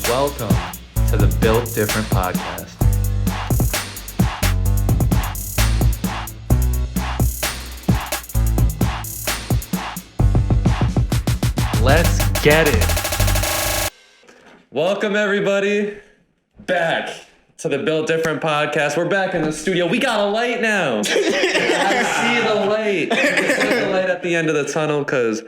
Welcome to the Built Different podcast. Let's get it. Welcome everybody back to the Built Different podcast. We're back in the studio. We got a light now. I see the light. I see the light at the end of the tunnel because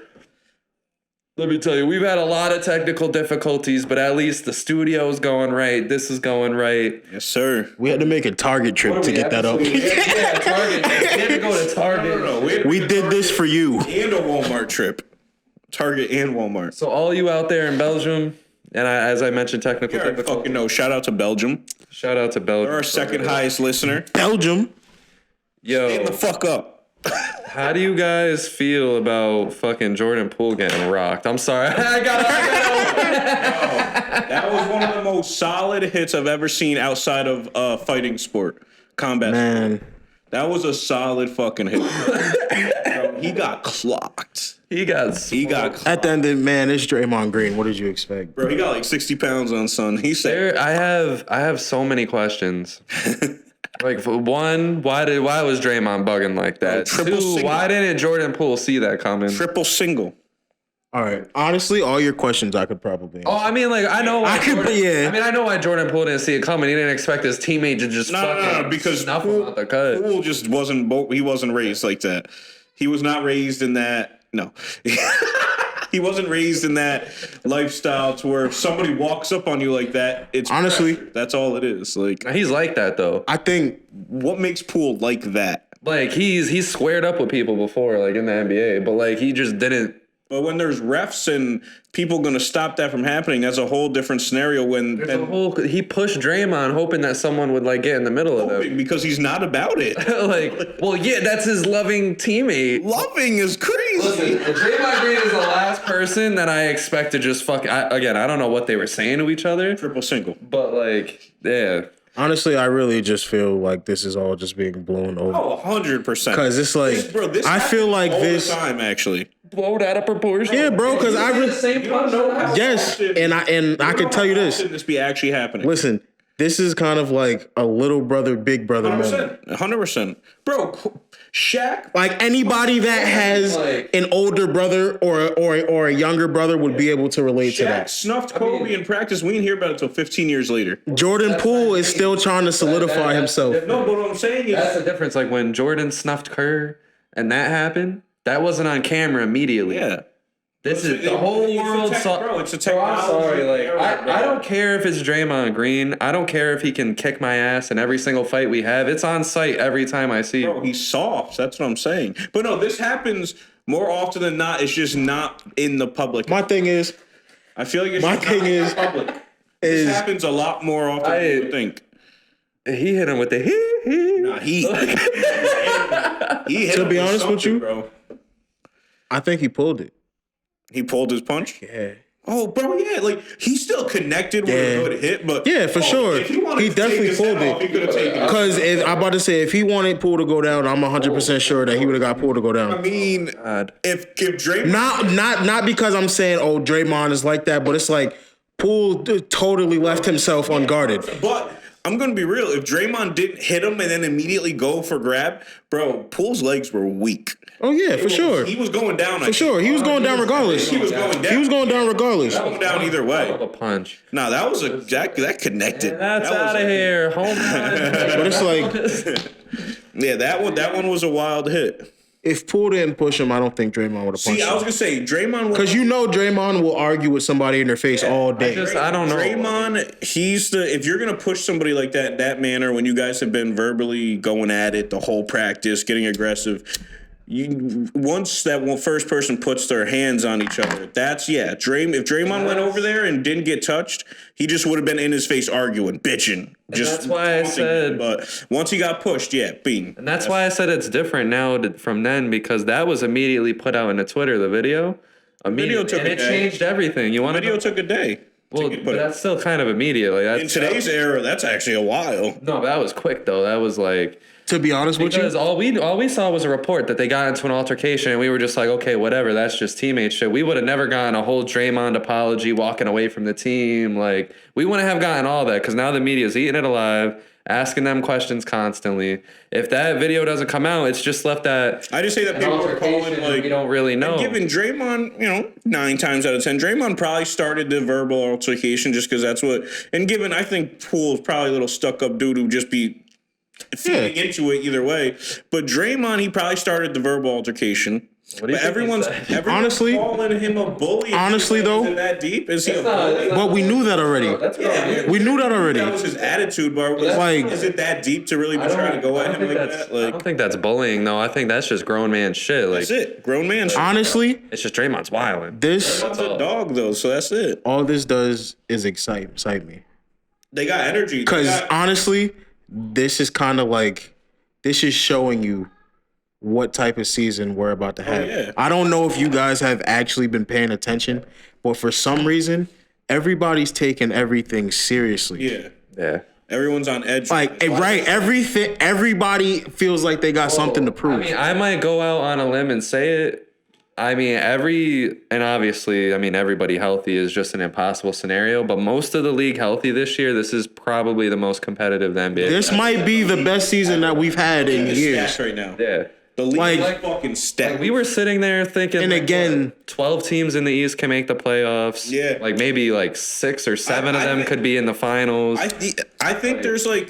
let me tell you, we've had a lot of technical difficulties, but at least the studio's going right. This is going right. Yes, sir. We had to make a Target trip to get that up. Yeah, Target. We had to go to Target. No. We did this for you. And a Walmart trip. Target and Walmart. So all you out there in Belgium, and as I mentioned, technical You already difficulties. fucking know. Shout out to Belgium. Shout out to Belgium. They're our second highest listener. Belgium. Stand the Yo, fuck up. how do you guys feel about fucking Jordan Poole getting rocked? I'm sorry. I got That was one of the most solid hits I've ever seen outside of fighting sport. Combat sport. Man. That was a solid fucking hit. Bro, he got clocked. He got clocked. At the end of man, it's Draymond Green. What did you expect? Bro, he got like 60 pounds on son. He said, I have so many questions. Like, for one, why was Draymond bugging like that? Triple Two, single. why didn't Jordan Poole see that coming? triple single. All right. Honestly, all your questions I could probably answer. Oh, I mean, like, I know why. I know why Jordan Poole didn't see it coming. He didn't expect his teammate to just No, because snuff him out the cut. Poole just he wasn't raised like that. He was not raised in that. No. He wasn't raised in that lifestyle to where if somebody walks up on you like that, it's Honestly, pressure. That's all it is. Like, He's like that though. I think what makes Poole like that? Like he's squared up with people before, like in the NBA, but like he just didn't. But when there's refs and people going to stop that from happening, that's a whole different scenario. He pushed Draymond hoping that someone would like get in the middle of them. Because he's not about it. Well, yeah, that's his loving teammate. Loving is crazy. Listen, Draymond Green is the last person that I expect to just fuck. I don't know what they were saying to each other, Triple single. but like, yeah. honestly, I really just feel like this is all just being blown over. Oh, 100%. Because it's like, This I feel like all this. the time, actually. Blow that out of proportion. Yeah, bro, because I really. the same punch. Yes, and I can tell you this. Shouldn't this be actually happening? Listen, this is kind of like a little brother, big brother moment. 100%. Bro, Shaq. Like anybody that has an older brother or a younger brother would be able to relate to Shaq that. snuffed Kobe in practice. We didn't hear about it until 15 years later. Jordan Poole is still trying to solidify himself. No, but what I'm saying is... That's the difference. Like when Jordan snuffed Kerr and that happened, that wasn't on camera immediately. Yeah. This is the whole world saw. Bro, it's a I'm technology. sorry. Like era, bro. I don't care if it's Draymond Green. I don't care if he can kick my ass in every single fight we have. It's on site every time I see Bro, him. he's soft. That's what I'm saying. But no, this happens more often than not. It's just not in the public. My thing is, I feel like it's my just thing not in is- the public. This happens a lot more often than you would think. He hit him with the hee. Nah, he hit To him be honest with something, you, bro. I think he pulled it. He pulled his punch. Yeah. Oh, bro, yeah, like he's still connected with a good hit, but Yeah, for sure. if wanted He to definitely take his pulled head it. off, he could have taken it. Because I'm about to say, if he wanted Poole to go down, I'm 100% sure that he would have got Poole to go I down. mean, God. if Draymond, Not because I'm saying, oh, Draymond is like that, but it's like Poole totally left himself unguarded. but I'm gonna be real, if Draymond didn't hit him and then immediately go for grab, bro, Poole's legs were weak. Oh yeah, for sure. He was going down. For sure, he was going down regardless. He was going down. He was going down regardless. Going down either way. A punch. No, that was that connected. That's That was out of here. Home run. But it's like, Yeah, that one was a wild hit. if Poole didn't push him, I don't think Draymond would have punched See, I was him. gonna say Draymond. Because you know Draymond will argue with somebody in their face all day. I don't know. Draymond, if you're gonna push somebody like that in that manner, when you guys have been verbally going at it the whole practice, getting aggressive, once that first person puts their hands on each other, that's if Draymond went over there and didn't get touched, he just would have been in his face arguing, bitching. That's why I said. But once he got pushed, bing. And that's why I said it's different now from then, because that was immediately put out into Twitter. The video. Video took and a it day. changed everything. You want Video took a day. Well, but that's still kind of immediate. Like In today's era, that's actually a while. No, that was quick though. That was like To be honest with you, Because all we saw was a report that they got into an altercation, and we were just like, okay, whatever, that's just teammate shit. We would have never gotten a whole Draymond apology walking away from the team. Like, we wouldn't have gotten all that because now the media's eating it alive, asking them questions constantly. If that video doesn't come out, it's just left at I just say that people are calling like we don't really know. Given Draymond, 9 times out of 10, Draymond probably started the verbal altercation just because that's what. And given, I think Poole's probably a little stuck up dude who just be feeding into it either way. But Draymond, he probably started the verbal altercation. But everyone's honestly calling him a bully. Honestly, though, is it that deep? Is he a bully? But we knew that already. We knew that already. That was his attitude, but is it that deep to really be trying to go at him like that? I don't think that's bullying, though. I think that's just grown man shit. Like, that's it. Grown man shit. Honestly, it's just Draymond's wilding. That's a dog, though, so that's it. All this does is excite me. They got energy. Because honestly, this is kind of like, this is showing you what type of season we're about to have. Yeah. I don't know if you guys have actually been paying attention, but for some reason, everybody's taking everything seriously. Yeah. Everyone's on edge. Like, right, everybody feels like they got something to prove. I mean, I might go out on a limb and say it. I mean, obviously, everybody healthy is just an impossible scenario, but most of the league healthy this year, this is probably the most competitive the NBA. This might be the best season that we've had in years. Right now. Yeah. The league is fucking stacked. We were sitting there thinking, and again, 12 teams in the East can make the playoffs. Yeah. Like maybe like 6 or 7 of them could be in the finals. I think there's I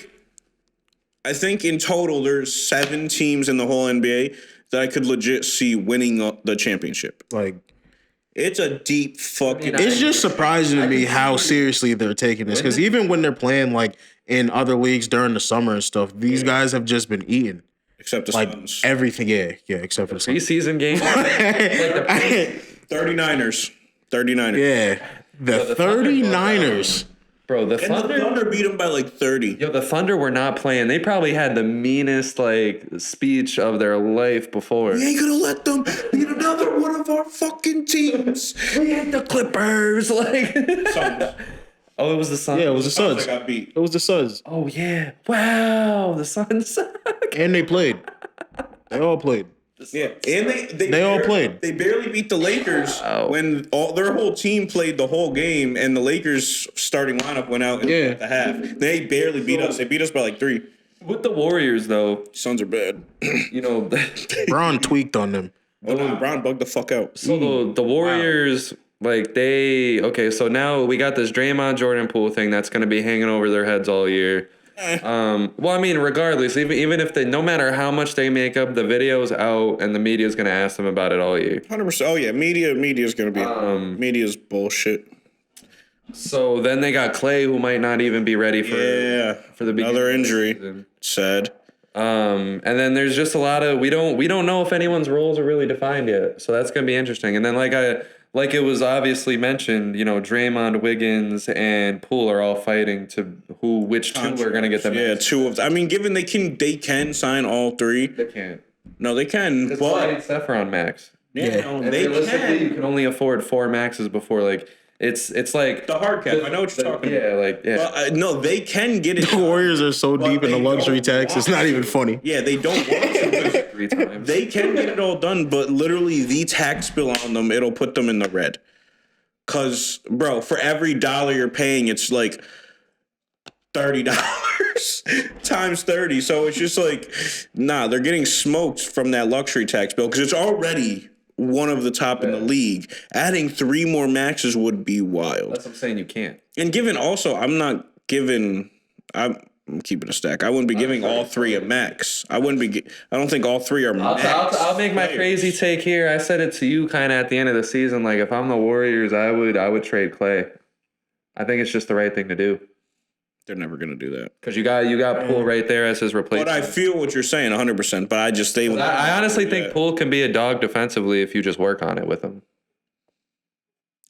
think in total there's 7 teams in the whole NBA that I could legit see winning the championship. Like, it's a deep fucking. It's just surprising to me how seriously they're taking this. Because even when they're playing like in other leagues during the summer and stuff, these guys have just been eating. Except the Suns. Everything, yeah, except for the Suns. Preseason games. 39ers. Yeah, the 39ers. Bro, the Thunder beat them by like 30. Yo, the Thunder were not playing. They probably had the meanest speech of their life before. We ain't gonna let them beat another one of our fucking teams. We hate the Clippers. Suns. Oh, it was the Suns. Yeah, it was the Suns. Got beat. It was the Suns. Oh yeah! Wow, the Suns suck. And they played. They all played. Yeah, and they all played. They barely beat the Lakers when their whole team played the whole game, and the Lakers starting lineup went out in the half. They barely beat us. They beat us by like 3. With the Warriors, though, Suns are bad. Braun tweaked on them. Braun bugged the fuck out. So the Warriors. Wow. So now we got this Draymond Jordan Poole thing that's going to be hanging over their heads all year. Regardless, even if no matter how much they make up, the video's out and the media's going to ask them about it all year. 100%. Oh yeah, media's going to be media's bullshit. So then they got Clay, who might not even be ready for the beginning. Another injury. Sad. And then there's just a lot of we don't know if anyone's roles are really defined yet. So that's going to be interesting. And then like it was obviously mentioned, Draymond, Wiggins, and Poole are all fighting to which two are going to get them. Yeah, 2 of them. Given they can sign all 3. They can't. No, they can. But Steph are on max. Yeah, they can. You can only afford 4 maxes before It's like the hard cap. I know what you're talking about. Yeah. No, they can get it. The Warriors are so deep in the luxury tax. It's not even funny. Yeah, they don't want to. 3 times. They can get it all done, but literally the tax bill on them, it'll put them in the red. Cause, bro, for every dollar you're paying, it's like $30 times 30. So it's just like, they're getting smoked from that luxury tax bill because it's already one of the top in the league. Adding 3 more maxes would be wild. That's what I'm saying. You can't. And given also, I'm keeping a stack. I wouldn't be giving all 3 a max. I don't think all 3 are max. I'll make my crazy take here. I said it to you kind of at the end of the season. Like if I'm the Warriors, I would trade Clay. I think it's just the right thing to do. They're never gonna do that because you got Poole right there as his replacement. But I feel what you're saying 100%. But I honestly think Poole can be a dog defensively if you just work on it with him.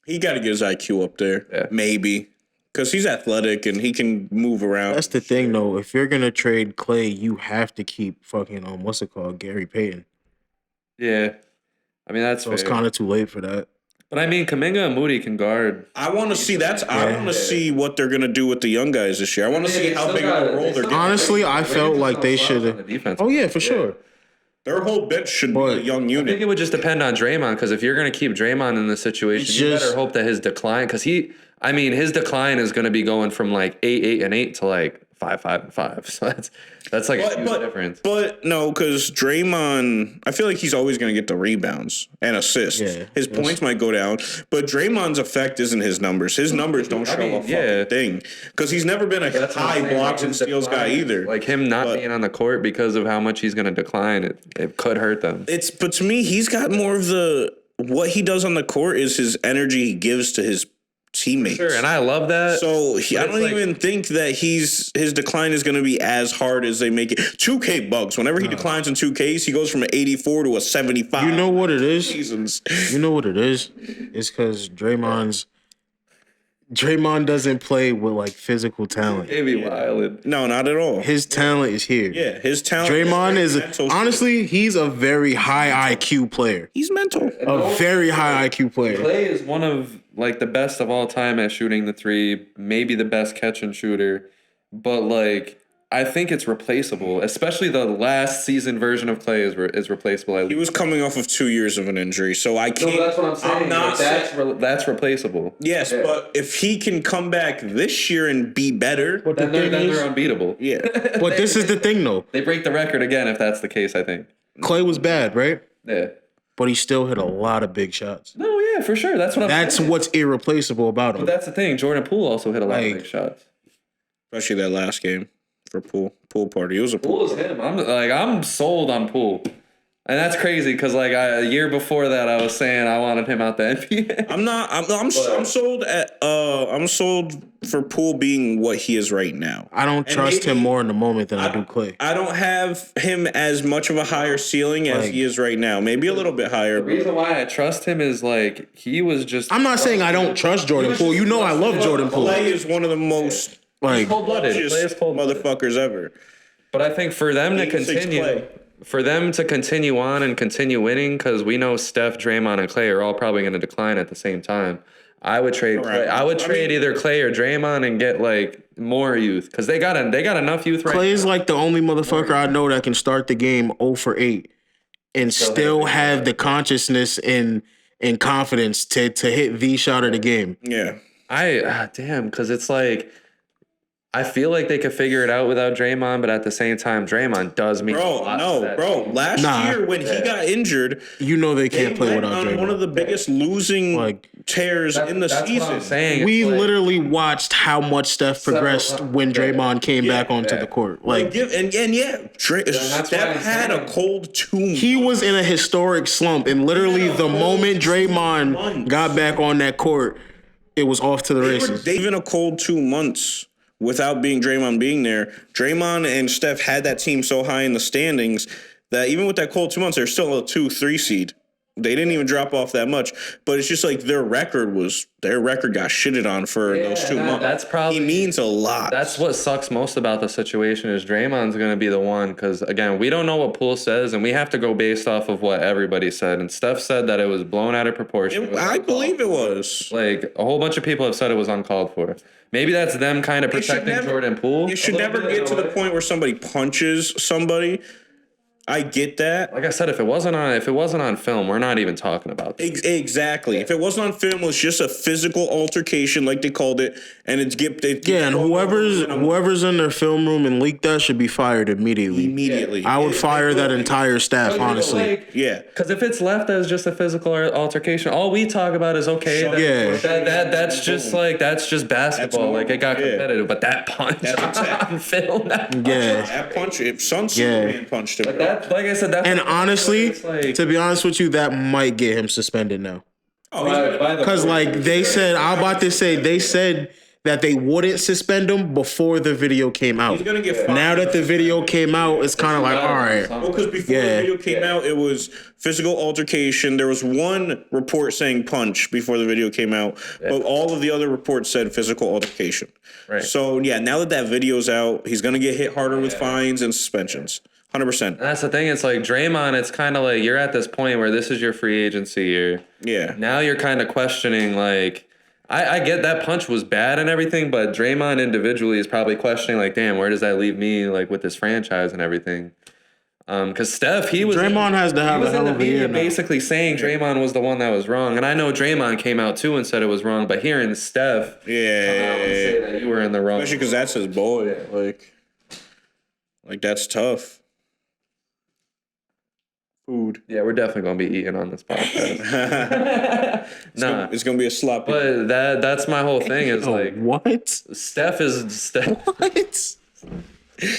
He got to get his IQ up there, maybe, because he's athletic and he can move around. That's the thing, though. If you're gonna trade Clay, you have to keep fucking Gary Payton. Yeah, that's. So it's kind of too late for that. But I mean, Kuminga and Moody can guard. I want to see I want to see what they're gonna do with the young guys this year. I want to see how big of a role they're getting. Honestly, I felt like they should. Oh yeah, for sure. Their whole bench should be a young unit. I think it would just depend on Draymond, because if you're going to keep Draymond in this situation, you better hope that his decline, because his decline is going to be going from like 8-8-8 to like 5-5-5. So that's like a huge difference. But no, because Draymond, I feel like he's always going to get the rebounds and assists. Yeah, his points might go down, but Draymond's effect isn't his numbers. His numbers don't show a fucking thing, because he's never been a high blocks and steals guy either. Like him not being on the court because of how much he's going to decline, it could hurt them. But to me, he's got more of what he does on the court is his energy he gives to his teammates. Sure, and I love that. So I don't even think that his decline is going to be as hard as they make it. 2K bugs. Whenever he declines in 2Ks, he goes from an 84 to a 75. You know what it is? Seasons. You know what it is? It's because Draymond doesn't play with like physical talent. Maybe wild. No, not at all. His talent is here. Yeah, his talent. Draymond is honestly, he's a very high IQ player. He's mental. A very high IQ player. Clay is one of like the best of all time at shooting the three, maybe the best catch and shooter, but like I think it's replaceable, especially the last season version of Clay is replaceable. He was coming off of 2 years of an injury, so I can't. No, that's what I'm saying. That's replaceable. Yes, but if he can come back this year and be better, then they're unbeatable. Yeah. But this is the thing, though. They break the record again if that's the case, I think. Clay was bad, right? Yeah. But he still hit a lot of big shots. No, yeah, for sure. That's what's irreplaceable about him. But that's the thing. Jordan Poole also hit a lot of big shots. Especially that last game for Poole party. It was a Poole is him. I'm sold on Poole. And that's crazy because like a year before that I was saying I wanted him out the NBA. I'm sold for Poole being what he is right now. I don't trust him more in the moment than I do Clay. I don't have him as much of a higher ceiling as he is right now. Maybe a little bit higher. The reason why I trust him is like he was just. I'm not saying I don't trust Jordan Poole. You know I love Jordan Poole. Clay is one of the most cold-blooded motherfuckers ever. But I think for them to continue. For them to continue on and continue winning, because we know Steph, Draymond, and Clay are all probably going to decline at the same time. I would trade Clay. I would trade either Clay or Draymond and get like more youth, because they got enough youth right now. Clay is like the only motherfucker I know that can start the game 0 for 8 and still have the consciousness and confidence to hit the shot of the game. Yeah. Because it's like I feel like they could figure it out without Draymond, but at the same time, Draymond does mean a lot. Last year when he got injured, you know they can't play without Draymond. One of the biggest losing tears in the season. What I'm saying. We literally watched how much Steph progressed when Draymond came back onto the court. Steph had a cold 2 months. He was in a historic slump, and literally the moment Draymond got back on that court, it was off to the races. They've been a cold 2 months. Without Draymond being there, Draymond and Steph had that team so high in the standings that even with that cold 2 months, they're still a 2-3 seed. They didn't even drop off that much, but it's just like their record got shitted on for those 2 months. That's probably he means a lot. That's what sucks most about the situation is Draymond's going to be the one, because again, we don't know what Poole says, and we have to go based off of what everybody said. And Steph said that it was blown out of proportion. I believe it was. Like a whole bunch of people have said it was uncalled for. Maybe that's them kind of protecting Jordan Poole. You should never get to the point where somebody punches somebody. I get that. Like I said, if it wasn't on film, we're not even talking about this. Exactly. If it wasn't on film, it was just a physical altercation, like they called it, and and whoever's in their film room and leaked that should be fired immediately. I would fire that entire staff, honestly. Because if it's left as just a physical altercation, all we talk about is that's just basketball. Like it got competitive, but that punch on film, that punch, if Superman punched him. Like I said, and honestly, to be honest with you, that might get him suspended now. Because they said that they wouldn't suspend him before the video came out. He's gonna get fined. Now that the video came out, it's kind of like, all right. Well, because before the video came out, it was physical altercation. There was one report saying punch before the video came out, but all of the other reports said physical altercation. Right. So, now that video's out, he's gonna get hit harder with fines and suspensions. 100%. And that's the thing. It's like Draymond, it's kind of like you're at this point where this is your free agency year. Yeah. Now you're kind of questioning, like, I get that punch was bad and everything, but Draymond individually is probably questioning, like, damn, where does that leave me, like, with this franchise and everything? Because Steph, Draymond has to have a hell of a year now. Basically saying Draymond was the one that was wrong, and I know Draymond came out too and said it was wrong, but hearing Steph, say that you were in the wrong, especially because that's his boy, like that's tough. Food. Yeah, we're definitely gonna be eating on this podcast. It's gonna be a sloppy. But that's my whole thing is like what? Steph is Steph. What?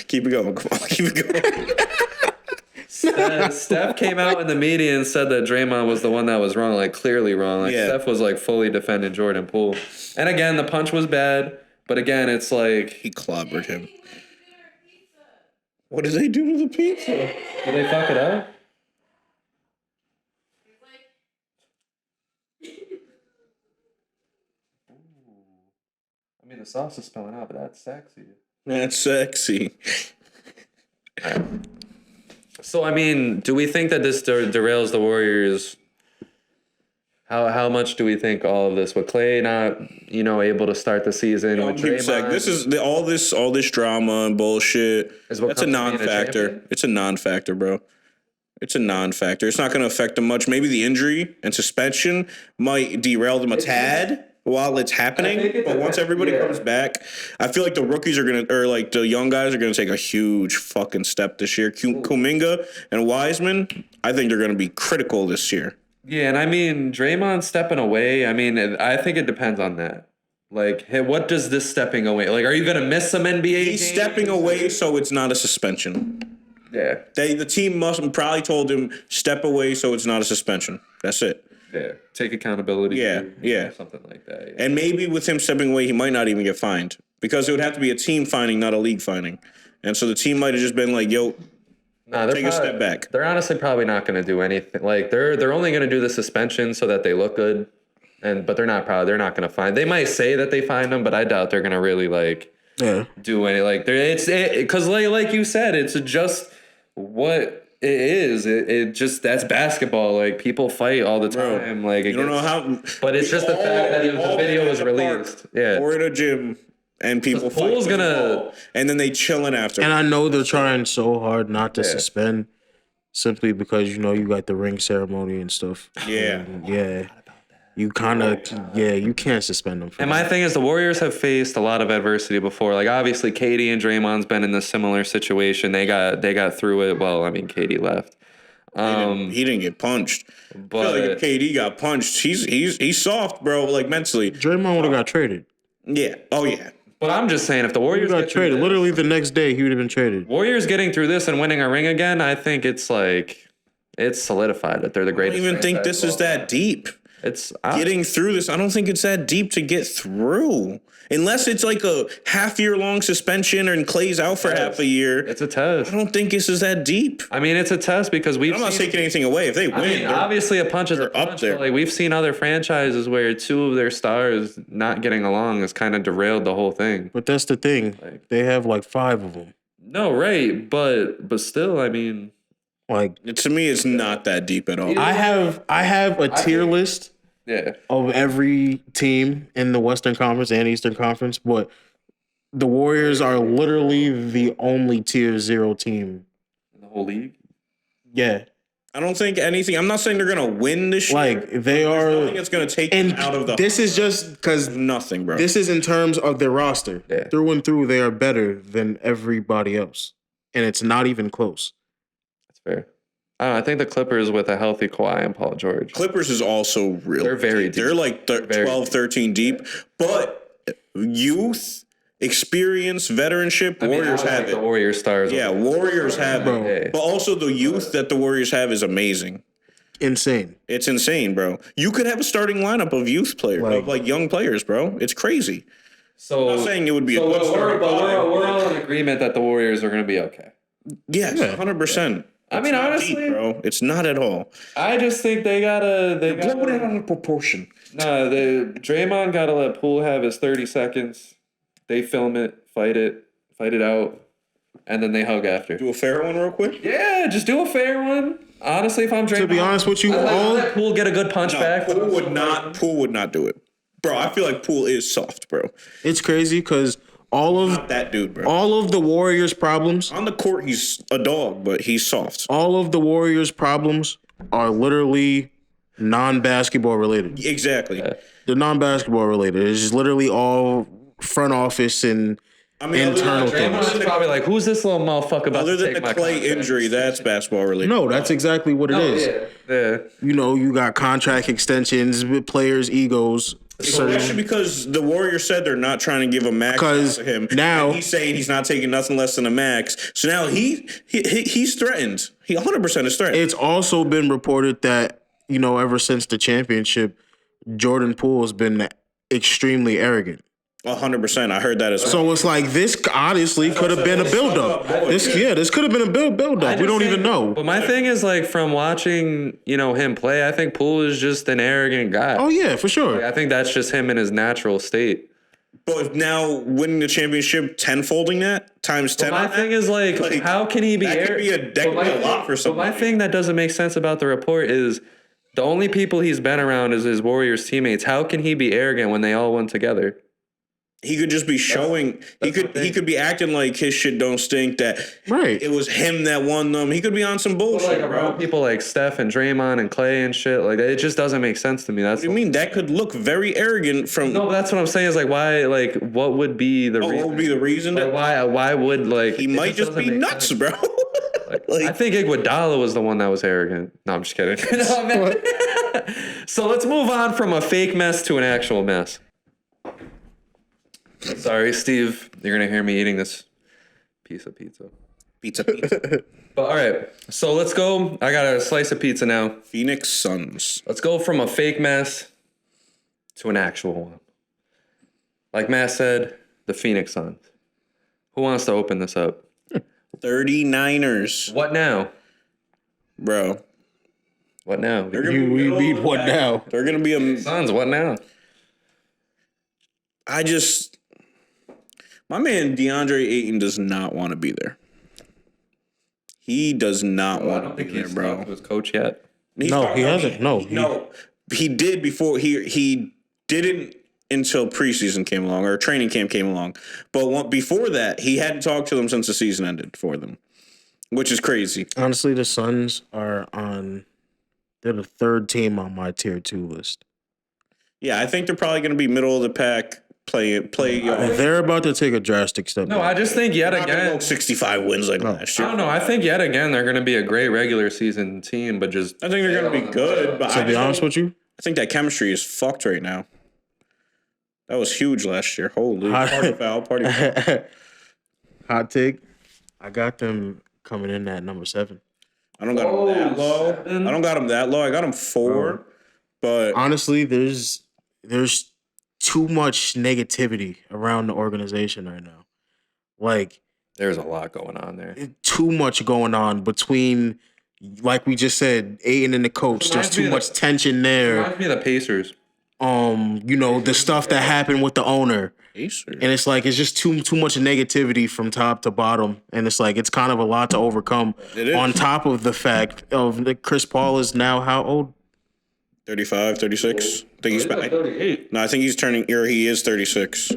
Keep it going. Come on, keep it going. Steph came out in the media and said that Draymond was the one that was wrong, like clearly wrong. Like Steph was like fully defending Jordan Poole. And again, the punch was bad, but again, it's like he clobbered him. What did they do to the pizza? Did they fuck it up? I mean, the sauce is spilling out, but that's sexy. That's sexy. So, I mean, do we think that this derails the Warriors? How much do we think all of this with Clay not, able to start the season? With Draymond, this is all this drama and bullshit. That's a non-factor. It's a non-factor, bro. It's a non-factor. It's not going to affect them much. Maybe the injury and suspension might derail them a tad while it's happening. But once everybody comes back, I feel like the rookies are going to, or like the young guys are going to take a huge fucking step this year. Kuminga and Wiseman, I think they're going to be critical this year. Yeah, and I mean, Draymond stepping away, I mean, I think it depends on that. Like, hey, what does this stepping away? Like, are you going to miss some NBA games? He's stepping away so it's not a suspension. Yeah. The team probably told him, step away so it's not a suspension. That's it. Yeah. Take accountability. Yeah. Something like that. Yeah. And maybe with him stepping away, he might not even get fined. Because it would have to be a team fining, not a league fining. And so the team might have just been like, yo, take a step back. They're honestly probably not going to do anything. Like, they're only going to do the suspension so that they look good. But they're not going to fine. They might say that they fined them, but I doubt they're going to really, do any. Like, because, like you said, it's just what it is. It just, that's basketball. Like, people fight all the time. Bro, like, you don't know how. But it's just the fact that the video was released. Yeah. Or in a gym. And people fight. Poole's gonna, and then they chilling after. And I know they're trying so hard not to suspend, simply because you got the ring ceremony and stuff. Yeah, you kind of you can't suspend them. And my thing is, the Warriors have faced a lot of adversity before. Like, obviously, KD and Draymond's been in a similar situation. They got through it. Well, I mean, KD left. He didn't get punched. But I feel like if KD got punched, he's soft, bro. Like mentally, Draymond would have got traded. Yeah. Oh yeah. But I'm just saying, if the Warriors got traded, literally the next day, he would have been traded. Warriors getting through this and winning a ring again, I think it's solidified that they're the greatest. I don't even think this is that deep. It's getting through this. I don't think it's that deep to get through. Unless it's like a half-year-long suspension and Clay's out for half a year. It's a test. I don't think this is that deep. I mean, it's a test because I'm not taking anything away. If they win, obviously a punch is a punch. Up there. But we've seen other franchises where two of their stars not getting along has kind of derailed the whole thing. But that's the thing. They have 5 of them. No, right. But still, I mean. To me, it's not that deep at all. I have a tier list. Yeah. Of every team in the Western Conference and Eastern Conference, but the Warriors are literally the only tier 0 team in the whole league. Yeah. I don't think anything. I'm not saying they're gonna win this year. They are. Nothing that's gonna take them out of the. This is just because nothing, bro. This is in terms of their roster. Yeah. Through and through, they are better than everybody else, and it's not even close. That's fair. I think the Clippers with a healthy Kawhi and Paul George. Clippers is also real. They're very deep. They're like 12, 13 deep. But youth, experience, veteranship, Warriors have it. The Warriors stars. Yeah, Warriors have it. But also the youth that the Warriors have is amazing. Insane. It's insane, bro. You could have a starting lineup of youth players, of young players, bro. It's crazy. So I'm not saying it would be a good starting lineup. We're all in agreement that the Warriors are going to be okay. Yes, 100%. I mean, honestly, deep, bro, it's not at all. I just think they gotta blow it out of proportion. No, Draymond gotta let Poole have his 30 seconds. They film it, fight it out. and then they hug after. Do a fair one real quick? Yeah, just do a fair one. Honestly, if I'm Draymond, To be honest with you, I'll let Poole get a good punch back. Poole would not do it. Bro, I feel like Poole is soft, bro. It's crazy because not that dude, bro. All of the Warriors' problems on the court, he's a dog, but he's soft. All of the Warriors' problems are literally non-basketball related. Exactly. They're non-basketball related. It's just literally all front office and internal things. Draymond's probably like, who's this little motherfucker about Other to take than the my Clay contract? injury, that's basketball related. No, that's exactly what it is. Yeah. You know, you got contract extensions with players' egos. Especially because the Warriors said they're not trying to give a max to him. Now and he's saying he's not taking nothing less than a max. So now he's threatened. He 100% is threatened. It's also been reported that, you know, ever since the championship, Jordan Poole has been extremely arrogant. 100%. I heard that as well. So it's like this honestly could have been a build-up. This could have been a build-up. We don't even know. But my thing is, like, from watching, you know, him play, I think Poole is just an arrogant guy. Oh yeah, for sure. Like, I think that's just him in his natural state. But now winning the championship, tenfolding that times 10. My thing is like, how can he be arrogant? That could be a lot for somebody. But my thing that doesn't make sense about the report is the only people he's been around is his Warriors teammates. How can he be arrogant when they all won together? He could just be showing. He could be acting like his shit don't stink. That it was him that won them. He could be on some bullshit, bro. People like Steph and Draymond and Clay and shit. Like it just doesn't make sense to me. That's what do you mean? That could look very arrogant from. No, that's what I'm saying. Is like why? Like what would be the reason? What would be the reason? Like, why would like he might just be nuts, sense. Bro. Like, I think Iguodala was the one that was arrogant. No, I'm just kidding. No, man. So let's move on from a fake mess to an actual mess. Sorry, Steve. You're going to hear me eating this piece of pizza. Pizza. But all right. So let's go. I got a slice of pizza now. Phoenix Suns. Let's go from a fake mess to an actual one. Like Matt said, the Phoenix Suns. Who wants to open this up? 39ers. What now? Bro. What now? We beat what now? They're going to be a... Suns, what now? My man DeAndre Ayton does not want to be there. He does not want to be there, bro. I don't think he's talked to his coach yet. No, he hasn't. No, he did before. He didn't until preseason came along or training camp came along. But before that, he hadn't talked to them since the season ended for them, which is crazy. Honestly, the Suns are they're the third team on my tier 2 list. Yeah, I think they're probably going to be middle of the pack. Play. They're about to take a drastic step. No, I just think yet again 65 wins like last year. I don't know. I think yet again they're going to be a great regular season team, but just I think they're going to be good. But to be honest with you, I think that chemistry is fucked right now. That was huge last year. Holy party foul. Hot take. I got them coming in at number 7. I don't got them that low. 7? I don't got them that low. I got them 4. But honestly, there's too much negativity around the organization right now. Like, there's a lot going on there. Too much going on between, like we just said, Ayton and the coach. There's too much tension there. Reminds me of the Pacers. You know, the stuff that happened with the owner. Pacers. And it's like, it's just too much negativity from top to bottom. And it's like, it's kind of a lot to overcome. On top of the fact of that Chris Paul is now how old? 35, 36. I think he's 38. No, I think he's turning, or he is 36.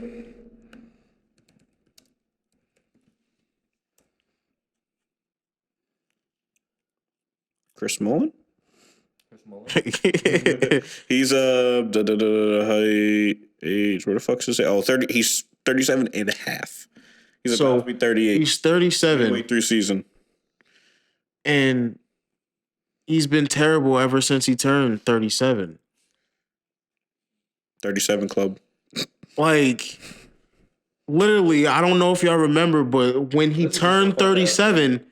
Chris Mullen? He's height, age, where the fuck's his age? Oh, 30, he's 37 and a half. He's about to be 38. He's 37. Midway through season. And he's been terrible ever since he turned 37. 37 club. Like, literally, I don't know if y'all remember, but when he turned 37,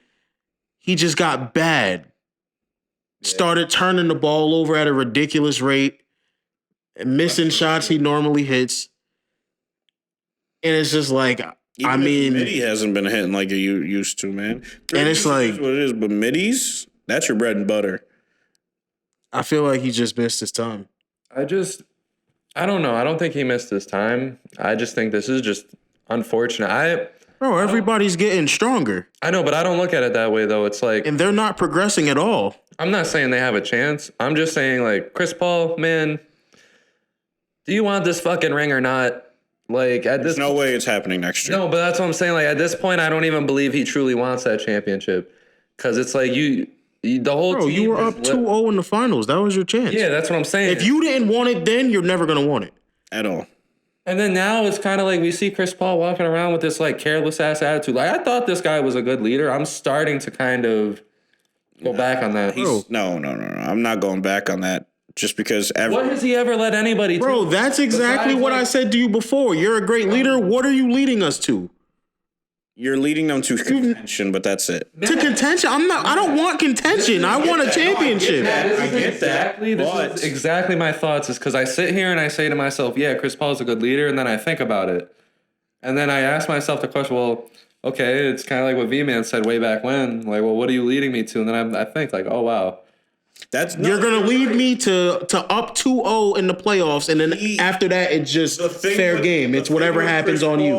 he just got bad. Started turning the ball over at a ridiculous rate, missing shots he normally hits. And it's just like, Mitty hasn't been hitting like you used to, man. And it's like, what it is, but middies, that's your bread and butter. I feel like he just missed his time. I don't know. I don't think he missed his time. I just think this is just unfortunate. Bro, everybody's getting stronger. I know, but I don't look at it that way, though. It's like... And they're not progressing at all. I'm not saying they have a chance. I'm just saying, like, Chris Paul, man, do you want this fucking ring or not? Like, There's no way it's happening next year. No, but that's what I'm saying. Like, at this point, I don't even believe he truly wants that championship. Because it's like, the whole Bro, team... you were up 2-0 in the finals. That was your chance. Yeah, that's what I'm saying. If you didn't want it then, you're never going to want it. At all. And then now it's kind of like we see Chris Paul walking around with this, like, careless-ass attitude. Like, I thought this guy was a good leader. I'm starting to kind of go back on that. No. I'm not going back on that. Just because what has he ever led anybody to? Bro, that's exactly what I said to you before. You're a great leader. What are you leading us to? You're leading them to contention, but that's it. To contention? I don't want contention. I want a championship. This is exactly my thoughts. Is because I sit here and I say to myself, yeah, Chris Paul's a good leader, and then I think about it. And then I ask myself the question, well, okay, it's kind of like what V-Man said way back when. Like, well, what are you leading me to? And then I think, like, oh, wow. You're going to lead me to up 2-0 in the playoffs, and then after that, it's just fair game. It's whatever happens on you.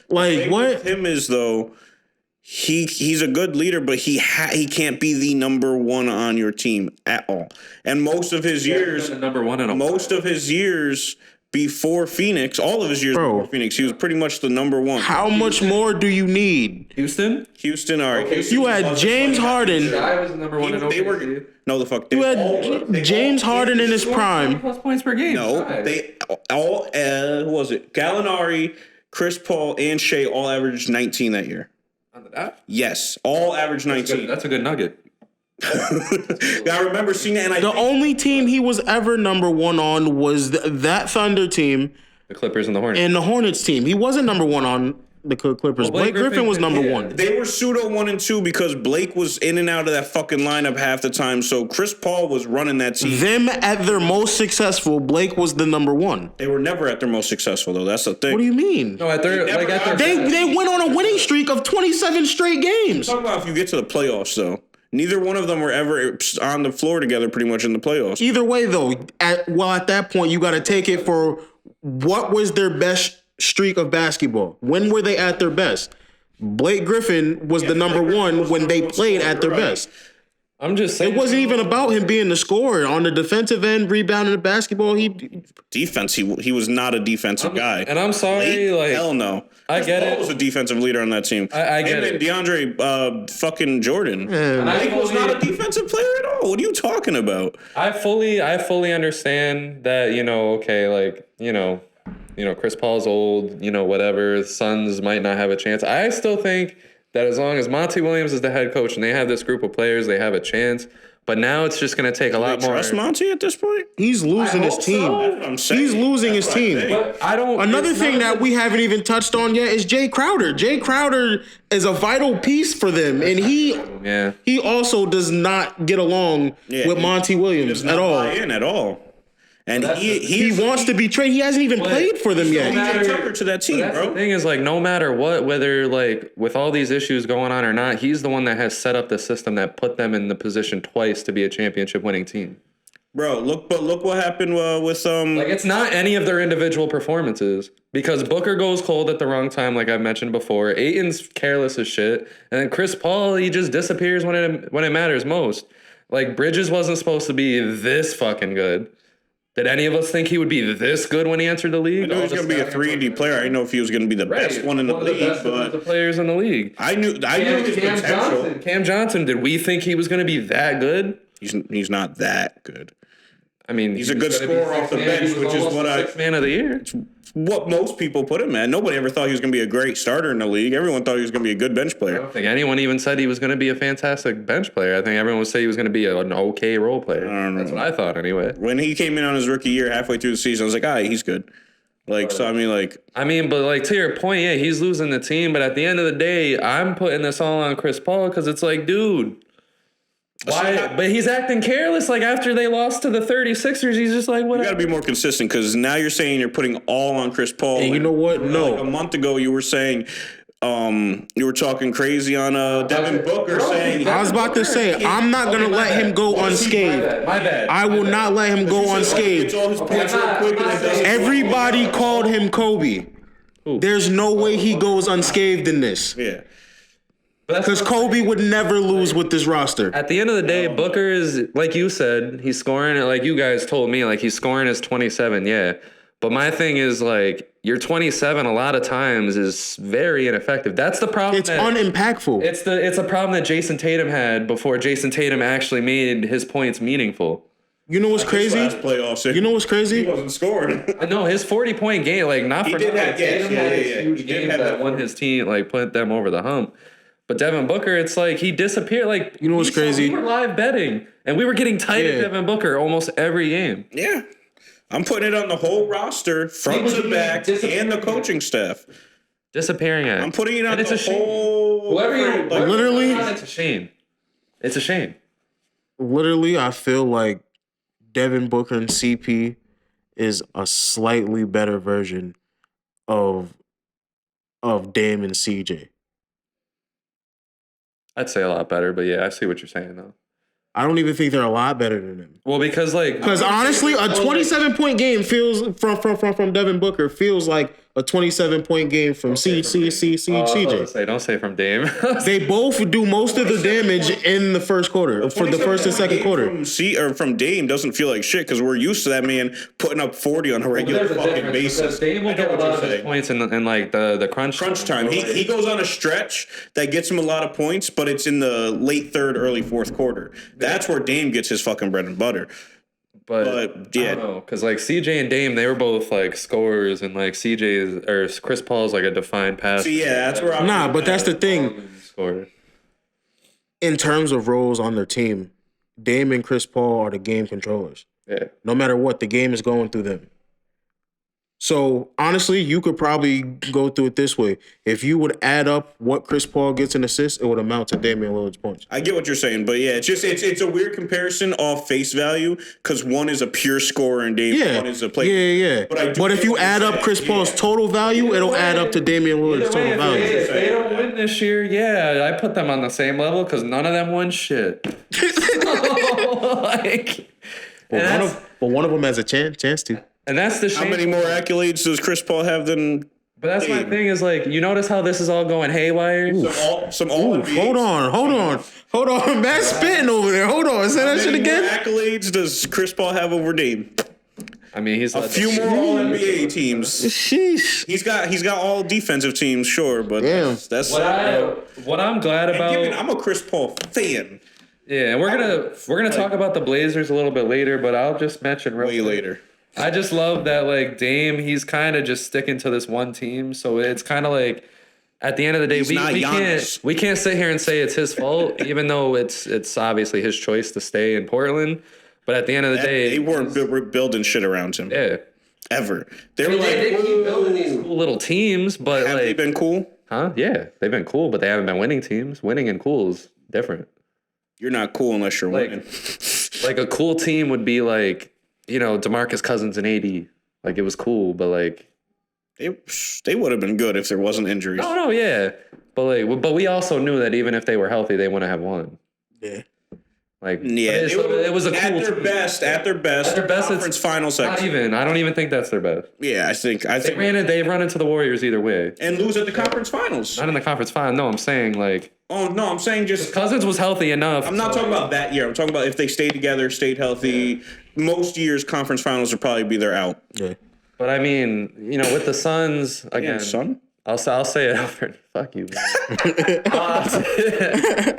Like, what? Him is, though, he's a good leader, but he can't be the number one on your team at all. And most of his years... number one in most of his years... Before Phoenix, all of his years before Phoenix, he was pretty much the number one. How much more do you need? Houston, all right. Houston you had James Harden. I was the number one in OKC. No, the fuck. You had James Harden in his prime. Plus points per game. No, they all, who was it? Gallinari, Chris Paul, and Shea all averaged 19 that year. On the dot? Yes, all averaged 19. That's a good nugget. I remember seeing that. And the only team he was ever number one on was that Thunder team, the Clippers and the Hornets, and the Hornets team. He wasn't number one on the Clippers. Blake Griffin was number one. They were pseudo 1 and 2 because Blake was in and out of that fucking lineup half the time. So Chris Paul was running that team. Them at their most successful, Blake was the number one. They were never at their most successful though. That's the thing. What do you mean? No, they went on a winning streak of 27 straight games. Talk about if you get to the playoffs though. Neither one of them were ever on the floor together pretty much in the playoffs. Either way, though, at that point, you got to take it for what was their best streak of basketball. When were they at their best? Blake Griffin was the number one when they played at their best. I'm just saying. It wasn't even about him being the scorer. On the defensive end, rebounding the basketball, defense, he was not a defensive guy. And I'm sorry, hell no. I get it. Was a defensive leader on that team. I get it. DeAndre fucking Jordan. Blake was not a defensive player at all. What are you talking about? I fully understand that, Chris Paul's old, whatever, Suns might not have a chance. I still think that as long as Monty Williams is the head coach and they have this group of players, they have a chance. But now it's just going to take a lot more. Trust Monty at this point? He's losing his team. So. He's losing his team. But I don't. Another thing that we haven't even touched on yet is Jay Crowder. Jay Crowder is a vital piece for them, and he also does not get along with Monty Williams at all. Buy in at all. And he wants to be traded. He hasn't even played for them yet. He's to that team, bro. The thing is, no matter what, whether with all these issues going on or not, he's the one that has set up the system that put them in the position twice to be a championship winning team. Bro, look what happened with it's not any of their individual performances because Booker goes cold at the wrong time, like I've mentioned before. Ayton's careless as shit, and then Chris Paul, he just disappears when it matters most. Bridges wasn't supposed to be this fucking good. Did any of us think he would be this good when he entered the league? I knew he was going to be a 3D player. I didn't know if he was going to be the best one in the league. But the players in the league. I knew his potential. Cam Johnson, did we think he was going to be that good? He's not that good. I mean, he's a good scorer off the bench, which is what sixth man of the year. It's what most people put him at. Nobody ever thought he was going to be a great starter in the league. Everyone thought he was going to be a good bench player. I don't think anyone even said he was going to be a fantastic bench player. I think everyone would say he was going to be an okay role player. That's what I thought anyway. When he came in on his rookie year, halfway through the season, I was like, he's good. But to your point, yeah, he's losing the team. But at the end of the day, I'm putting this all on Chris Paul because it's dude. Why? But he's acting careless. After they lost to the 36ers, he's just whatever. You got to be more consistent because now you're saying you're putting all on Chris Paul. And you know what? No. A month ago, you were saying you were talking crazy on Devin Booker saying. I was about to say, I'm not going to let him go unscathed. My bad. I will not let him go unscathed. Everybody called him Kobe. There's no way he goes unscathed in this. Yeah. Because Kobe would never lose with this roster. At the end of the day, Booker is, like you said, he's scoring, like you guys told me, like he's scoring his 27, yeah. But my thing is, like, your 27 a lot of times is very ineffective. That's the problem. It's unimpactful. It's a problem that Jason Tatum had before Jason Tatum actually made his points meaningful. You know what's crazy? Last playoffs, You know what's crazy? He wasn't scoring. No, his 40-point game, like, not He for did nothing. have- yes, Tatum yeah, had yeah, his yeah. huge He did games have that that won his team, like, put them over the hump. But Devin Booker, it's like he disappeared. Like, You know what's crazy? We were live betting, and we were getting tight at Devin Booker almost every game. Yeah. I'm putting it on the whole roster, front to back, and the coaching staff. Disappearing at. I'm putting it on And it's the a shame. whole... Literally- It's a shame. It's a shame. Literally, I feel like Devin Booker and CP is a slightly better version of Dame and CJ. I'd say a lot better, but yeah, I see what you're saying though. I don't even think they're a lot better than him. Well, because Honestly, a 27-point game feels from Devin Booker feels like a 27-point game from CJ. Don't say from Dame. They both do most of the damage in the first quarter, for the first and second quarter. From Dame doesn't feel like shit because we're used to that man putting up 40 on a regular fucking basis. Dame will get a lot of his points in like the crunch time. He goes on a stretch that gets him a lot of points, but it's in the late third, early fourth quarter. That's where Dame gets his fucking bread and butter. But yeah, because like CJ and Dame, they were both like scorers, and like Chris Paul is like a defined passer. See, yeah, that's where I'm. Nah, but that's the thing. Scorer. In terms of roles on their team, Dame and Chris Paul are the game controllers. Yeah. No matter what, the game is going through them. So honestly, you could probably go through it this way. If you would add up what Chris Paul gets in assists, it would amount to Damian Lillard's points. I get what you're saying, but yeah, it's a weird comparison off face value because one is a pure scorer and one is a play. Yeah. But if you add up Chris Paul's total value, it'll add up to Damian Lillard's total value. If they don't win this year, yeah, I put them on the same level because none of them won shit. But one of them has a chance to. And that's the shame. How many more accolades does Chris Paul have than? But that's my thing is like, you notice how this is all going haywire? Some all Hold on. Matt's spitting over there. Hold on. Say that shit again. How many more accolades does Chris Paul have over Dame? I mean, he's a few more All NBA teams. Sheesh. He's got all defensive teams, sure, but that's what I'm glad about. I'm a Chris Paul fan. Yeah, and we're gonna talk about the Blazers a little bit later, but I'll just mention way later. I just love that like Dame, he's kind of just sticking to this one team, so it's kind of like at the end of the day, we can't sit here and say it's his fault, even though it's obviously his choice to stay in Portland. But at the end of the day, they weren't building shit around him. Yeah, ever. They were they keep building these cool little teams, but have they been cool? Huh? Yeah, they've been cool, but they haven't been winning teams. Winning and cool is different. You're not cool unless you're winning. Like a cool team would be like, DeMarcus Cousins and AD. Like it was cool, but like they would have been good if there wasn't injuries. No, yeah. But we also knew that even if they were healthy, they wouldn't have won. Yeah. It was a cool at their team. best, conference finals. Not even. I don't even think that's their best. Yeah, I think they've run into the Warriors either way and lose at the conference finals. Not in the conference final. No, I'm saying like. Oh no, I'm saying just Cousins was healthy enough. I'm not talking about that year. I'm talking about if they stayed together, stayed healthy. Yeah. Most years, conference finals would probably be their out. Yeah. But I mean, with the Suns again. Son. I'll say it over. Fuck you, man.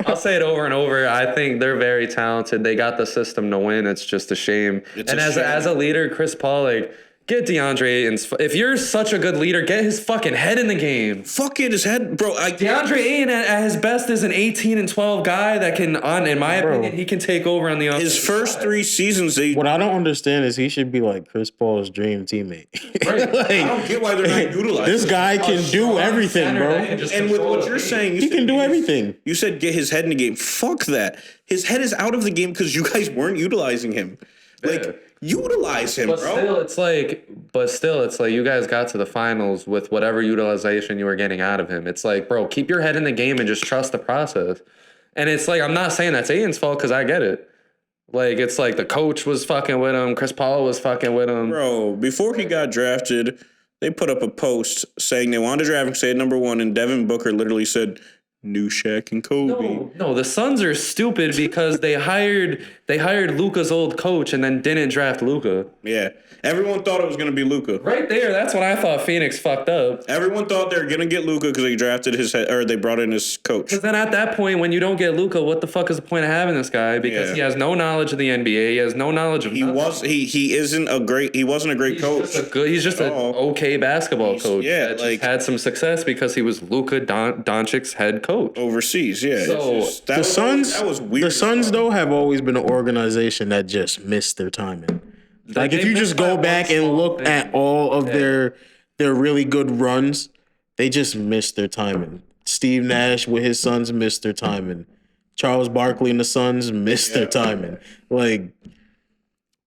I'll say it over and over. I think they're very talented. They got the system to win. It's just a shame. As a leader, Chris Paul, like, get DeAndre Ayton. If you're such a good leader, get his fucking head in the game. Fuck it, his head, bro. DeAndre Ayton at his best is an 18 and 12 guy that can, in my opinion, he can take over on the offense. His first 3 seasons, what I don't understand is he should be like Chris Paul's dream teammate. Right. I don't get why they're not utilizing. This guy can do everything, bro. And with what you're saying, he can do everything. You said get his head in the game. Fuck that. His head is out of the game because you guys weren't utilizing him. Utilize him, bro. Still, it's like you guys got to the finals with whatever utilization you were getting out of him. It's like, bro, keep your head in the game and just trust the process. And it's like, I'm not saying that's Aiden's fault because I get it. Like, it's like the coach was fucking with him. Chris Paul was fucking with him. Bro, before he got drafted, they put up a post saying they wanted to draft him, say at number 1, and Devin Booker literally said, "New Shaq and Kobe." No, the Suns are stupid because they hired Luka's old coach and then didn't draft Luka. Yeah. Everyone thought it was going to be Luka. Right there, that's when I thought Phoenix fucked up. Everyone thought they were going to get Luka because they drafted they brought in his coach. Because then at that point, when you don't get Luka, what the fuck is the point of having this guy? Because he has no knowledge of the NBA. He has no knowledge of He wasn't a great coach. He's just an okay basketball coach. Yeah, that just had some success because he was Luka Doncic's head coach overseas. Yeah, so the Suns, that was weird. The Suns though have always been an organization that just missed their timing. Like if you just go back and look at all of their really good runs, they just missed their timing. Steve Nash with his Suns missed their timing. Charles Barkley and the Suns missed their timing. Like,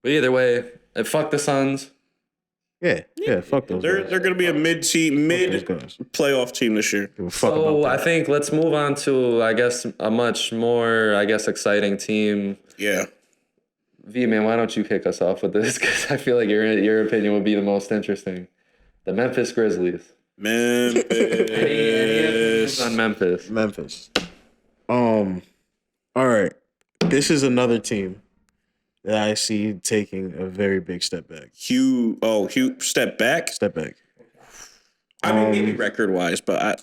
but either way, fuck the Suns. Yeah, fuck those. They're going to be a mid playoff team this year. So I think let's move on to a much more exciting team. Yeah. V, man, why don't you kick us off with this? Because I feel like your opinion would be the most interesting. The Memphis Grizzlies. Memphis. On Memphis. All right. This is another team that I see taking a very big step back. Hugh, step back? Step back. I mean, maybe record-wise, but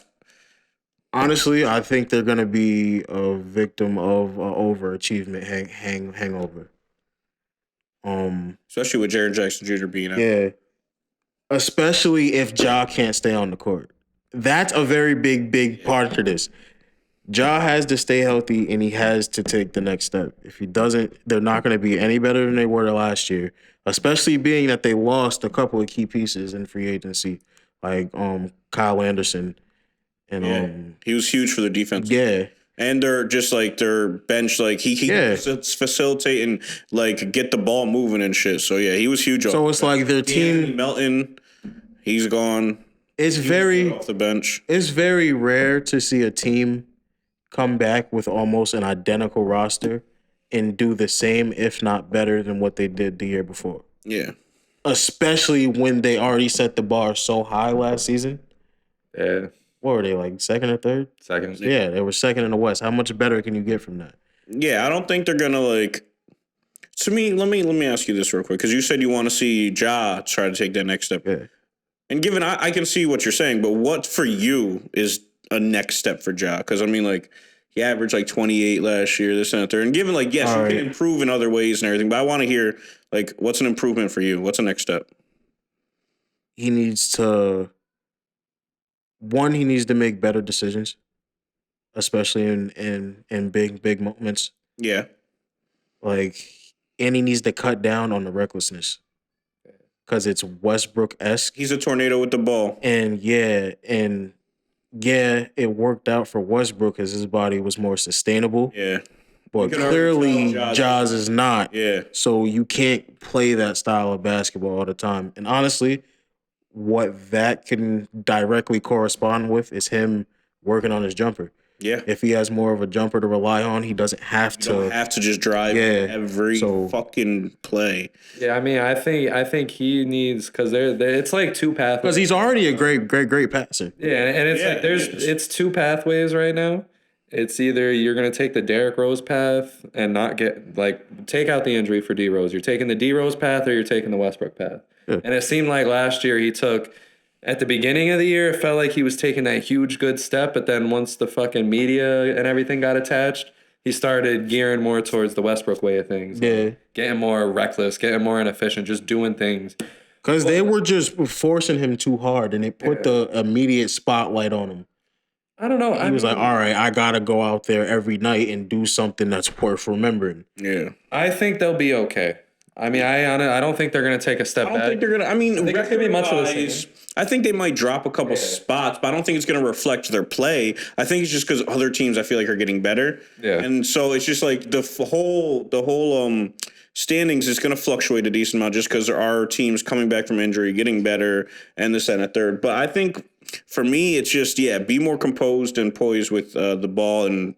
honestly, I think they're going to be a victim of overachievement hangover. Especially with Jaren Jackson Jr. being out. Yeah. Especially if Ja can't stay on the court. That's a very big part of this. Ja has to stay healthy and he has to take the next step. If he doesn't, they're not going to be any better than they were last year, especially being that they lost a couple of key pieces in free agency, like Kyle Anderson. And he was huge for their defense. Yeah. And they're just like their bench, like he facilitate and like get the ball moving and shit. So yeah, he was huge. So it's like their team. Melton, he's gone. It's very off the bench. It's very rare to see a team come back with almost an identical roster and do the same, if not better, than what they did the year before. Yeah. Especially when they already set the bar so high last season. Yeah. What were they, like second or third? Second. Yeah, they were second in the West. How much better can you get from that? Yeah, I don't think they're gonna like. To me, let me ask you this real quick because you said you want to see Ja try to take that next step. Yeah. And given I can see what you're saying, but what for you is a next step for Ja? Because I mean, like he averaged like 28 last year, this and that. And given like yes, you can improve in other ways and everything, but I want to hear like what's an improvement for you? What's the next step? He needs to. One, he needs to make better decisions, especially in big moments. Yeah. Like, and he needs to cut down on the recklessness because it's Westbrook-esque. He's a tornado with the ball. And it worked out for Westbrook as his body was more sustainable. Yeah. But clearly, Jaws is not. Yeah. So you can't play that style of basketball all the time. And honestly, what that can directly correspond with is him working on his jumper. Yeah. If he has more of a jumper to rely on, he doesn't have to. Don't have to just drive every fucking play. Yeah, I mean, I think he needs because it's like two pathways. Because he's already a great passer. Yeah, and it's it's two pathways right now. It's either you're gonna take the Derrick Rose path and not take out the injury for D Rose. You're taking the D Rose path, or you're taking the Westbrook path. Yeah. And it seemed like last year he took, at the beginning of the year, it felt like he was taking that huge good step, but then once the fucking media and everything got attached, he started gearing more towards the Westbrook way of things. Yeah. Getting more reckless, getting more inefficient, just doing things. Because they were just forcing him too hard, and they put the immediate spotlight on him. I don't know. He was like, all right, I got to go out there every night and do something that's worth remembering. Yeah. I think they'll be okay. I mean, I don't think they're going to take a step back. I don't think they're going to. I mean, I think it's going to be much of the same. I think they might drop a couple spots, but I don't think it's going to reflect their play. I think it's just because other teams I feel like are getting better. Yeah. And so it's just like the whole standings is going to fluctuate a decent amount just because there are teams coming back from injury, getting better, and this and a third. But I think for me, it's just, be more composed and poised with the ball and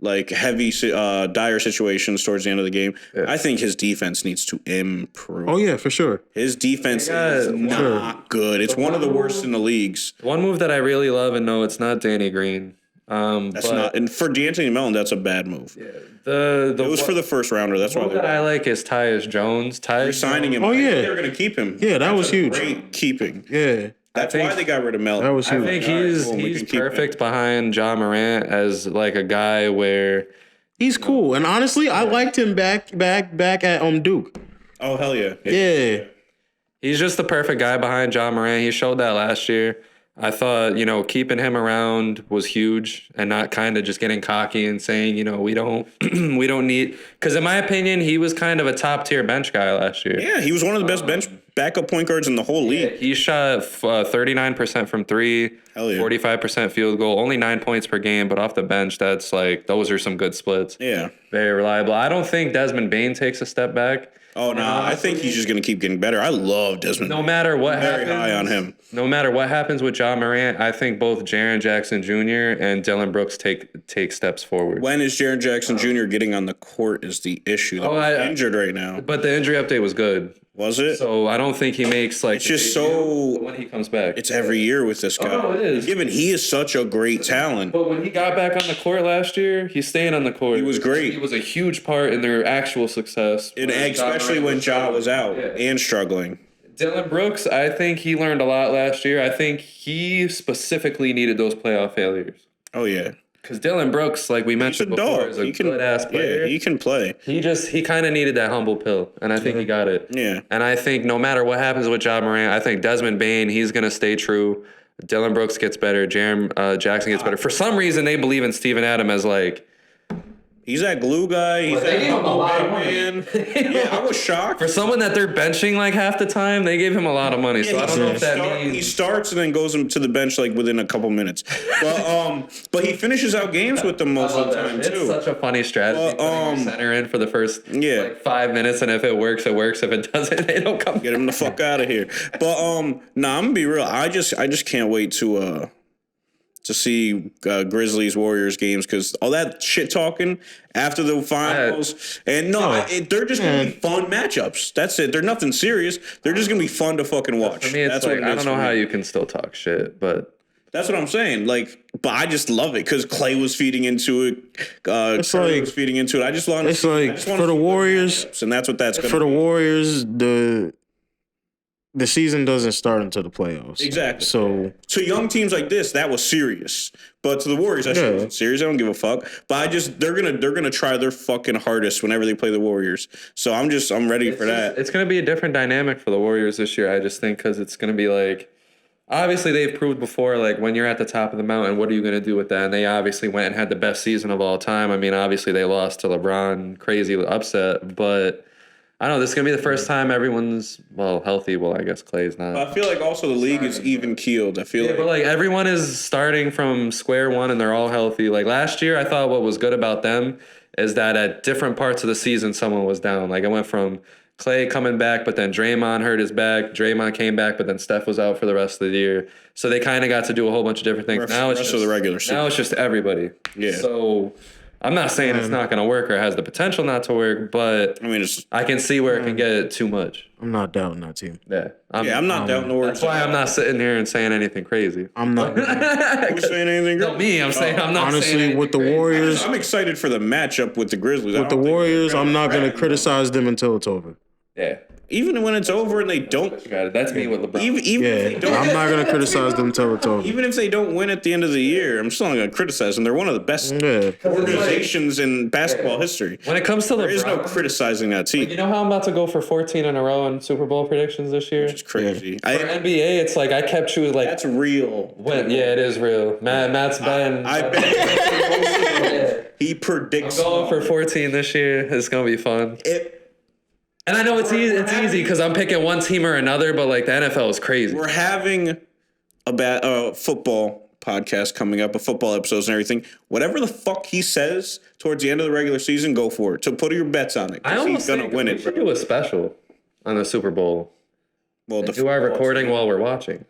like heavy, dire situations towards the end of the game. Yeah. I think his defense needs to improve. Oh yeah, for sure. His defense is not good. It's one of the worst in the leagues. One move that I really love, and no, it's not Danny Green. That's not, and for D'Anthony Melton, that's a bad move. Yeah, It was for the first rounder. That's why that I like is Tyus Jones. they're signing him. Oh, yeah. They're going to keep him. Yeah, that was huge. Great keeping. Yeah, That's think- why they got rid of Melton. that was I huge. think Alright, cool, we he's can keep perfect behind Ja Morant as like a guy where He's cool, and honestly, I liked him back at Duke. Oh, hell yeah. Yeah, he's just the perfect guy behind Ja Morant. He showed that last year. I thought, keeping him around was huge and not kind of just getting cocky and saying, we don't we don't need, because in my opinion, he was kind of a top tier bench guy last year. Yeah, he was one of the best bench backup point guards in the whole league. He shot 39% from three, Hell yeah. 45% field goal, only 9 points per game, but off the bench, that's like, those are some good splits. Yeah. Very reliable. I don't think Desmond Bane takes a step back. Oh, no, I think he's just going to keep getting better. I love Desmond. No matter what Very happens, high on him. No matter what happens with Ja Morant, I think both Jaren Jackson Jr. and Dylan Brooks take steps forward. When is Jaren Jackson Jr. getting on the court is the issue. He's injured right now. But the injury update was good. Was it? So I don't think he makes like. It's just so. when he comes back. It's every year with this guy. no, it is. Given he is such a great talent. But when he got back on the court last year, he's staying on the court. He was great. He was a huge part in their actual success. And especially when Ja was out and struggling. Dylan Brooks, I think he learned a lot last year. I think he specifically needed those playoff failures. Oh, yeah. Because Dylan Brooks, like we mentioned before, is a good-ass player. Yeah, he can play. He kind of needed that humble pill, and I think he got it. Yeah. And I think no matter what happens with Ja Morant, I think Desmond Bane, he's going to stay true. Dylan Brooks gets better. Jaren Jackson gets better. For some reason, they believe in Steven Adams as like... He's that glue guy. He's they that gave him a lot of man. Yeah, I was shocked. For someone that they're benching like half the time, they gave him a lot of money. So I don't know if that means... He starts and then goes to the bench like within a couple minutes. But he finishes out games with them most of the time too. It's such a funny strategy. Putting your center in for the first 5 minutes, and if it works, it works. If it doesn't, they don't come. Get him the fuck out of here. But I'm gonna be real. I just can't wait to see Grizzlies Warriors games because all that shit talking after the finals and they're just gonna be fun matchups. That's it. They're nothing serious. They're just gonna be fun to fucking watch. For me, it's like I don't know how you can still talk shit, but that's what I'm saying. Like, but I just love it because Clay was feeding into it. Curry was feeding into it. I just want. It's like for the Warriors, and that's what that's gonna for the Warriors. The season doesn't start until the playoffs. Exactly. So to young teams like this, that was serious. But to the Warriors, that shit wasn't serious. I don't give a fuck. But they're gonna try their fucking hardest whenever they play the Warriors. So I'm ready for that. It's gonna be a different dynamic for the Warriors this year. I just think because it's gonna be like, obviously they've proved before, like when you're at the top of the mountain, what are you gonna do with that? And they obviously went and had the best season of all time. I mean, obviously they lost to LeBron, crazy upset, but. I don't know, this is going to be the first time everyone's, healthy. Well, I guess Clay's not. I feel like also the league is even keeled. I feel like. But like everyone is starting from square one and they're all healthy. Like last year, I thought what was good about them is that at different parts of the season, someone was down. Like it went from Clay coming back, but then Draymond hurt his back. Draymond came back, but then Steph was out for the rest of the year. So they kind of got to do a whole bunch of different things. Now it's just the regular season. Now it's just everybody. Yeah. So I'm not saying it's not going to work or has the potential not to work, but I can see where it can get too much. I'm not doubting that team. Yeah. I'm not doubting the Warriors. That's why I'm not sitting here and saying anything crazy. I'm not. Who's saying anything? No, me. I'm saying I'm not. Honestly, with the Warriors, I'm excited for the matchup with the Grizzlies. With the Warriors, I'm not going to criticize them until it's over. Yeah. Even when it's over and they don't. That's me with LeBron. Even if they don't, I'm not going to criticize them until it's over. Even if they don't win at the end of the year, I'm still not going to criticize them. They're one of the best organizations in basketball history. When it comes to LeBron, there is no criticizing that team. You know how I'm about to go for 14 in a row in Super Bowl predictions this year? It's crazy. For NBA, it's like I kept you like that's real. It is real. Matt's been. I bet he predicts. I'm going for 14 this year. It's gonna be fun. And I know it's easy because I'm picking one team or another, but like the NFL is crazy. We're having a football podcast coming up, a football episodes and everything. Whatever the fuck he says towards the end of the regular season, go for it. So put your bets on it. He's gonna win it. We should do a special on the Super Bowl. Well, do our recording while we're watching.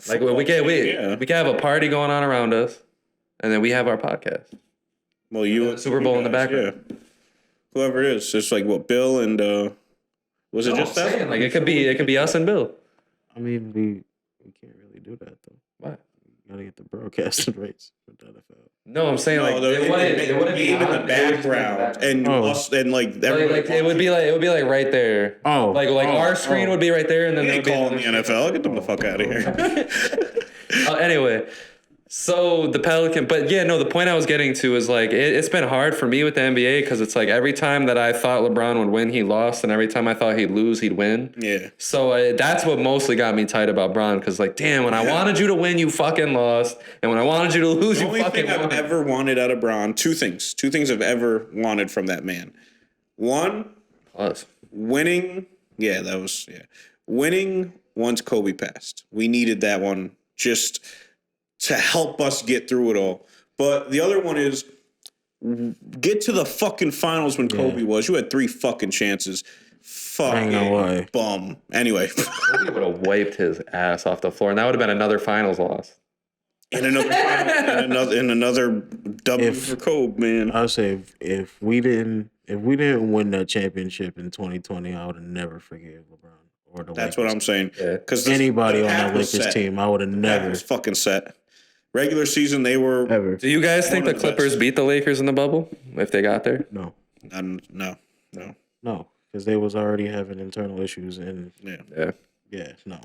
Like we can have a party going on around us, and then we have our podcast. Well, you Super Bowl in the background. Yeah. Whoever it is, it's like what Bill and was it just that? Like it could be us and Bill. I mean, we can't really do that though. What? You gotta get the broadcasting rates for the NFL. No, I'm saying like it wouldn't be in the background and us and like everybody. Like it would be like right there. Our screen would be right there, and then They they'd be calling the NFL. Get them the fuck out of here. Anyway, so the Pelican, but yeah, no, the point I was getting to is like it's been hard for me with the NBA because it's like every time that I thought LeBron would win, he lost, and every time I thought he'd lose, he'd win. Yeah. So that's what mostly got me tight about Bron because like, damn, when I wanted you to win, you fucking lost, and when I wanted you to lose, you fucking won. The only thing I've ever wanted out of Bron, two things I've ever wanted from that man. One, winning. Yeah, that was winning once Kobe passed. We needed that one just to help us get through it all. But the other one is get to the fucking finals when Kobe was. You had 3 fucking chances. Fucking bum. Anyway. Kobe would have wiped his ass off the floor, and that would have been another finals loss. And another W for Kobe, man. I would say if we didn't win that championship in 2020, I would have never forgive LeBron or the That's Lakers. what I'm saying. Because anybody on that Lakers team, I would have never. Was fucking set. Regular season, they were. Ever. Do you guys think the Clippers beat the Lakers in the bubble if they got there? No. No. Because they was already having internal issues and no.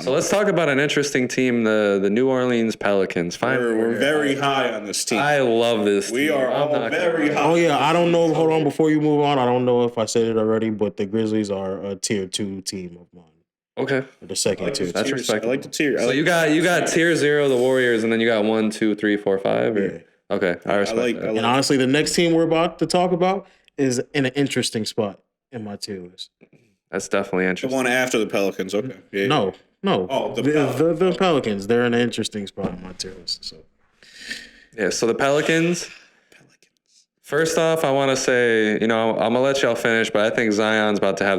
So let's talk about an interesting team, the New Orleans Pelicans. We're very high on this team. I love this team. We are all very high. Oh yeah, I don't know. Hold on, before you move on, I don't know if I said it already, but the Grizzlies are a tier 2 team of mine. Okay. The second tier. That's respectable. I like the tier. So you got tier 0, the Warriors, and then you got 1, 2, 3, 4, 5. Or? Yeah. Okay, I respect that. And honestly, the next team we're about to talk about is in an interesting spot in my tier list. That's definitely The interesting. one after the Pelicans. Okay. Yeah. No. Oh, the Pelicans. They're in an interesting spot in my tier list. So. Yeah. So the Pelicans. First off, I want to say, I'm gonna let y'all finish, but I think Zion's about to have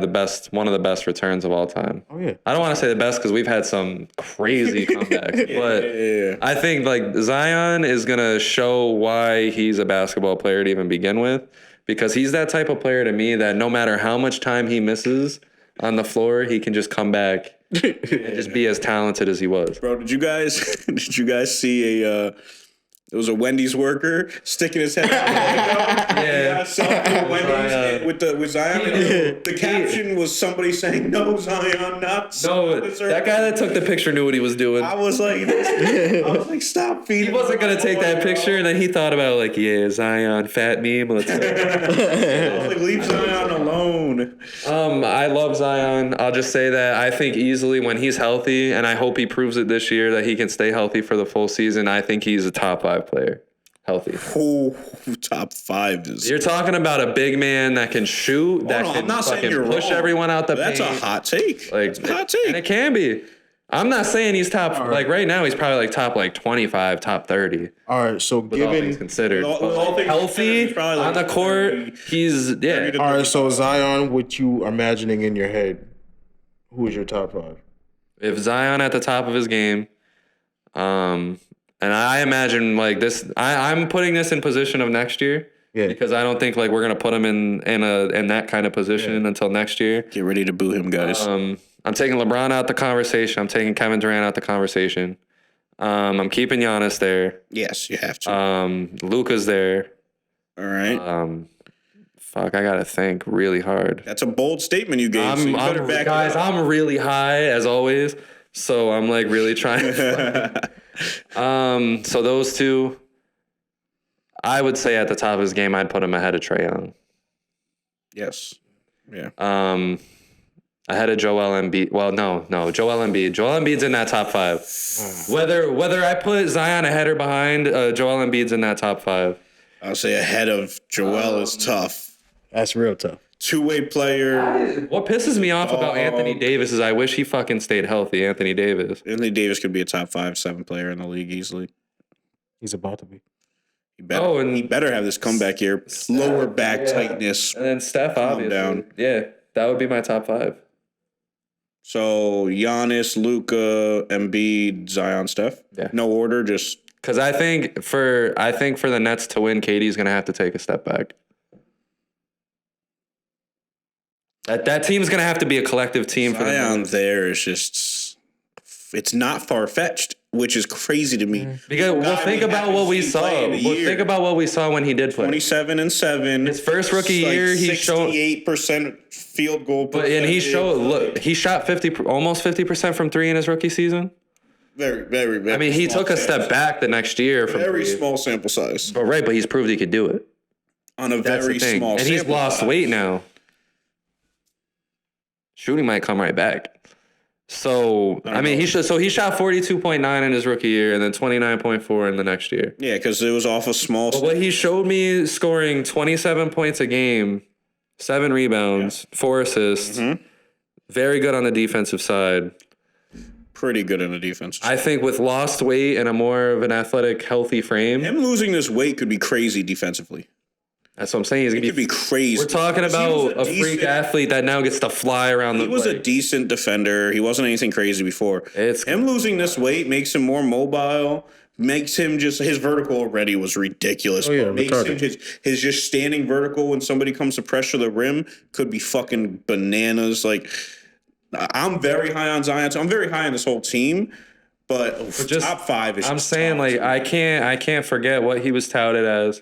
one of the best returns of all time. Oh yeah. I don't want to say the best because we've had some crazy comebacks, but I think like Zion is gonna show why he's a basketball player to even begin with, because he's that type of player to me that no matter how much time he misses on the floor, he can just come back and just be as talented as he was. Bro, did you guys see it was a Wendy's worker sticking his head out the window? With Zion. And the caption was somebody saying, "No, Zion, not No, that guy that took the picture knew what he was doing. I was like, stop feeding. He wasn't gonna take that picture, and then he thought about like, Zion, fat meme. Let's I was like, leave Zion alone. I love Zion. I'll just say that I think easily when he's healthy, and I hope he proves it this year that he can stay healthy for the full season. I think he's a top 5 player, healthy. Oh, top 5 is. You're talking about a big man that can shoot, that can I'm not saying fucking you're push wrong. everyone out the paint. That's a hot take. Like, that's a hot take. And it can be. I'm not saying he's top. Like right now, he's probably like top 25, top 30. All right, so With all things considered, all things healthy considered, probably on like the court, 30, he's All right, so Zion, what you imagining in your head? Who is your top 5? If Zion at the top of his game, and I imagine like this, I'm putting this in position of next year. Yeah. Because I don't think like we're gonna put him in that kind of position until next year. Get ready to boo him, guys. I'm taking LeBron out the conversation. I'm taking Kevin Durant out the conversation. I'm keeping Giannis there. Yes, you have to. Luka's there. All right. Fuck, I gotta think really hard. That's a bold statement you gave. I'm really high as always, so I'm like really trying. So those two, I would say at the top of his game, I'd put him ahead of Trae Young. Yes. Yeah. Ahead of Joel Embiid. Well, no, Joel Embiid. Joel Embiid's in that top 5. Whether I put Zion ahead or behind, Joel Embiid's in that top 5. I'll say ahead of Joel is tough. That's real tough. Two-way player. What pisses me off about Anthony Davis is I wish he fucking stayed healthy. Anthony Davis could be a top 5, 7 player in the league easily. He's about to be. He better have this comeback year. Lower back tightness. And then Steph, obviously. Down. Yeah, that would be my top 5. So Giannis, Luka, Embiid, Zion, Steph. Yeah. No order, just Because I think for the Nets to win, KD's going to have to take a step back. That team's going to have to be a collective team for Zion there is just, it's not far-fetched, which is crazy to me. Because we'll think about what we saw. Think about what we saw when he did play. 27-7. His first rookie year, he showed 68% field goal and he showed. Look, he shot almost 50% from three in his rookie season. Very, very, very. I mean, he took a step back the next year from very small sample size. But he's proved he could do it On a very small sample size. And he's lost weight now. Shooting might come right back. So, I mean, he shot 42.9 in his rookie year and then 29.4 in the next year. Yeah, because it was off a small. But what he showed me, scoring 27 points a game, 7 rebounds, 4 assists, very good on the defensive side. Pretty good in the defense. I think with lost weight and a more of an athletic, healthy frame. Him losing this weight could be crazy defensively. That's what I'm saying. He's It could be crazy. We're talking about a freak athlete that now gets to fly around the. He was a decent defender. He wasn't anything crazy before. Him losing this weight makes him more mobile. Makes him just his vertical already was ridiculous. Oh, yeah, makes him his just standing vertical when somebody comes to pressure the rim could be fucking bananas. Like I'm very high on Zion. I'm very high on this whole team. But just, top 5 is. I'm saying like I can't forget what he was touted as.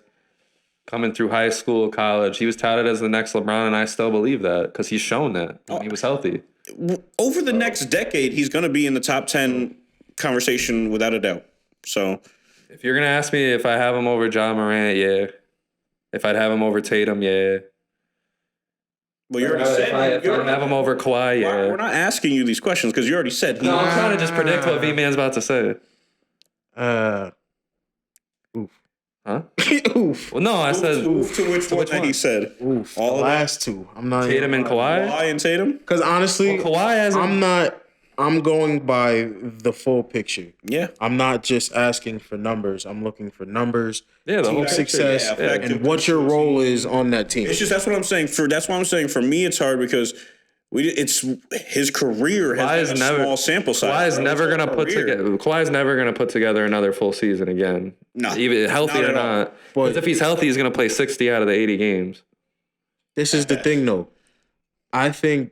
Coming through high school, college, he was touted as the next LeBron, and I still believe that because he's shown that when he was healthy. Over the next decade, he's going to be in the top 10 conversation without a doubt. So, if you're going to ask me if I have him over Ja Morant, yeah. If I'd have him over Tatum, yeah. Well, you already said. If I have him over Kawhi, yeah. We're not asking you these questions because you already said. No, I'm trying to just predict what V-Man's about to say. Huh? Oof. Well, no, I said. Oof to which one that he said? Oof. All the last 2. I'm not. Tatum and Kawhi? Kawhi and Tatum? Because honestly, Kawhi hasn't. I'm going by the full picture. Yeah. I'm not just asking for numbers. I'm looking for numbers, the team whole success, and what your role is on that team. It's just that's what I'm saying. That's why I'm saying for me it's hard because it's his career has a small sample size. Kawhi's never gonna put together another full season again. No, even healthy or not. Because if he's healthy, he's gonna play 60 out of the 80 games. This is the thing, though. I think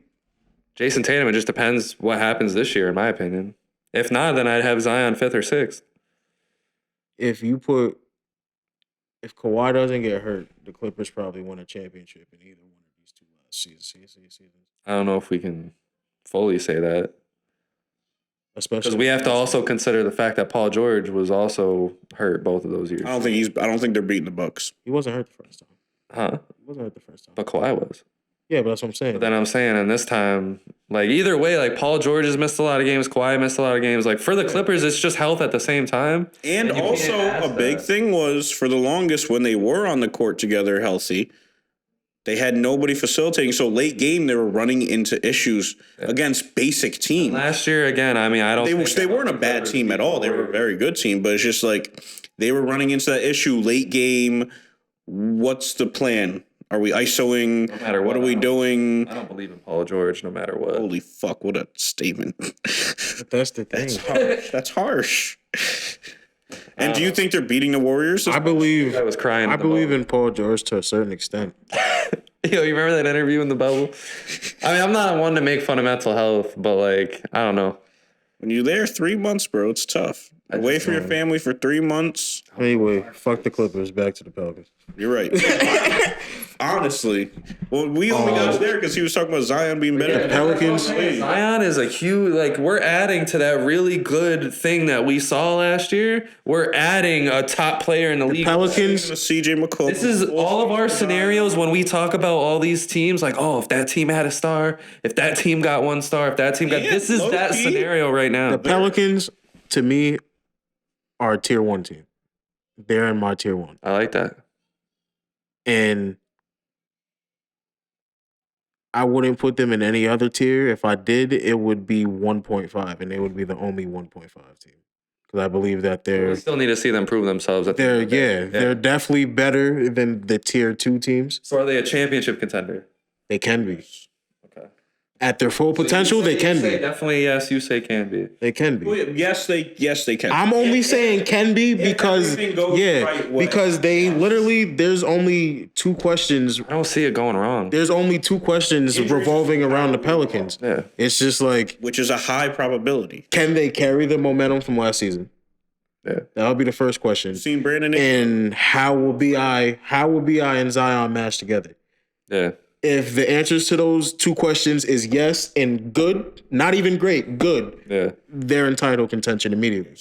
Jason Tatum. It just depends what happens this year, in my opinion. If not, then I'd have Zion 5th or 6th. If Kawhi doesn't get hurt, the Clippers probably win a championship in either one of these 2 seasons. I don't know if we can fully say that. Especially because we have to also consider the fact that Paul George was also hurt both of those years. I don't think they're beating the Bucks. He wasn't hurt the first time. Huh? He wasn't hurt the first time. But Kawhi was. Yeah, but that's what I'm saying. But then I'm saying, and this time, like either way, like Paul George has missed a lot of games, Kawhi missed a lot of games. Like for the Clippers, it's just health at the same time. And also a big thing was for the longest when they were on the court together healthy, they had nobody facilitating. So late game, they were running into issues against basic teams. Last year, again, I mean, they weren't a bad team at all. They were a very good team, but it's just like they were running into that issue late game. What's the plan? Are we ISOing? No matter what are we doing? I don't believe in Paul George no matter what. Holy fuck, what a statement. But that's the thing. That's harsh. And do you think they're beating the Warriors? I believe I was crying. I believe in Paul George to a certain extent. Yo, you remember that interview in the bubble? I mean, I'm not one to make fun of mental health, but like, I don't know. When you're there 3 months, bro, it's tough. Away from your family for 3 months. Anyway, fuck the Clippers. Back to the Pelicans. You're right. Honestly. Well, we only got there because he was talking about Zion being better. The Pelicans. Zion is a huge, like, we're adding to that really good thing that we saw last year. We're adding a top player in the league. Pelicans. CJ McCollum. This is all of our scenarios when we talk about all these teams. Like, oh, if that team had a star, if that team got 1 star, if that team got... This is that scenario right now. The Pelicans, to me, are a tier 1 team. They're in my tier 1. I like that. And I wouldn't put them in any other tier. If I did, it would be 1.5, and they would be the only 1.5 team. Because I believe that We still need to see them prove themselves. They're definitely better than the tier 2 teams. So are they a championship contender? They can be. Okay. At their full potential, they can be. Definitely yes. You say can be. They can be. Yes, they can. I'm only saying can be because because they literally there's only 2 questions. I don't see it going wrong. There's only 2 questions revolving around the Pelicans. Yeah. It's just like, which is a high probability. can they carry the momentum from last season? Yeah. That'll be the first question. Seen Brandon And how will BI and Zion match together? Yeah. If the answers to those 2 questions is yes and good, not even great, good, Yeah. they're in title contention immediately.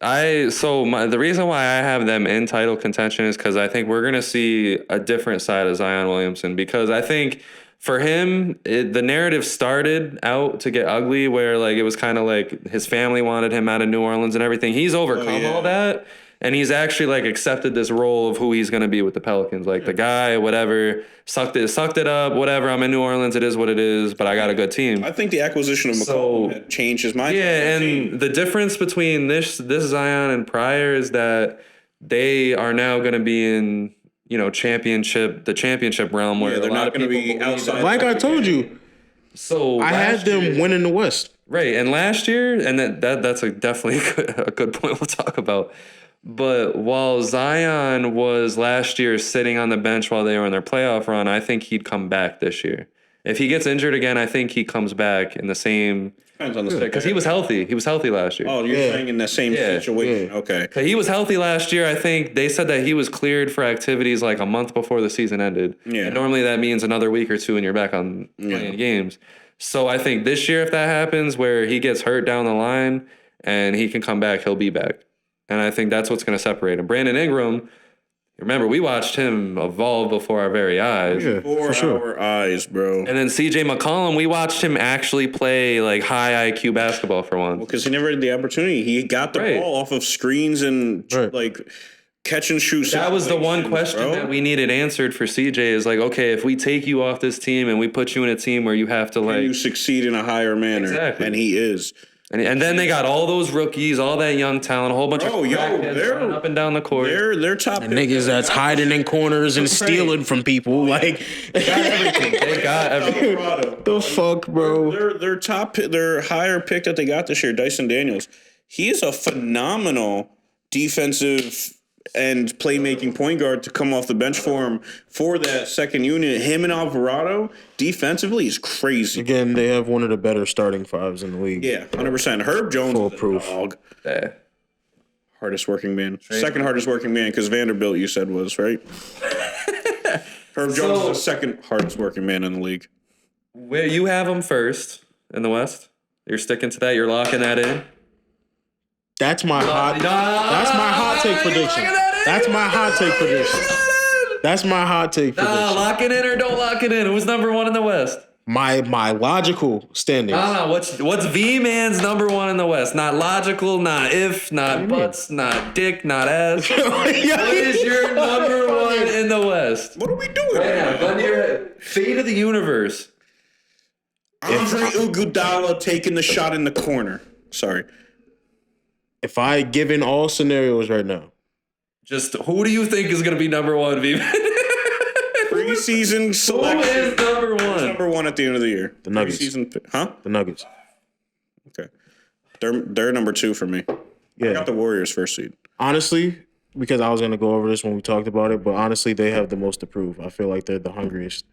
The reason why I have them in title contention is because I think we're gonna see a different side of Zion Williamson, because I think for him the narrative started out to get ugly, where like it was kind of like his family wanted him out of New Orleans and everything. He's overcome all that. And he's actually like accepted this role of who he's gonna be with the Pelicans. Like the guy, whatever, sucked it up, whatever. I'm in New Orleans, it is what it is, but I got a good team. I think the acquisition of McCollum had changed his mind. Yeah, and the difference between this Zion and prior is that they are now gonna be in, the championship realm, where they're not gonna be outside. Like I told you. So I had them winning the West. Right, and last year, and that's definitely a good point we'll talk about. But while Zion was last year sitting on the bench while they were in their playoff run, I think he'd come back this year. If he gets injured again, I think he comes back in the same. Depends on the because he was healthy. He was healthy last year. Oh, you're saying in the same situation? Yeah. Okay. He was healthy last year. I think they said that he was cleared for activities like a month before the season ended. Yeah. And normally that means another week or 2 and you're back on playing games. So I think this year, if that happens, where he gets hurt down the line and he can come back, he'll be back. And I think that's what's going to separate him. Brandon Ingram, remember, we watched him evolve before our very eyes. Yeah, Before our eyes, bro. And then CJ McCollum, we watched him actually play like high IQ basketball for once. Because he never had the opportunity. He got the ball off of screens and like catch and shoot. That was the one question that we needed answered for CJ is like, okay, if we take you off this team and we put you in a team where you have to like you succeed in a higher manner. Exactly. And he is. And then they got all those rookies, all that young talent, a whole bunch of crackheads running up and down the court. They're top niggas that's hiding in corners and stealing from people. Like They got everything. They got everything. the fuck, bro. Their higher pick that they got this year, Dyson Daniels. He is a phenomenal defensive and playmaking point guard to come off the bench for him for that second unit. Him and Alvarado defensively is crazy. Again, they have one of the better starting 5s in the league. Yeah, 100%. Herb Jones is a Foolproof. dog. Yeah. Hardest working man. Second hardest working man, because Vanderbilt, you said, was, right? Herb Jones is the second hardest working man in the league. Where you have them first in the West. You're sticking to that. You're locking that in. That's my hot take prediction. That's my hot take prediction. That's my hot take prediction. Lock it in or don't lock it in. Who's number 1 in the West? My logical standings. What's V-Man's number 1 in the West? Not logical, not if, not buts, not dick, not ass. What is your number 1 in the West? What are we doing? Right now, gun to your head. Fate of the universe. Andre Iguodala taking the shot in the corner. Sorry. If I give in all scenarios right now. Just who do you think is going to be number 1, V-Man? Preseason selection. Who is number 1? Number 1 at the end of the year. The Nuggets. The Nuggets. Okay. They're number 2 for me. Yeah. I got the Warriors first seed. Honestly, because I was going to go over this when we talked about it, but honestly, they have the most to prove. I feel like they're the hungriest.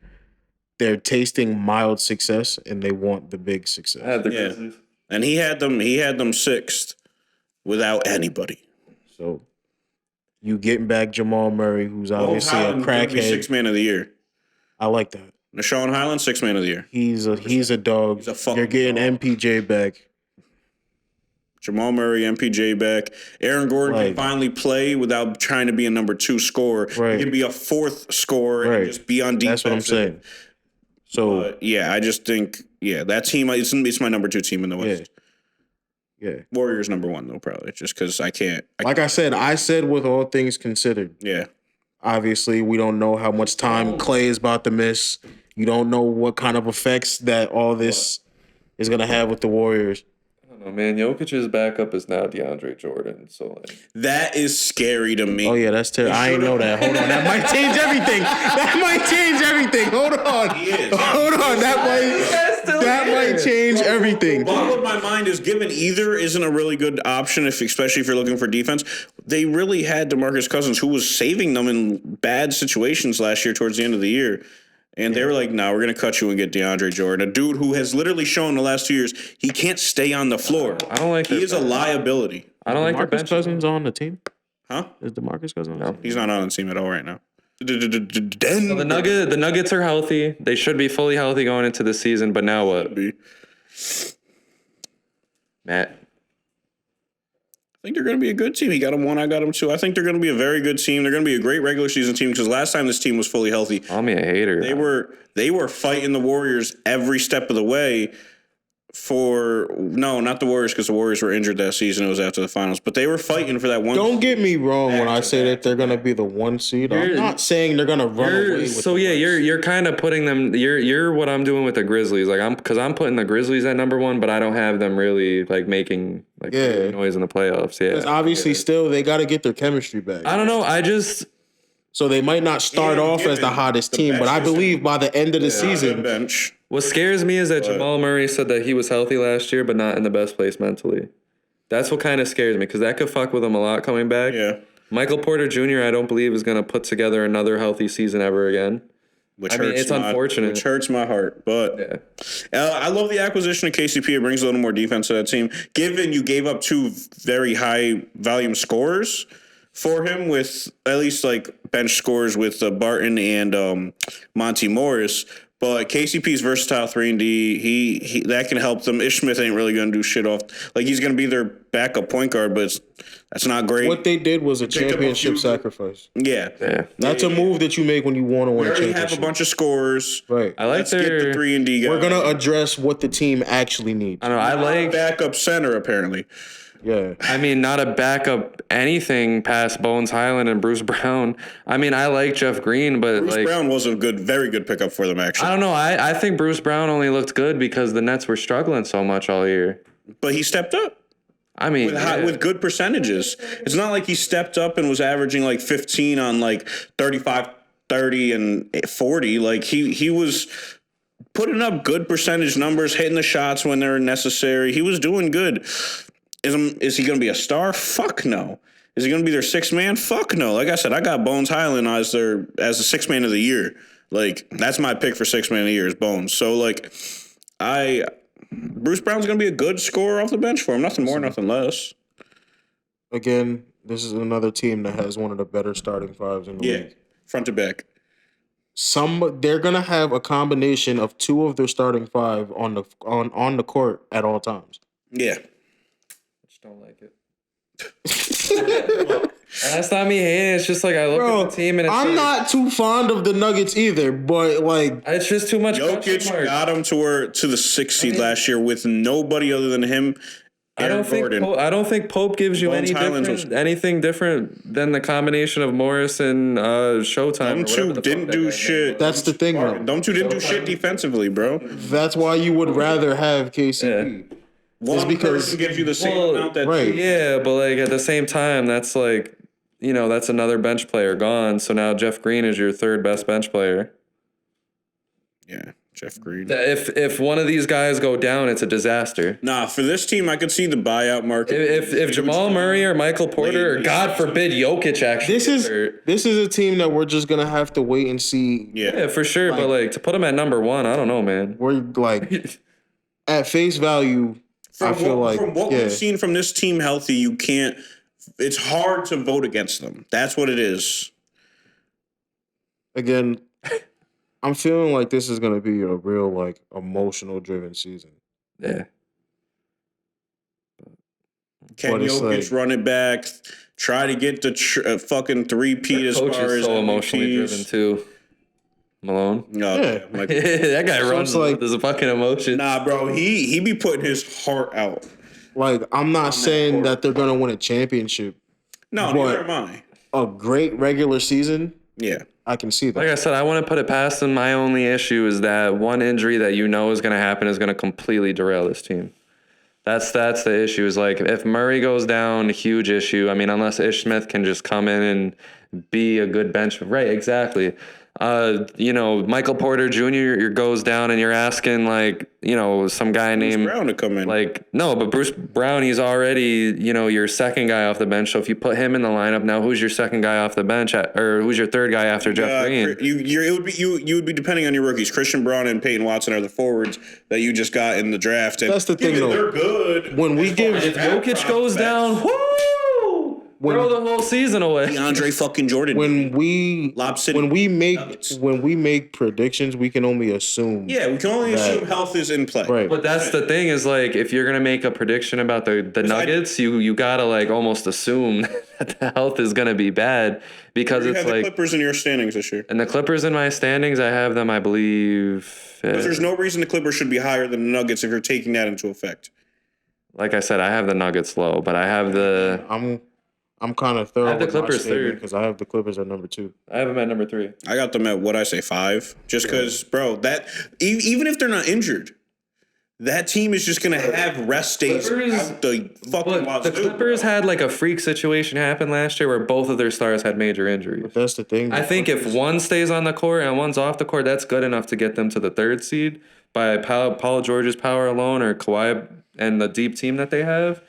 They're tasting mild success, and they want the big success. I have the Grizzlies. And he had them 6th without anybody. So you getting back Jamal Murray, who's obviously a crackhead. 6th man of the year. I like that. Nashawn Highland, 6th man of the year. He's a dog. He's a fucking You're getting dog. MPJ back. Jamal Murray, MPJ back. Aaron Gordon can finally play without trying to be a number 2 scorer. Right. He can be a 4th scorer and just be on defense. That's what I'm saying. So I just think that team. It's my number 2 team in the West. Yeah. Warriors number 1 though, probably just because I can't. I said with all things considered. Yeah. Obviously, we don't know how much time Clay is about to miss. You don't know what kind of effects that all this is gonna have with the Warriors. Oh man, Jokic's backup is now DeAndre Jordan. So like, That is scary to me. Oh yeah, that's terrible. I ain't know that. Hold on, that might change everything. Hold on. He is. Hold on. That might change everything. Bottom of my mind is given either isn't a really good option, especially if you're looking for defense. They really had DeMarcus Cousins, who was saving them in bad situations last year towards the end of the year. And they were like, no, we're going to cut you and get DeAndre Jordan, a dude who has literally shown the last 2 years he can't stay on the floor. I don't like He is a liability. I don't like the DeMarcus bench. Cousins on the team? Huh? Is DeMarcus Cousins on the team? He's not on the team at all right now. So the Nuggets are healthy. They should be fully healthy going into the season. But now what, Matt? I think they're going to be a good team. He got him 1, I got him 2. I think they're going to be a very good team. They're going to be a great regular season team because last time this team was fully healthy, Call me a hater. they were fighting the Warriors every step of the way. Not the Warriors because the Warriors were injured that season. It was after the finals, but they were fighting for that one. Don't get me wrong when I say that they're gonna be the 1 seed. I'm not saying they're gonna run away with So the yeah, West. you're kind of putting them. You're what I'm doing with the Grizzlies. Like I'm putting the Grizzlies at number 1, but I don't have them really like making like noise in the playoffs. Yeah, Because obviously still they got to get their chemistry back. I don't know. I just So they might not start off as the hottest team, but I believe by the end of the season, bench. what scares me is that Jamal Murray said that he was healthy last year, but not in the best place mentally. That's what kind of scares me because that could fuck with him a lot coming back. Yeah. Michael Porter Jr. I don't believe is going to put together another healthy season ever again. It's unfortunate. Which hurts my heart, but I love the acquisition of KCP. It brings a little more defense to that team. Given you gave up 2 very high volume scorers for him, with at least like bench scores with Barton and Monty Morris. But KCP's versatile 3-and-D. He that can help them. Ish Smith ain't really gonna do shit off. Like he's gonna be their backup point guard, but that's not great. what they did was a championship sacrifice. Yeah. That's a move that you make when you want to We win a already have a championship. bunch of scorers. Right. I like Let's get the 3-and-D guy. We're gonna address what the team actually needs. I don't know. I like. backup center apparently. Yeah. I mean, not a backup anything past Bones Highland and Bruce Brown. I mean, I like Jeff Green, but Bruce Brown was a very good pickup for them actually. I don't know. I think Bruce Brown only looked good because the Nets were struggling so much all year. But he stepped up. I mean, With good percentages. It's not like he stepped up and was averaging like 15 on like 35, 30, and 40. Like he was putting up good percentage numbers, hitting the shots when they were necessary. He was doing good. Is he going to be a star? Fuck no. Is he going to be their 6th man? Fuck no. Like I said, I got Bones Highland as the 6th man of the year. Like that's my pick for 6th man of the year is Bones. So like Bruce Brown's going to be a good scorer off the bench for him. Nothing more, nothing less. Again, this is another team that has one of the better starting fives in the league. Front to back. They're gonna have a combination of 2 of their starting 5 on the court at all times. Yeah. just don't like it. That's not me hating. It's just like I look at the team and it's I'm like, not too fond of the Nuggets either, but like it's just too much. Jokic got him to the 6th seed last year with nobody other than him. I don't think Pope gives you anything different than the combination of Morris and Showtime. Them 2 didn't do shit. That's the thing, though. Them 2 didn't do shit defensively, bro. That's why you would rather have KCP. One person gives you the same amount that right. Yeah, but like at the same time, that's like, that's another bench player gone. So now Jeff Green is your 3rd best bench player. Yeah, Jeff Green. If one of these guys go down, it's a disaster. Nah, for this team, I could see the buyout market. If Jamal Murray or Michael Porter or God forbid Jokic actually this is a team that we're just gonna have to wait and see. Yeah, for sure. But like to put them at number 1, I don't know, man. We're like at face value. From what we've seen from this team healthy, you can't. It's hard to vote against them. That's what it is. Again, I'm feeling like this is going to be a real like emotional driven season. Yeah. Can Jokic run it back? Try to get the fucking 3-peat as far as so emotionally driven too. Malone. No, that guy runs with his fucking emotion. Nah, bro, he be putting his heart out. Like I'm not saying that they're gonna win a championship. No, neither am I. A great regular season. Yeah, I can see that. Like I said, I want to put it past them. My only issue is that one injury that is going to happen is going to completely derail this team. That's the issue. Is like if Murray goes down, huge issue. I mean, unless Ish Smith can just come in and be a good bench. Right, exactly. Michael Porter Jr. goes down, and you're asking some guy named Brown to come in. No, but Bruce Brown, he's already your second guy off the bench. So if you put him in the lineup now, who's your second guy off the bench, or who's your third guy after Jeff Green? You would be depending on your rookies. Christian Braun and Peyton Watson are the forwards that you just got in the draft. And that's the thing, though. They're good. When we give If Jokic goes down, whoo! Throw the whole season away. DeAndre fucking Jordan. when we make predictions, we can only assume. Yeah, we can only assume health is in play. Right. But that's the thing is if you're gonna make a prediction about the Nuggets, you gotta almost assume that the health is gonna be bad because You it's have the Clippers in your standings this year. and the Clippers in my standings, I have them, I believe. Because there's no reason the Clippers should be higher than the Nuggets if you're taking that into effect. Like I said, I have the Nuggets low, but I have the I'm kind of third. I have the Clippers third because I have the Clippers at number 2. I have them at number 3. I got them at 5. Just because, bro, that even if they're not injured, that team is just gonna have rest days out the fucking But the Clippers had a freak situation happen last year where both of their stars had major injuries. But that's the thing. I think if one stays on the court and one's off the court, that's good enough to get them to the 3rd seed by Paul George's power alone or Kawhi and the deep team that they have.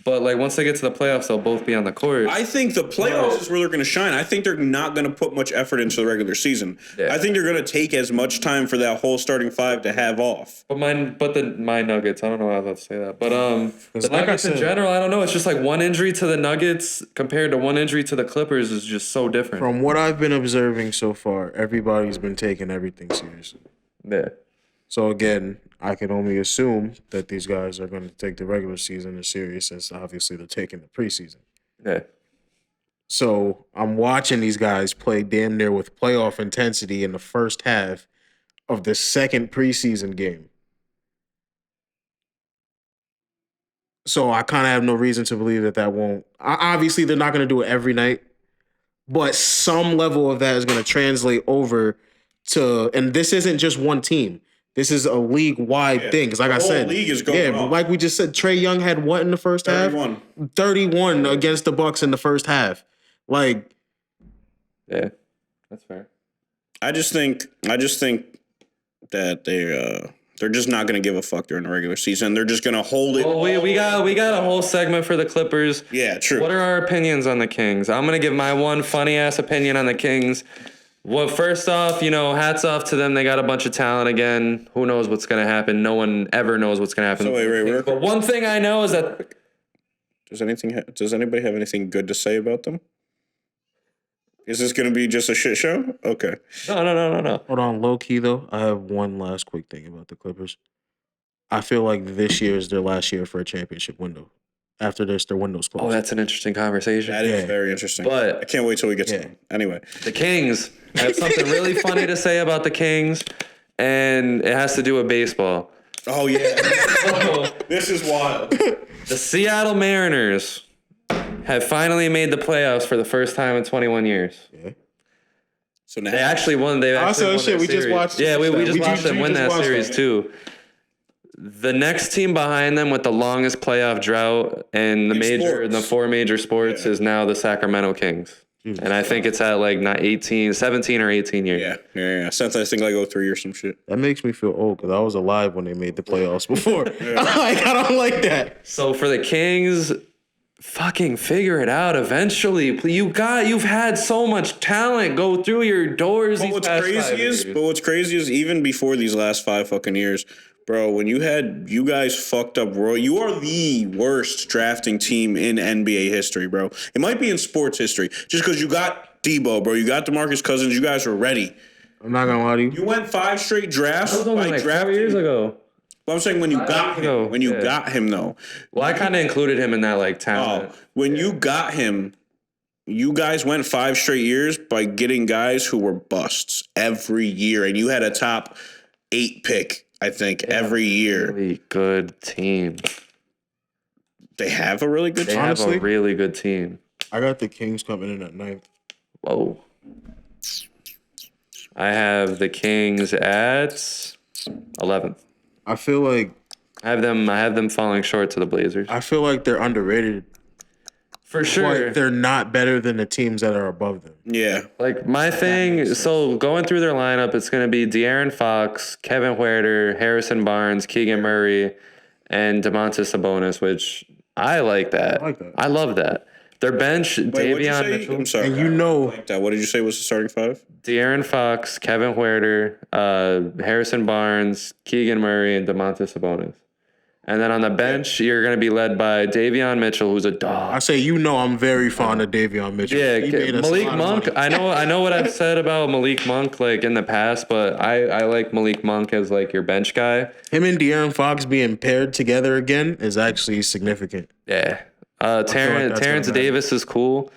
But once they get to the playoffs, they'll both be on the court. I think the playoffs is where they're going to shine. I think they're not going to put much effort into the regular season. Yeah. I think they're going to take as much time for that whole starting 5 to have off. But my Nuggets, I don't know how to say that. But the like I Nuggets in said- general, I don't know. It's just one injury to the Nuggets compared to one injury to the Clippers is just so different. From what I've been observing so far, everybody's been taking everything seriously. Yeah. So again, I can only assume that these guys are going to take the regular season as serious as obviously they're taking the preseason. Yeah. So I'm watching these guys play damn near with playoff intensity in the first half of the second preseason game. So I kind of have no reason to believe that won't. Obviously, they're not going to do it every night, but some level of that is going to translate over to, and this isn't just one team. This is a league-wide thing. Because like I said, league is going but up. like we just said, Trae Young had what in the first 31. half? 31 against the Bucks in the first half. Yeah. That's fair. I just think that they're just not going to give a fuck during the regular season. They're just going to hold it. Well, we got a whole segment for the Clippers. Yeah, true. What are our opinions on the Kings? I'm gonna give my one funny ass opinion on the Kings. Well, first off, hats off to them. They got a bunch of talent again. Who knows what's gonna happen? No one ever knows what's gonna happen. So wait. But one thing I know is that Does anybody have anything good to say about them? Is this going to be just a shit show? Okay. no. Hold on, low key though. I have one last quick thing about the Clippers. I feel like this year is their last year for a championship window. After this, their window's closed. Oh, that's an interesting conversation. That is very interesting. But I can't wait till we get to them. Anyway. the Kings. I have something really funny to say about the Kings, and it has to do with baseball. Oh, yeah. This is wild. The Seattle Mariners have finally made the playoffs for the first time in 21 years. Yeah. So now They actually won. They actually won shit, that we just series. watched Yeah, we that. just watched them win just that watched series that. too. The next team behind them with the longest playoff drought in the 4 major sports is now the Sacramento Kings. And I think it's at not 17 or 18 years. Yeah. Since I think 03 or some shit. That makes me feel old because I was alive when they made the playoffs before. I don't like that. So for the Kings, fucking figure it out eventually. You've had so much talent go through your doors. But what's crazy is even before these last 5 fucking years, bro, when you guys fucked up, bro, you are the worst drafting team in NBA history, bro. It might be in sports history. Just because you got Debo, bro, you got DeMarcus Cousins, you guys were ready. I'm not gonna lie to you. You went 5 straight drafts That was only by 4 drafting. years ago. But I'm saying when you got him. When you got him, though. Well, I kind of included him in that talent. When you got him, you guys went 5 straight years by getting guys who were busts every year. And you had a top 8 pick, I think, every year. Really good team. They have a really good They team. have a really good team. I got the Kings coming in at 9th. Whoa. I have the Kings at 11th. I feel like I have them falling short to the Blazers. I feel like they're underrated. For sure. But they're not better than the teams that are above them. Yeah. Like my thing, so going through their lineup, it's going to be De'Aaron Fox, Kevin Huerter, Harrison Barnes, Keegan Murray, and Domantas Sabonis, which I like that. I love that. Their bench, Davion Mitchell. I'm sorry. And you know, like that. What did you say was the starting five? De'Aaron Fox, Kevin Huerter, Harrison Barnes, Keegan Murray, and Domantas Sabonis. And then on the bench, you're going to be led by Davion Mitchell, who's a dog. I say, I'm very fond of Davion Mitchell. Yeah, Malik Monk. I know what I've said about Malik Monk like in the past, but I like Malik Monk as like your bench guy. Him and De'Aaron Fox being paired together again is actually significant. Yeah. Terrence Davis is cool.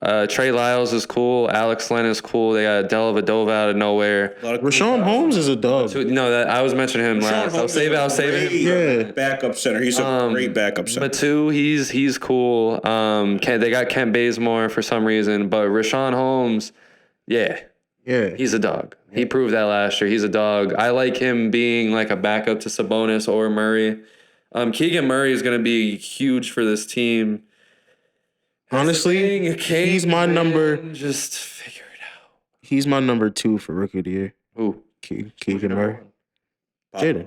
Trey Lyles is cool. Alex Len is cool. They got Dellavedova out of nowhere. Rashawn Holmes is a dog. No, that I was mentioning him last. I'll save him. Yeah, backup center. He's a great backup center. But he's cool. They got Kent Bazemore for some reason, but Rashawn Holmes, yeah, he's a dog. He proved that last year. He's a dog. I like him being like a backup to Sabonis or Murray. Keegan Murray is going to be huge for this team. Honestly, he's my number. Just figure it out. He's my number 2 for Rookie of the Year. Who? Keegan Murray. Jaden.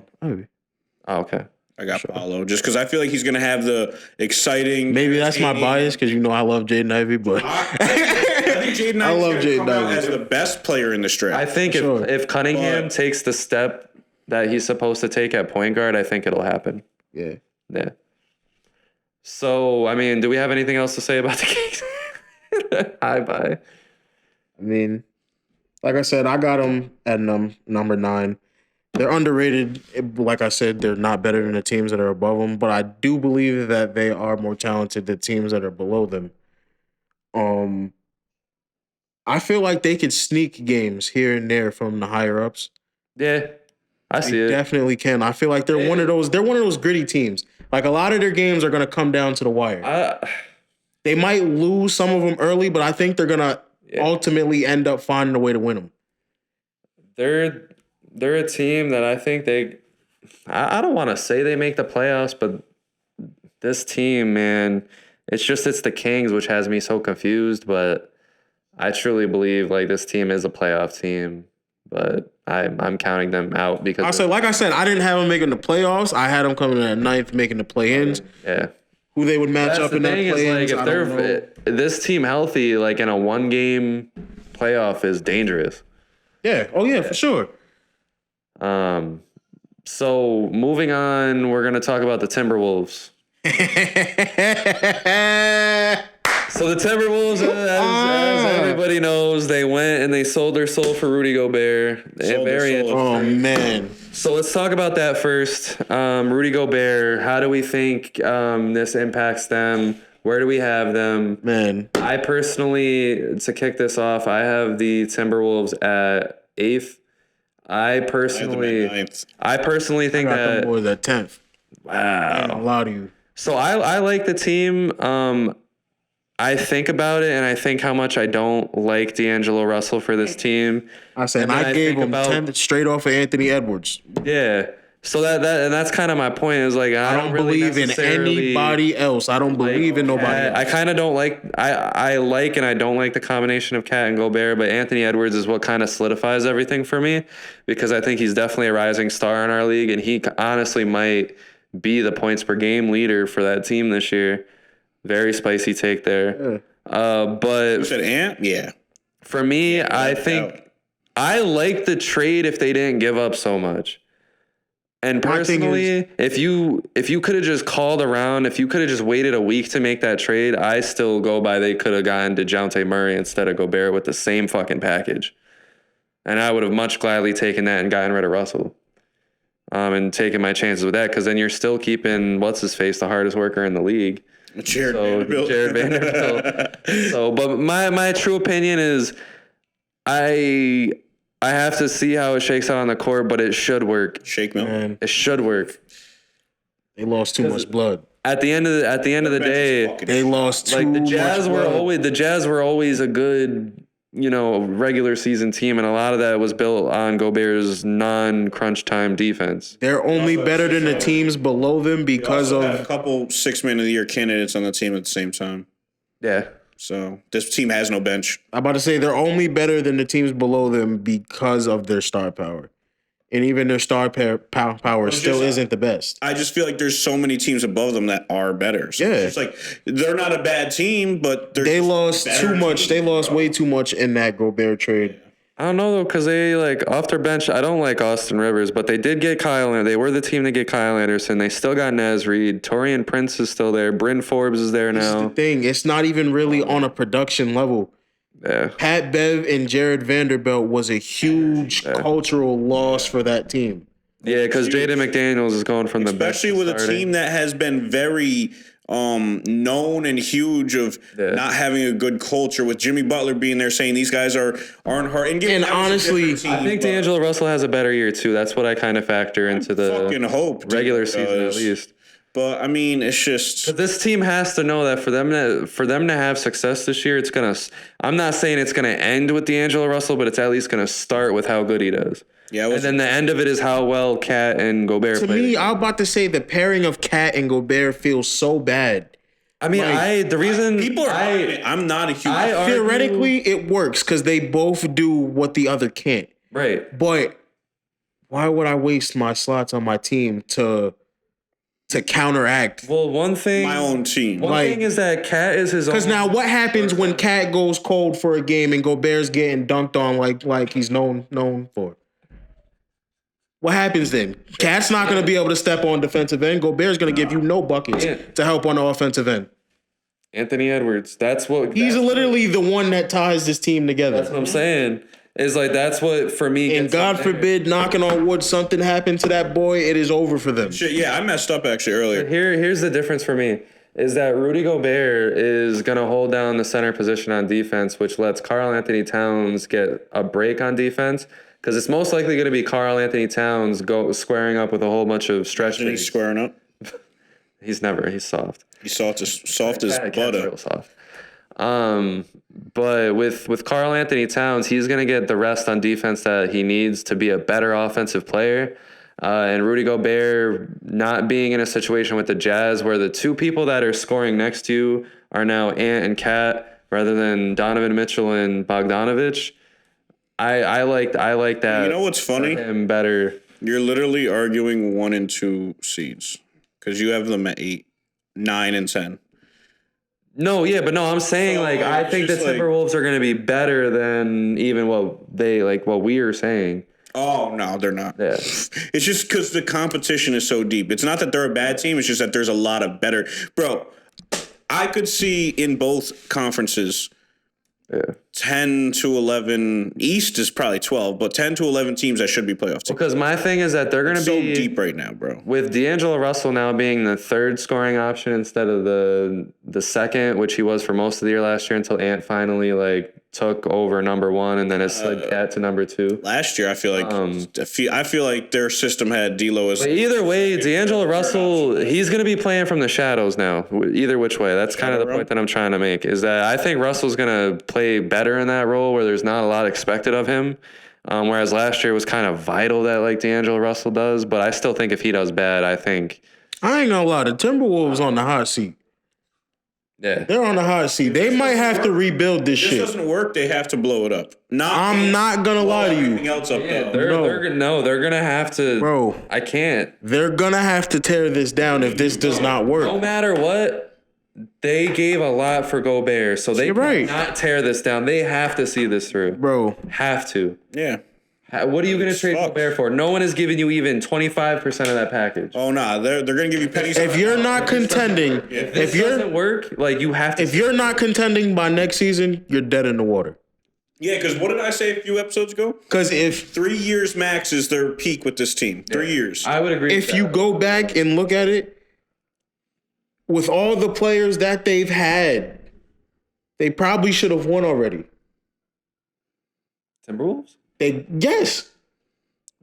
Oh, okay. I got Paulo just because I feel like he's going to have the exciting. Maybe that's my bias because I love Jaden Ivey, but I think I love Jaden Ivey as the best player in the draft. I think if Cunningham takes the step that he's supposed to take at point guard, I think it'll happen. Yeah. So, I mean, do we have anything else to say about the Kings? Bye. I mean, like I said, I got them at number 9. They're underrated. Like I said, they're not better than the teams that are above them, but I do believe that they are more talented than teams that are below them. I feel like they could sneak games here and there from the higher ups. Yeah, I see it. Definitely can. I feel like they're one of those. They're one of those gritty teams. Like a lot of their games are going to come down to the wire. They might lose some of them early, but I think they're going to ultimately end up finding a way to win them. They're a team that I think I don't want to say they make the playoffs, but this team, man, it's the Kings, which has me so confused, but I truly believe like this team is a playoff team, but I'm counting them out because like I said, I didn't have them making the playoffs. I had them coming in at 9th, making the play-ins. Yeah. Who they would match up in that play-ins, like, if this team healthy, like in a 1-game playoff is dangerous. Yeah. Oh yeah, for sure. So moving on, we're gonna talk about the Timberwolves. So the Timberwolves, as everybody knows, they went and they sold their soul for Rudy Gobert. Oh man! So let's talk about that first. Rudy Gobert. How do we think this impacts them? Where do we have them? Man, I personally, to kick this off, I have the Timberwolves at 8th. I personally think I got that them boys at 10th. Wow. I'll allow you. So I like the team. I think about it, and I think how much I don't like D'Angelo Russell for this team. I said, and I gave him 10th straight off of Anthony Edwards. Yeah. So that's kind of my point. Is like I don't really believe in anybody else. I don't believe in nobody else. I kind of don't like. I like and I don't like the combination of Cat and Gobert, but Anthony Edwards is what kind of solidifies everything for me because I think he's definitely a rising star in our league, and he honestly might be the points per game leader for that team this year. Very spicy take there. Yeah. But you said Ant? Yeah. For me, I think I like the trade if they didn't give up so much. And personally, if you could have just called around, if you could have just waited a week to make that trade, I still go by they could have gotten DeJounte Murray instead of Gobert with the same fucking package. And I would have much gladly taken that and gotten rid of Russell. And taken my chances with that because then you're still keeping, what's-his-face, the hardest worker in the league. Jared Vanderbilt. But my true opinion is I have to see how it shakes out on the court, but it should work. Shake Milton. It should work. They lost too much blood. At the end of the day, they lost too like the Jazz much blood. The Jazz were always a good regular season team, and a lot of that was built on Gobert's non-crunch time defense. They're only better than the teams below them because Had of a couple 6 Man of the Year candidates on the team at the same time. Yeah. So this team has no bench. I'm about to say they're only better than the teams below them because of their star power. And even their star power still isn't the best. I just feel like there's so many teams above them that are better. So Yeah. it's like they're not a bad team, but They lost too much. They lost way too much in that Gobert trade. I don't know though, because they off their bench. I don't like Austin Rivers, but they did get Kyle. They were the team to get Kyle Anderson. They still got Naz Reid. Torian Prince is still there. Bryn Forbes is there That's now. the thing. It's not even really on a production level. Yeah. Pat Bev and Jared Vanderbilt was a huge cultural loss for that team. Yeah, because Jaden McDaniels is going from the bench, especially with a team that has been very known and huge of not having a good culture, with Jimmy Butler being there saying these guys aren't hard. And honestly, I think D'Angelo Russell has a better year too. That's what I kind of factor into the fucking hope regular season at least. But I mean, it's just this team has to know that for them to have success this year, it's gonna. I'm not saying it's gonna end with D'Angelo Russell, but it's at least gonna start with how good he does. Yeah, and then the end of it is how well Cat and Gobert play. To me, I'm about to say the pairing of Cat and Gobert feels so bad. I mean, I'm not a huge. Theoretically, it works because they both do what the other can't. Right. But why would I waste my slots on my team to counteract? Well, one thing, my own team. One thing is that Cat is his own. Because now, what happens when Cat goes cold for a game and Gobert's getting dunked on like he's known for? What happens then? Cat's not going to be able to step on defensive end. Gobert's going to give you no buckets to help on the offensive end. Anthony Edwards. He's literally the one that ties this team together. That's what I'm saying. Is that's what for me. And God forbid, knocking on wood, something happened to that boy, it is over for them. Shit, yeah, I messed up actually earlier. Here's the difference for me. Is that Rudy Gobert is going to hold down the center position on defense, which lets Karl Anthony Towns get a break on defense. Because it's most likely going to be Karl Anthony Towns squaring up with a whole bunch of stretch. He's squaring up? He's soft. He's soft as butter. Real soft. But with Karl Anthony Towns, he's going to get the rest on defense that he needs to be a better offensive player. And Rudy Gobert not being in a situation with the Jazz where the two people that are scoring next to you are now Ant and Cat rather than Donovan Mitchell and Bogdanovich. I like that. You know what's funny? Him better. You're literally arguing 1 and 2 seeds because you have them at 8, 9, and 10. No, yeah, but no, I'm saying I think the Timberwolves are going to be better than even what we are saying. Oh no, they're not. Yeah. It's just because the competition is so deep. It's not that they're a bad team. It's just that there's a lot of better. Bro, I could see in both conferences. Yeah. 10 to 11. East is probably 12, but 10 to 11 teams that should be playoff teams. Because my thing is that they're going to be so deep right now, bro. With D'Angelo Russell now being the third scoring option instead of the second, which he was for most of the year last year until Ant finally took over number 1 and then it slid Cat to number 2. Last year, I feel like their system had D'Lo as. But either way, D'Angelo Russell, he's going to be playing from the shadows now. Either which way, that's kind of the point that I'm trying to make. Is that I think Russell's going to play better in that role where there's not a lot expected of him. Whereas last year was kind of vital that D'Angelo Russell does. But I still think if he does bad, I ain't gonna lie, the Timberwolves on the hot seat. Yeah, they're on the hot seat. They might have to rebuild this shit. If this doesn't work, they have to blow it up. I'm not gonna lie to you. Everything else up they're gonna have to. Bro, I can't. They're gonna have to tear this down if this does not work. No matter what, they gave a lot for Gobert, so they cannot tear this down. They have to see this through, bro. Have to. Yeah. What are you going to trade Gobert for? No one is giving you even 25% of that package. Oh, nah. They're going to give you pennies. If you're not contending, if this doesn't work, you have to. If you're not contending by next season, you're dead in the water. Yeah, because what did I say a few episodes ago? Because if 3 years max is their peak with this team. 3 years. I would agree. If you go back and look at it, with all the players that they've had, they probably should have won already. Timberwolves? Yes.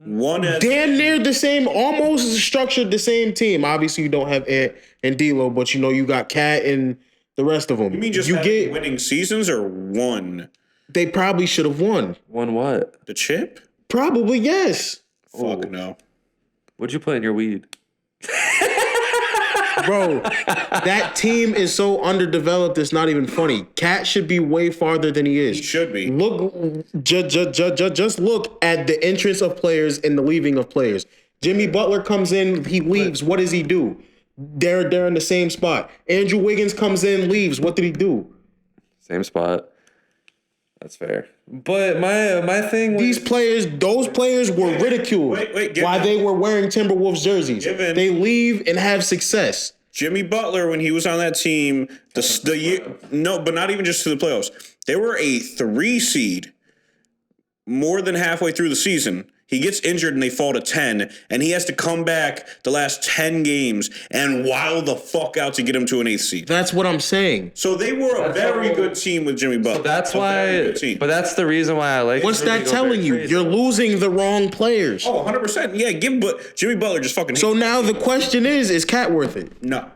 Damn near the same, almost structured the same team. Obviously, you don't have Ant and D'Lo, but you got Cat and the rest of them. You mean just winning seasons or one? They probably should have won. Won what? The chip? Probably, yes. Fuck no. What'd you put in your weed? Bro, that team is so underdeveloped, it's not even funny. Cat should be way farther than he is. He should be. Look, just look at the entrance of players and the leaving of players. Jimmy Butler comes in, he leaves. What does he do? They're in the same spot. Andrew Wiggins comes in, leaves. What did he do? Same spot. That's fair. But my thing was, Those players were ridiculed while they were wearing Timberwolves jerseys. They leave and have success. Jimmy Butler, when he was on that team, the year, no, but not even just to the playoffs. They were a 3 seed more than halfway through the season. He gets injured and they fall to 10, and he has to come back the last 10 games and wow the fuck out to get him to an 8th seed. That's what I'm saying. So they were a very good team with Jimmy Butler. so that's why. But that's the reason why I like. What's that telling you? You're losing the wrong players. Oh, 100%. Yeah, but Jimmy Butler just fucking. So now the question is Cat worth it? No.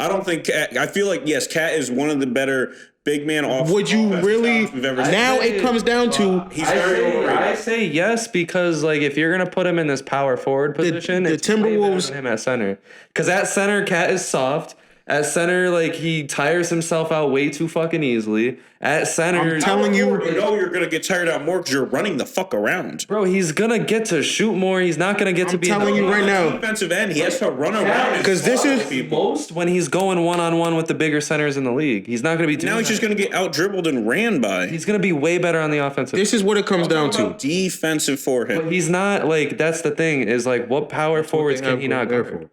I don't think Cat. I feel like, yes, Cat is one of the better big man off. Would you really? Now it comes down to I say yes because like if you're gonna put him in this power forward position, the it's way better Timberwolves than him at center. Because at center, Cat is soft. At center, like he tires himself out way too fucking easily. At center, I'm telling you, you're gonna get tired out more because you're running the fuck around, bro. He's gonna get to shoot more. He's not gonna get to be. I'm telling you right now, defensive end. He has to run around because this is most when he's going 1-on-1 with the bigger centers in the league. He's not gonna be doing. Now he's just gonna get out dribbled and ran by. He's gonna be way better on the offensive. This is what it comes down to. Defensive for him. But he's not like that's the thing is like what power forwards can he not guard?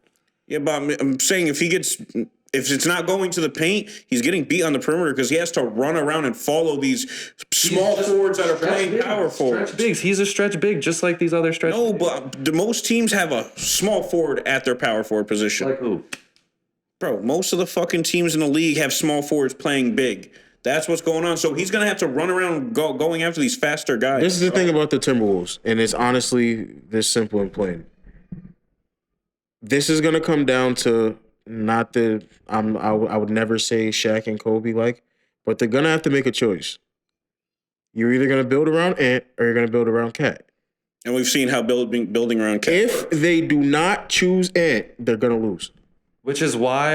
Yeah, but I'm saying if it's not going to the paint, he's getting beat on the perimeter because he has to run around and follow these small forwards that are playing power forwards. Stretch bigs. He's a stretch big, just like these other stretch. No, but most teams have a small forward at their power forward position. Like who? Bro, most of the fucking teams in the league have small forwards playing big. That's what's going on. So he's gonna have to run around going after these faster guys. This is the thing about the Timberwolves, and it's honestly this simple and plain. This is gonna come down to. Not that I would never say Shaq and Kobe but they're gonna have to make a choice. You're either gonna build around Ant or you're gonna build around Cat. And we've seen how building around Cat. If they do not choose Ant, they're gonna lose. Which is why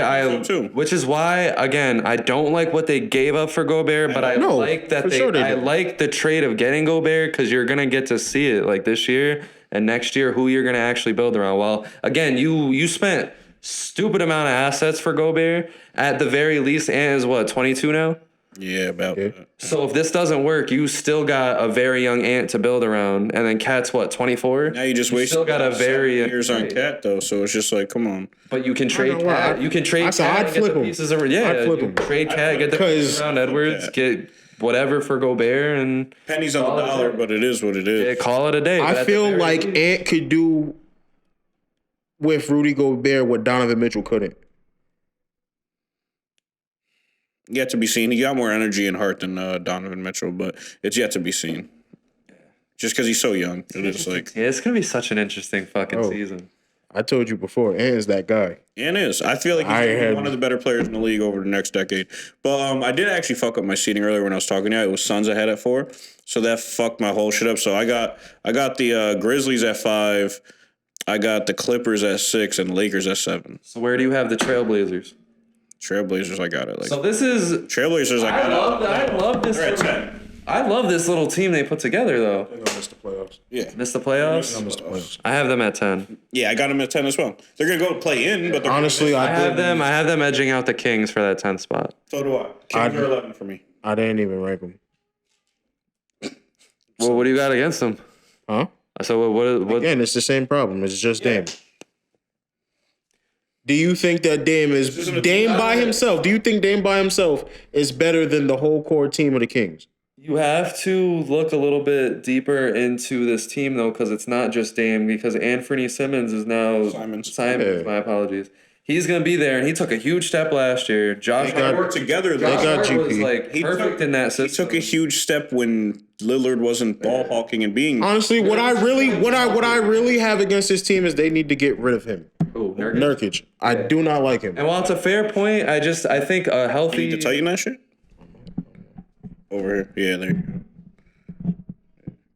again I don't like what they gave up for Gobert, but I like that I like the trade of getting Gobert because you're gonna get to see it like this year and next year who you're gonna actually build around. Well, again, you spent stupid amount of assets for Gobert. At the very least, Ant is what, 22 now? Yeah, about that. So if this doesn't work, you still got a very young Ant to build around, and then Cat's what, 24? Now you just wasted still got a very years on Cat though, so it's just like, come on. But you can trade Cat. You can trade Cat and get the pieces of trade Cat, get the pieces around Edwards, get whatever for Gobert, and pennies on the dollar, but it is what it is. Yeah, call it a day. I feel like Ant could do with Rudy Gobert what Donovan Mitchell couldn't. Yet to be seen. He got more energy and heart than Donovan Mitchell, but it's yet to be seen. Just because he's so young. It is like... Yeah, it's going to be such an interesting fucking season. I told you before, Ant is that guy. Ant is. I feel like he's one of the better players in the league over the next decade. But I did actually fuck up my seating earlier when I was talking to you. It was Suns ahead at 4, so that fucked my whole shit up. So I got the Grizzlies at 5. I got the Clippers at 6 and Lakers at 7. So where do you have the Trailblazers? Trailblazers, I got it. So this is Trailblazers. I love this. They're at 10. I love this little team they put together, though. They're gonna miss the playoffs. Yeah, miss the playoffs. I have them at 10. Yeah, I got them at 10 as well. They're gonna go play in, but honestly, I have them edging out the Kings for that 10th spot. So do I. Kings are 11 for me. I didn't even rank them. Well, what do you got against them? Huh? So what? Again, it's the same problem. It's just Dame. Do you think that Dame by himself? Do you think Dame by himself is better than the whole core team of the Kings? You have to look a little bit deeper into this team though, because it's not just Dame. Because Anthony Simmons is now Simons. Yeah. My apologies. He's gonna be there, and he took a huge step last year. Josh Hart worked together. They got GP. Was like perfect in that system. He took a huge step when Lillard wasn't ball hawking and being. Honestly, what I really have against this team is they need to get rid of him. Ooh, Nurkic. I do not like him. And while it's a fair point, I think a healthy. You need to tell you that shit. Over here, yeah, there you go.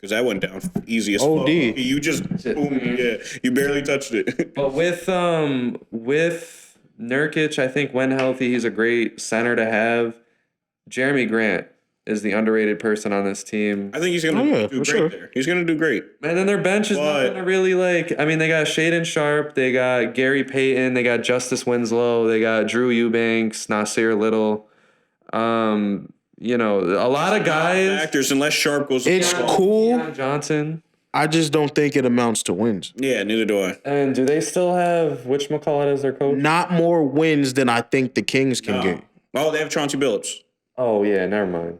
because that went down easy as OD. fuck. You just boom, yeah, you barely touched it. But with Nurkic, I think when healthy, he's a great center to have. Jeremy Grant is the underrated person on this team. I think he's gonna do great there. He's gonna do great. And then their bench is not gonna really I mean, they got Shaedon Sharp, they got Gary Payton, they got Justice Winslow, they got Drew Eubanks, Nasir Little. You know, a lot of guys. Factors unless Sharp goes. It's cool. Deion Johnson. I just don't think it amounts to wins. Yeah, neither do I. And do they still have whatchamacallit as their coach? Not more wins than I think the Kings can get. Oh, they have Chauncey Billups. Oh yeah, never mind.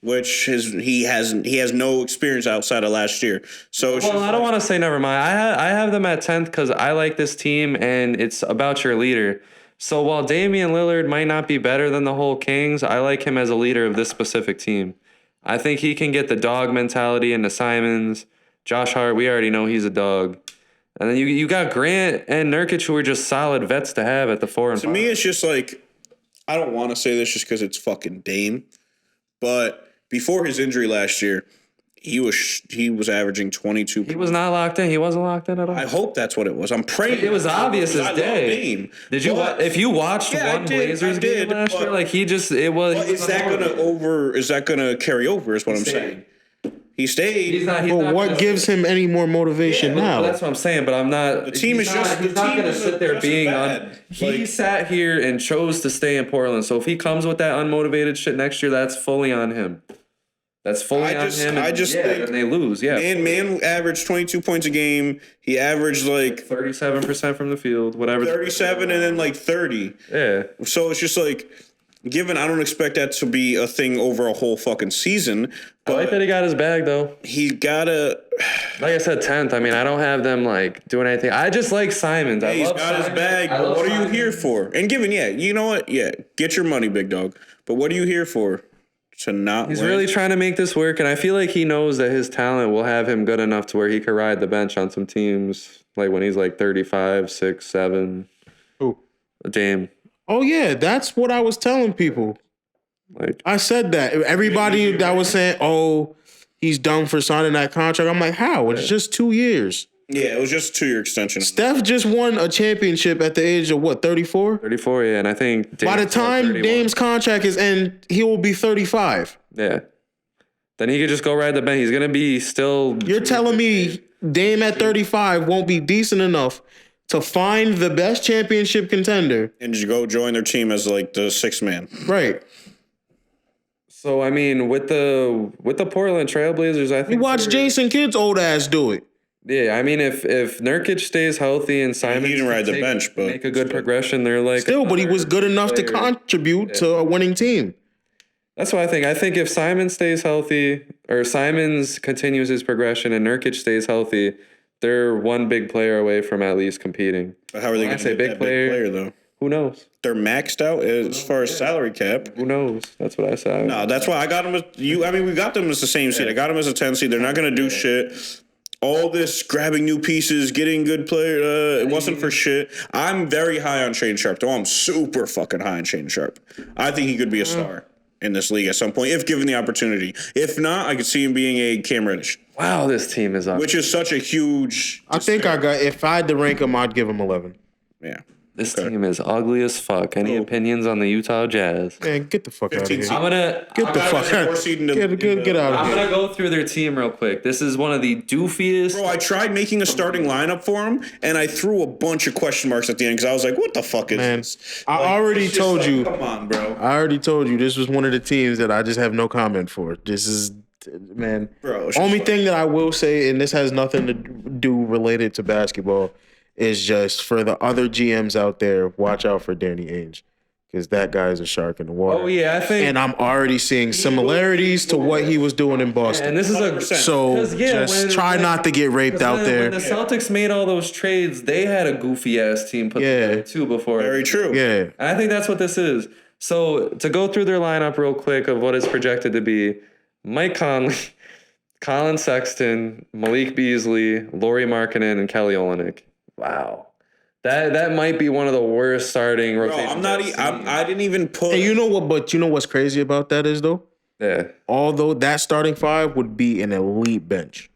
Which he has no experience outside of last year. So it's Well, I don't want to say never mind. I have them at 10th because I like this team and it's about your leader. So while Damian Lillard might not be better than the whole Kings, I like him as a leader of this specific team. I think he can get the dog mentality into Simons. Josh Hart, we already know he's a dog. And then you got Grant and Nurkic, who are just solid vets to have at the 4 and 5. To me, it's just like, I don't want to say this just because it's fucking Dame, but before his injury last year, he was averaging 22 points. He was not locked in. He wasn't locked in at all. I hope that's what it was. I'm praying. It was obvious as I love day. Dame. Did you? If you watched one Blazers game last year, like he just it was. Is that gonna carry over? Is what I'm saying. He stayed. He's not What gives him any more motivation now? That's what I'm saying, but I'm not. The team is just. He's not going to sit there being He sat here and chose to stay in Portland. So if he comes with that unmotivated shit next year, that's fully on him. That's fully on him. I just think and they lose. Yeah. Man averaged 22 points a game. He averaged like 37% from the field, whatever. 37 and then like 30. Yeah. So it's just like. Given I don't expect that to be a thing over a whole fucking season. But I like that he got his bag, though. He gotta... Like I said, 10th. I mean, I don't have them, like, doing anything. I just like Simons. Hey, he's got his bag, but what are you here for? And given, you know what? Yeah, get your money, big dog. But what are you here for? To not He's win? really trying to make this work, and I feel like he knows that his talent will have him good enough to where he could ride the bench on some teams, like when he's like 35, 6, 7. Who? Dame. Oh, yeah, that's what I was telling people. Like I said that. Everybody that was saying, oh, he's done for signing that contract. I'm like, how? It's just 2 years. Yeah, it was just a 2-year extension. Steph just won a championship at the age of, what, 34? 34, yeah, and I think By the time Dame's contract is end, he will be 35. Yeah. Then he could just go ride the bench. He's going to be still... You're telling me Dame at 35 won't be decent enough to find the best championship contender. And just go join their team as like the 6th man. Right. So, I mean, with the Portland Trailblazers, I think... You watch Jason Kidd's old ass do it. Yeah, I mean, if Nurkic stays healthy and Simons... He didn't ride the bench, but... Make a good progression, they're like... Still, but he was good enough to contribute to a winning team. That's what I think. I think if Simons stays healthy, or Simons continues his progression and Nurkic stays healthy... They're one big player away from at least competing. But how are they going to get that big player, though? Who knows? They're maxed out as far as salary cap. Who knows? That's what I said. No, that's why I got them as you. I mean, we got them as the same seed. I got them as a 10 seed. They're not going to do shit. All this grabbing new pieces, getting good player, it wasn't for shit. I'm very high on Shaedon Sharp, though. I'm super fucking high on Shaedon Sharp. I think he could be a star in this league at some point, if given the opportunity. If not, I could see him being a Cam Reddish. Wow, this team is up. Which is such a huge... I think if I had to rank him, I'd give him 11. Yeah. This team is ugly as fuck. Any opinions on the Utah Jazz? Man, get the fuck out of here. I'm gonna Get the fuck out. Get out of I'm here. gonna go through their team real quick. This is one of the doofiest. Bro, I tried making a starting lineup for him, and I threw a bunch of question marks at the end because I was like, what the fuck is this? I already told you. Come on, bro. I already told you this was one of the teams that I just have no comment for. This is, man. Bro, only thing that I will say, and this has nothing to do related to basketball, is just for the other GMs out there, watch out for Danny Ainge. Because that guy's a shark in the water. Oh, yeah, I think. And I'm already seeing similarities to what he was doing in Boston. And this is just try not to get raped out there. When the Celtics made all those trades, they had a goofy ass team put together too before. Very true. Yeah. And I think that's what this is. So to go through their lineup real quick of what it's projected to be: Mike Conley, Colin Sexton, Malik Beasley, Lauri Markkanen, and Kelly Olynyk. Wow. That might be one of the worst starting rotations. Bro, I didn't even put. And you know what? But you know what's crazy about that is though, Yeah. Although that starting five would be an elite bench.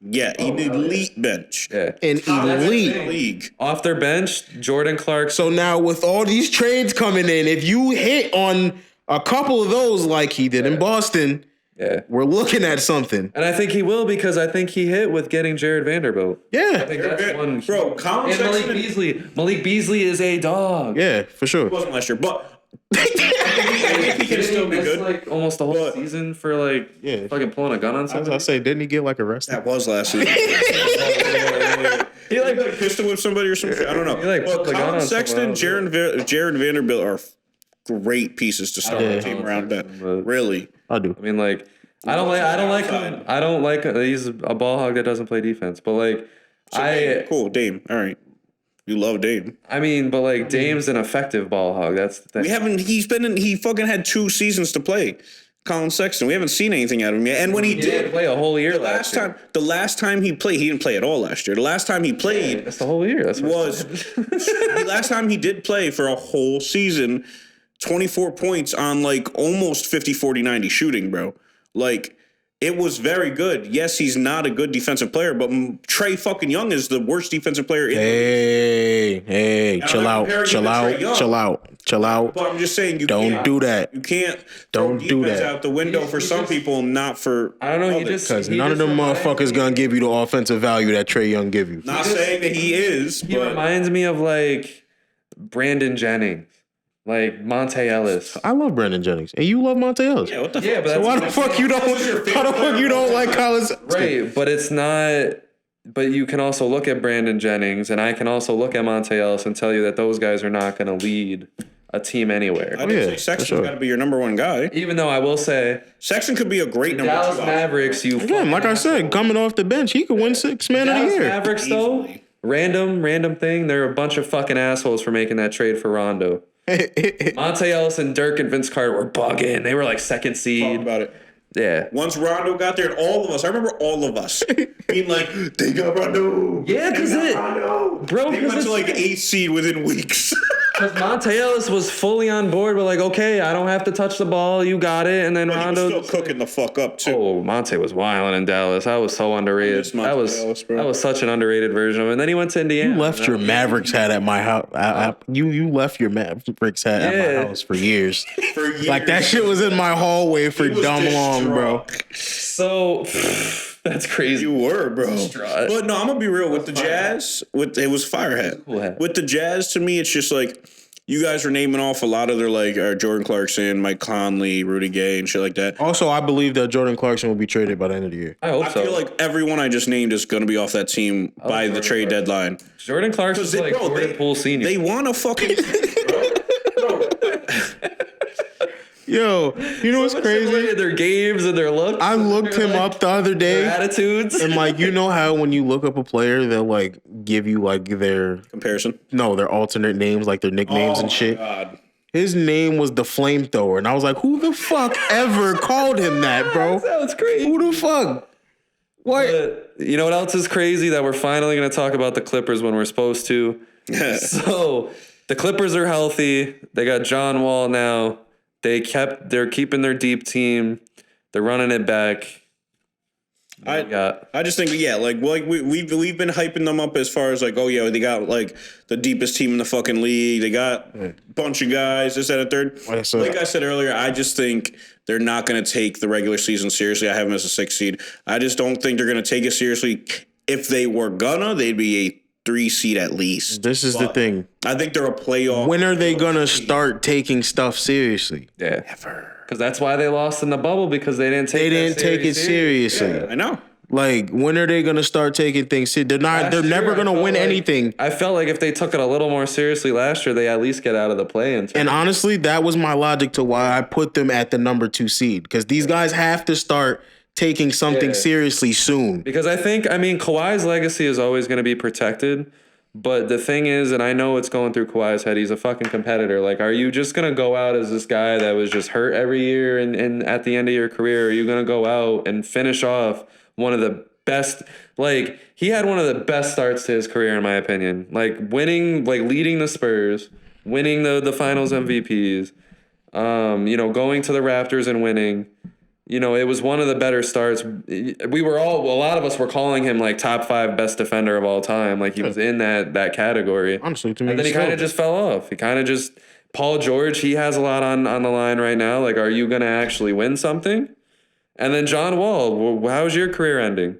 Yeah, an elite bench. Yeah. An elite League. Off their bench, Jordan Clarkson. So now with all these trades coming in, if you hit on a couple of those like he did in Boston, Yeah. we're looking at something. And I think he will because I think he hit with getting Jared Vanderbilt. I Yeah. think that's one. Bro, Colin And Malik Sexton Beasley. Malik Beasley is a dog. Yeah, for sure. wasn't last year, but I think he can still be That's good. like almost the whole But- season for like Yeah. fucking pulling a gun on As somebody. I say, didn't he get like arrested? That was last season. He like pistol with somebody or something. I don't know. He, like, Well, put the gun Colin on Sexton, someone Jared Vanderbilt are great pieces to start the team around that. Really. I do. I mean, like, I don't like. He's a ball hog that doesn't play defense. But like, Cool, Dame. All right. You love Dame. I mean, but like, Dame's an effective ball hog. That's the thing. He fucking had 2 seasons to play. Colin Sexton. We haven't seen anything out of him yet. And when he didn't did play a whole year the last time he played, he didn't play at all last year. The last time he played That's the whole year. That's what was the last time he did play for a whole season, 24 points on like almost 50, 40, 90 shooting, bro. Like, it was very good. Yes, he's not a good defensive player, but Trey fucking Young is the worst defensive player in Hey, chill not out, comparing chill him to out, Trae Young. chill out. But I'm just saying, you Don't can't do that. You can't Don't throw do defense that. out the window for some people, not for I don't know. He others. just Because he none of just them reminds motherfuckers me- gonna give you the offensive value that Trae Young give you. Not saying that he is, He but reminds me of like Brandon Jennings, like Monte Ellis. I love Brandon Jennings, and you love Monte Ellis. yeah, what the Yeah, fuck? but So that's why the fuck you don't? How the fuck you don't like Collins? right. But it's not. But you can also look at Brandon Jennings, and I can also look at Monte Ellis and tell you that those guys are not going to lead a team anywhere. I didn't yeah, say Sexton's for sure. got to be your number one guy. Even though I will say, Sexton could be a great number Dallas 2 option. Mavericks, you Again, like I said, coming off the bench, he could win 6 man of the Dallas year. Mavericks though, Easily. random thing. They're a bunch of fucking assholes for making that trade for Rondo. Monte Ellis and Dirk and Vince Carter were bugging. They were like second Talk seed. about it. Yeah. Once Rondo got there, and all of us, I remember all of us being like, they got Rondo. Yeah, because it, Rondo. bro, They went to like 8th seed within weeks. because Monte Ellis was fully on board. We're like, okay, I don't have to touch the ball. You got it. And then But he was Rondo. still cooking the fuck up, too. Oh, Monte was wilding in Dallas. I was so underrated. miss Monte Ellis, bro. That was such an underrated version of him. And then he went to Indiana. You left your Mavericks hat at my house. You left your Mavericks hat at Yeah. my house for years. For years. Like that shit was in my hallway for He was dumb long, bro. So that's crazy. You were, bro. Distraught. But no, I'm gonna be real with the Jazz. It was fire hat. Cool hat. With the Jazz, to me, it's just like you guys are naming off a lot of their like Jordan Clarkson, Mike Conley, Rudy Gay, and shit like that. Also, I believe that Jordan Clarkson will be traded by the end of the year. I hope I so. feel like everyone I just named is gonna be off that team by the Jordan trade Clarkson. deadline. Jordan Clarkson's like Jordan Poole Senior. They want to fucking. Yo, you know what's crazy? Their games and their looks. I looked him up the other Their day, attitudes. and like you know how when you look up a player, they'll like give you like their Comparison. their alternate names, like their nicknames and shit. God. His name was the Flamethrower, and I was like, who the fuck ever called him that, bro? Sounds crazy. Who the fuck? What? But you know what else is crazy? That we're finally going to talk about the Clippers when we're supposed to. So the Clippers are healthy. They got John Wall now. They're keeping their deep team. They're running it back. I got just think we've been hyping them up as far as like, oh yeah, they got like the deepest team in the fucking league. They got a bunch of guys, this, that, and third. Like I said earlier, I just think they're not going to take the regular season seriously. I have them as a 6th seed. I just don't think they're going to take it seriously. If they were gonna, they'd be a 3 seed at least. This is the thing. I think they're a playoff. When are they gonna start taking stuff seriously? yeah. Because that's why they lost in the bubble because they didn't take. They didn't take it seriously. I know. Like, when are they gonna start taking things seriously? They're not. They're Last never year, I gonna felt win like- anything. I felt like if they took it a little more seriously last year, they at least get out of the play-in. And honestly, that was my logic to why I put them at the number 2 seed, because these guys have to start taking something Yeah. seriously soon. Because Kawhi's legacy is always going to be protected. But the thing is, and I know it's going through Kawhi's head, he's a fucking competitor. Like, are you just going to go out as this guy that was just hurt every year and at the end of your career? Are you going to go out and finish off one of the best? Like, he had one of the best starts to his career, in my opinion. Like, winning, like, leading the Spurs, winning the finals MVPs, going to the Raptors and winning. it was one of the better starts. A lot of us were calling him like top 5 best defender of all time. Like he was in that category. Honestly, to me, and then he kind of just fell off. He kind of just Paul George. He has a lot on the line right now. Like, are you gonna actually win something? And then John Wall. How's your career ending?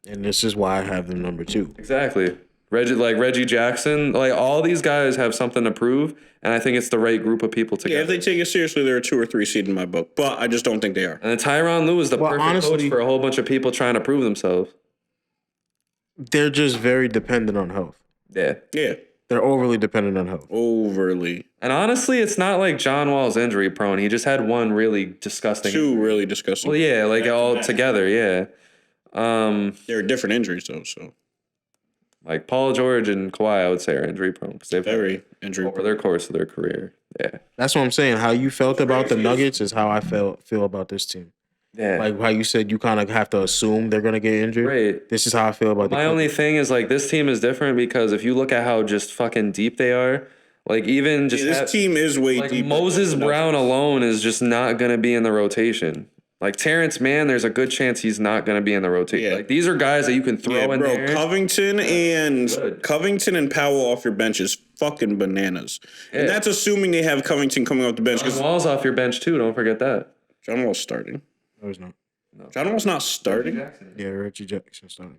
And this is why I have them number 2. Exactly. Reggie Jackson. Like all these guys have something to prove, and I think it's the right group of people together. Yeah, if they take it seriously, they're a 2 or 3 seed in my book, but I just don't think they are. And then Tyronn Lue is the perfect coach for a whole bunch of people trying to prove themselves. They're just very dependent on health. Yeah. Yeah. They're overly dependent on health. Overly. And honestly, it's not like John Wall's injury prone. He just had one really disgusting. 2 really disgusting. Well, yeah, like all together, yeah. They're different injuries though, so. Like Paul George and Kawhi, I would say are injury prone because they've very injury over their course of their career. Yeah. That's what I'm saying. How you felt about the Nuggets is how I feel about this team. Yeah. Like how you said you kind of have to assume they're gonna get injured. Right. This is how I feel about My only thing is like this team is different because if you look at how just fucking deep they are, like even just this team is way like deeper. Moses Brown alone is just not gonna be in the rotation. Like Terrence Mann, there's a good chance he's not going to be in the rotation. Yeah. Like these are guys that you can throw in there. Covington and Powell off your bench is fucking bananas. Yeah. And that's assuming they have Covington coming off the bench. John Wall's off your bench too. Don't forget that. John Wall's starting. No, he's not. No. John Wall's not starting. Yeah, Reggie Jackson's starting.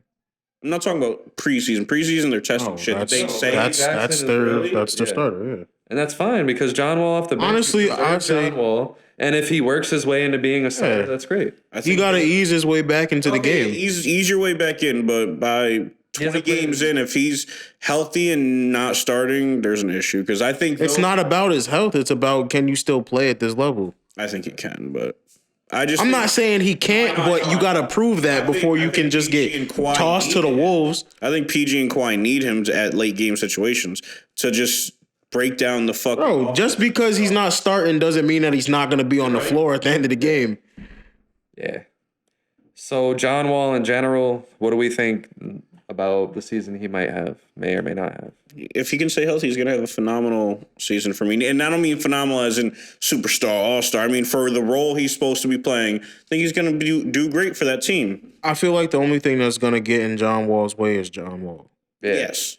I'm not talking about preseason. Preseason, they're testing shit. They say that's their starter. Yeah. And that's fine because John Wall off the bench. Honestly, I'd say John Wall. And if he works his way into being a starter, that's great. He got to ease his way back into the game. Ease your way back in, but by 20 games in, if he's healthy and not starting, there's an issue. Because I think it's not about his health. It's about can you still play at this level. I think he can, but I'm not saying he can't, but you got to prove that before you can just get tossed to the wolves. I think PG and Kawhi need him at late game situations to just break down the fucking. Bro, just because he's not starting doesn't mean that he's not going to be on the floor at the end of the game. Yeah. So John Wall in general, what do we think about the season he may or may not have? If he can stay healthy, he's going to have a phenomenal season for me. And I don't mean phenomenal as in superstar, all-star. I mean for the role he's supposed to be playing. I think he's going to do great for that team. I feel like the only thing that's going to get in John Wall's way is John Wall. Yeah. Yes.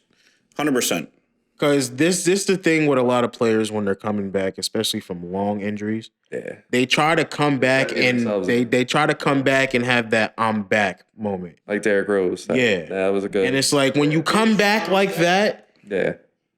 100%. Because this the thing with a lot of players when they're coming back, especially from long injuries. Yeah. They try to come back and they try to come back and have that I'm back moment. Like Derrick Rose. That was a good. And it's like when you come back like that,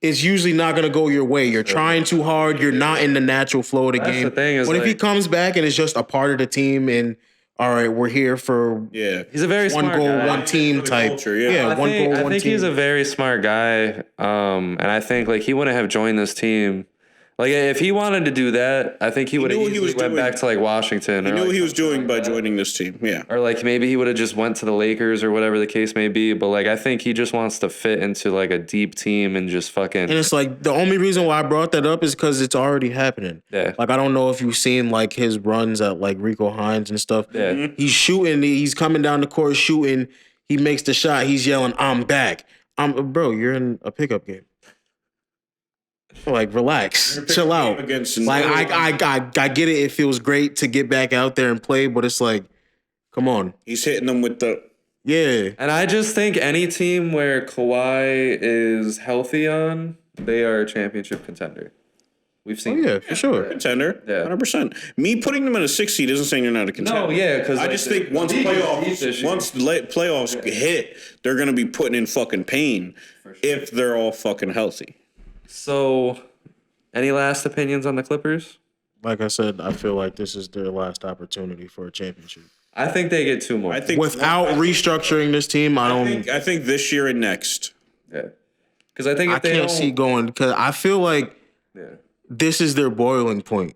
it's usually not going to go your way. You're trying too hard. You're not in the natural flow of the game. The thing is, but if he comes back and it's just a part of the team and all right, we're here for he's a very one smart goal, guy. one team type. Culture, I think he's a very smart guy. And I think like he wouldn't have joined this team. Like if he wanted to do that, I think he would have easily went back to like Washington. He knew what he was doing by joining this team. Yeah. Or like maybe he would have just went to the Lakers or whatever the case may be. But like I think he just wants to fit into like a deep team and just fucking. And it's like the only reason why I brought that up is because it's already happening. Yeah. Like I don't know if you've seen like his runs at like Rico Hines and stuff. Yeah. He's shooting. He's coming down the court shooting. He makes the shot. He's yelling, "I'm back." Bro, you're in a pickup game. Like, relax, chill out. Like, I get it. It feels great to get back out there and play, but it's like, come on. He's hitting them with the. Yeah. And I just think any team where Kawhi is healthy on, they are a championship contender. We've seen. Oh, yeah, for sure. Contender. Yeah. 100%. Me putting them in a 6 seed isn't saying you're not a contender. No, yeah, because I just think once playoffs hit, they're going to be putting in fucking pain if they're all fucking healthy. So, any last opinions on the Clippers? Like I said, I feel like this is their last opportunity for a championship. I think they get 2 more. Without restructuring this team, I think this year and next. Yeah. Because I think if I can't see going because I feel like this is their boiling point.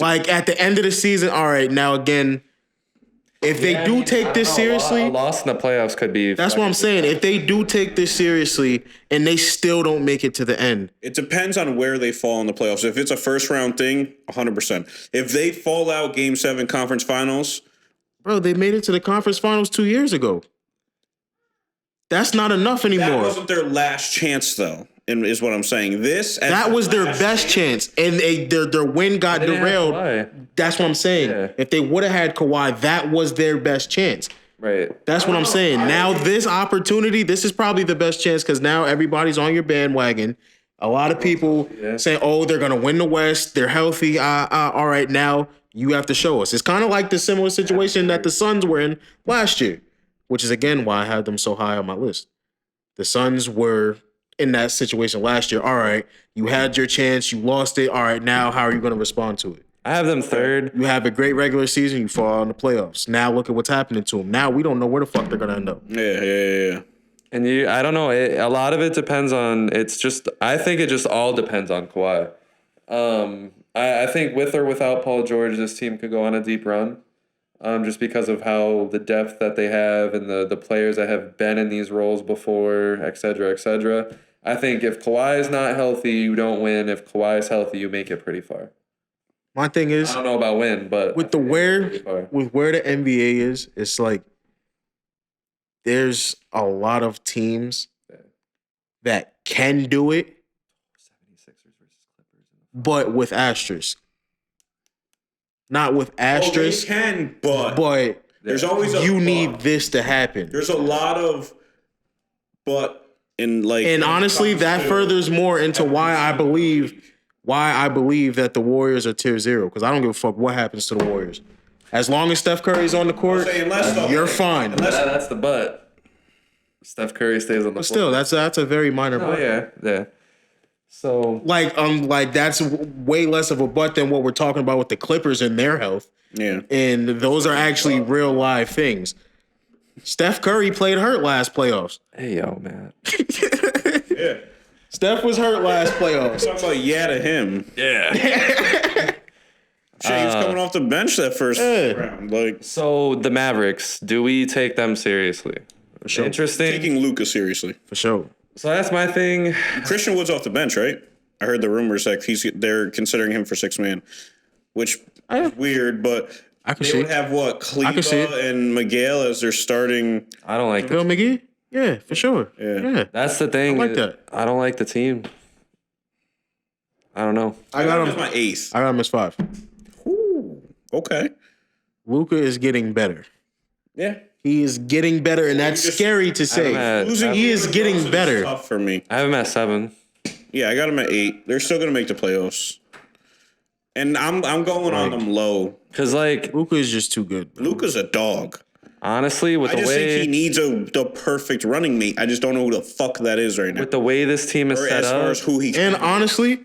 Like at the end of the season, all right, now again, if they do take this seriously, a loss in the playoffs could be. That's what I'm saying. If they do take this seriously and they still don't make it to the end, it depends on where they fall in the playoffs. If it's a first round thing, 100%. If they fall out Game 7 conference finals, bro, they made it to the conference finals 2 years ago. That's not enough anymore. That wasn't their last chance, though. and is what I'm saying. That was their best chance, and their win got They didn't have derailed. Kawhi. That's what I'm saying. Yeah. If they would have had Kawhi, that was their best chance. Right. That's what I'm saying. Now this opportunity, this is probably the best chance because now everybody's on your bandwagon. A lot of people saying, "Oh, they're gonna win the West. They're healthy. All right, now you have to show us." It's kind of like the similar situation that the Suns were in last year, which is again why I have them so high on my list. The Suns were in that situation last year. All right, you had your chance, you lost it. All right, now how are you going to respond to it? I have them third. You have a great regular season, you fall in the playoffs. Now look at what's happening to them. Now we don't know where the fuck they're going to end up. Yeah. And I don't know. A lot of it depends on. I think it just all depends on Kawhi. I think with or without Paul George, this team could go on a deep run. Just because of how the depth that they have and the players that have been in these roles before, et cetera, et cetera. I think if Kawhi is not healthy, you don't win. If Kawhi is healthy, you make it pretty far. My thing is, I don't know about win, but with where the NBA is, it's like there's a lot of teams that can do it, 76ers versus Clippers. but with asterisks. Not with asterisks. They can, but there's always you need this to happen. There's a lot of and honestly, that furthers more into why I believe that the Warriors are tier 0, because I don't give a fuck what happens to the Warriors. As long as Steph Curry's on the court, you're fine. That's the but. Steph Curry stays on the But still, that's a very minor but. Yeah. So like that's way less of a but than what we're talking about with the Clippers and their health. Yeah. And those are actually real live things. Steph Curry played hurt last playoffs. Hey yo, man. Yeah. Steph was hurt last playoffs. Talk about to him. Yeah. Shit, he was coming off the bench that first round. So the Mavericks, do we take them seriously? For sure. Interesting. Taking Luka seriously. For sure. So that's my thing. Christian Wood's off the bench, right? I heard the rumors that they're considering him for 6th man, which is weird, but I can they see would have Kleba and Miguel as their starting. I don't like Bill McGee? Yeah, for sure. Yeah. That's the thing. I like that. I don't like the team. I don't know. I got him as my 8th. I got him as 5. Ooh, okay. Luka is getting better. Yeah. He is getting better, and that's scary to say. He is getting better. Tough for me. I have him at 7. Yeah, I got him at 8. They're still gonna make the playoffs, and I'm going on them low. Cause Luka is just too good. Luka's a dog. Honestly, I just think he needs the perfect running mate. I just don't know who the fuck that is right now. with the way this team is Or set as far up, as who he And honestly,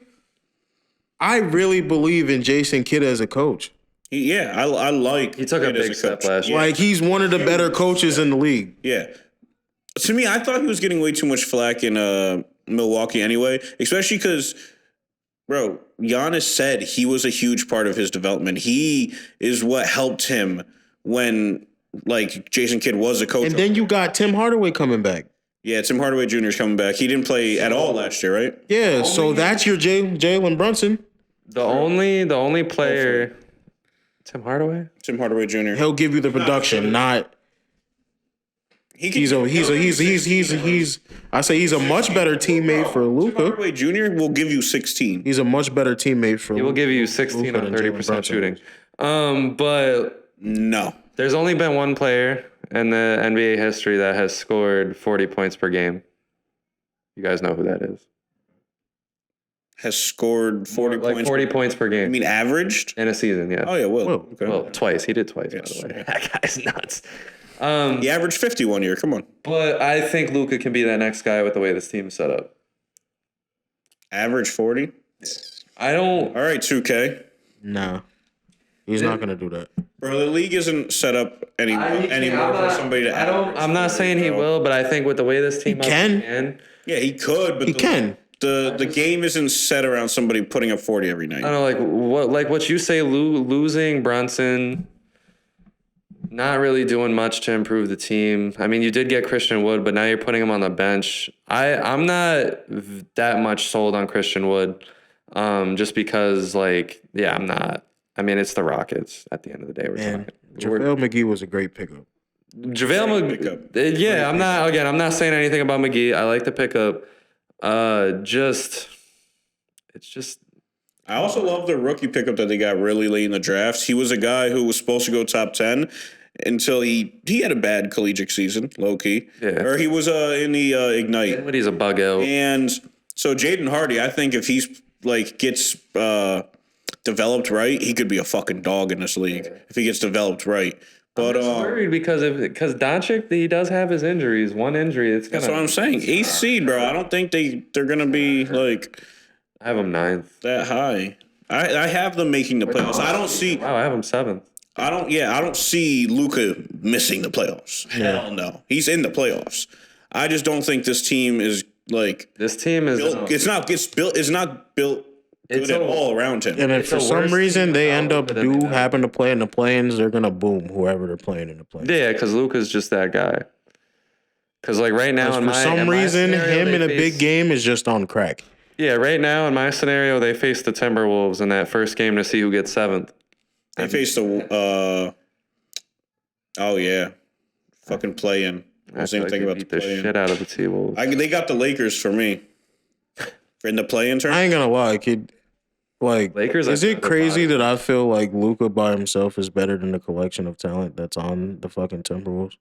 I really believe in Jason Kidd as a coach. I like. he took a Kidd as big step coach. last year. Like, he's one of the better coaches in the league. Yeah. To me, I thought he was getting way too much flack in Milwaukee anyway, especially because, bro, Giannis said he was a huge part of his development. He is what helped him when, Jason Kidd was a coach. And then you got Tim Hardaway coming back. Yeah, Tim Hardaway Jr. is coming back. He didn't play at all last year, right? Yeah, so that's your Jalen Brunson. The only player, Tim Hardaway. Tim Hardaway Jr. He'll give you the production, not. He's a much better teammate for Luka. Hardaway Jr. will give you 16. He's a much better teammate for He will give you 16 Luka on than Jalen 30% Brunson. shooting. But No. there's only been one player in the NBA history that has scored 40 points per game. You guys know who that is? Has scored 40 points. 40 points per game. I mean, averaged? In a season, yeah. Oh, yeah, Will. Will. Okay. Well, twice. He did twice, Yes. by the way. That guy's nuts. He averaged 50 one year. Come on. But I think Luka can be that next guy with the way this team is set up. Average 40? I don't. All right, 2K. No. He's not going to do that. Bro, the league isn't set up anymore for somebody to average. I'm not saying he will, but I think with the way this team can. Yeah, he could, but He can. The game isn't set around somebody putting up 40 every night. I don't know, what you say, losing Brunson, not really doing much to improve the team. I mean, you did get Christian Wood, but now you're putting him on the bench. I'm not that much sold on Christian Wood, just because, I'm not. I mean, it's the Rockets at the end of the day. JaVale McGee was a great pickup. JaVale McGee, yeah, I'm not saying anything about McGee. I like the pickup. It's just. I also love the rookie pickup that they got really late in the draft. He was a guy who was supposed to go top 10 until he had a bad collegiate season, low key. Yeah. Or he was in the Ignite. But he's a bug out. And so Jaden Hardy, I think if he's gets developed right, he could be a fucking dog in this league if he gets developed right. But I'm just worried because Doncic, he does have his injuries. One injury, it's gonna. That's what I'm saying. Eighth seed, bro. I don't think they're gonna be I have him 9th. that high. I have them making the playoffs. I don't see. Wow, I have him 7th. I don't see Luka missing the playoffs. Hell no. He's in the playoffs. I just don't think this team is This team is. built. It's not built good It's at a- all around him. And if It's for the some worst reason team they without end up Luka to be that. happen to play in the play-ins, they're gonna boom whoever they're playing in the play. Yeah, because Luka's just that guy. Because right now, For some reason, him in a big game. game is just on crack. Yeah, right now in my scenario, they face the Timberwolves in that first game to see who gets 7th. They faced oh yeah, fucking play-in. I was feel even like thinking they about the beat the play-in. shit out of the T-Wolves. They got the Lakers for me. In the play-in turn. I ain't gonna lie, kid. Lakers, is I it think, are crazy bottom. that I feel like Luka by himself is better than the collection of talent that's on the fucking Timberwolves?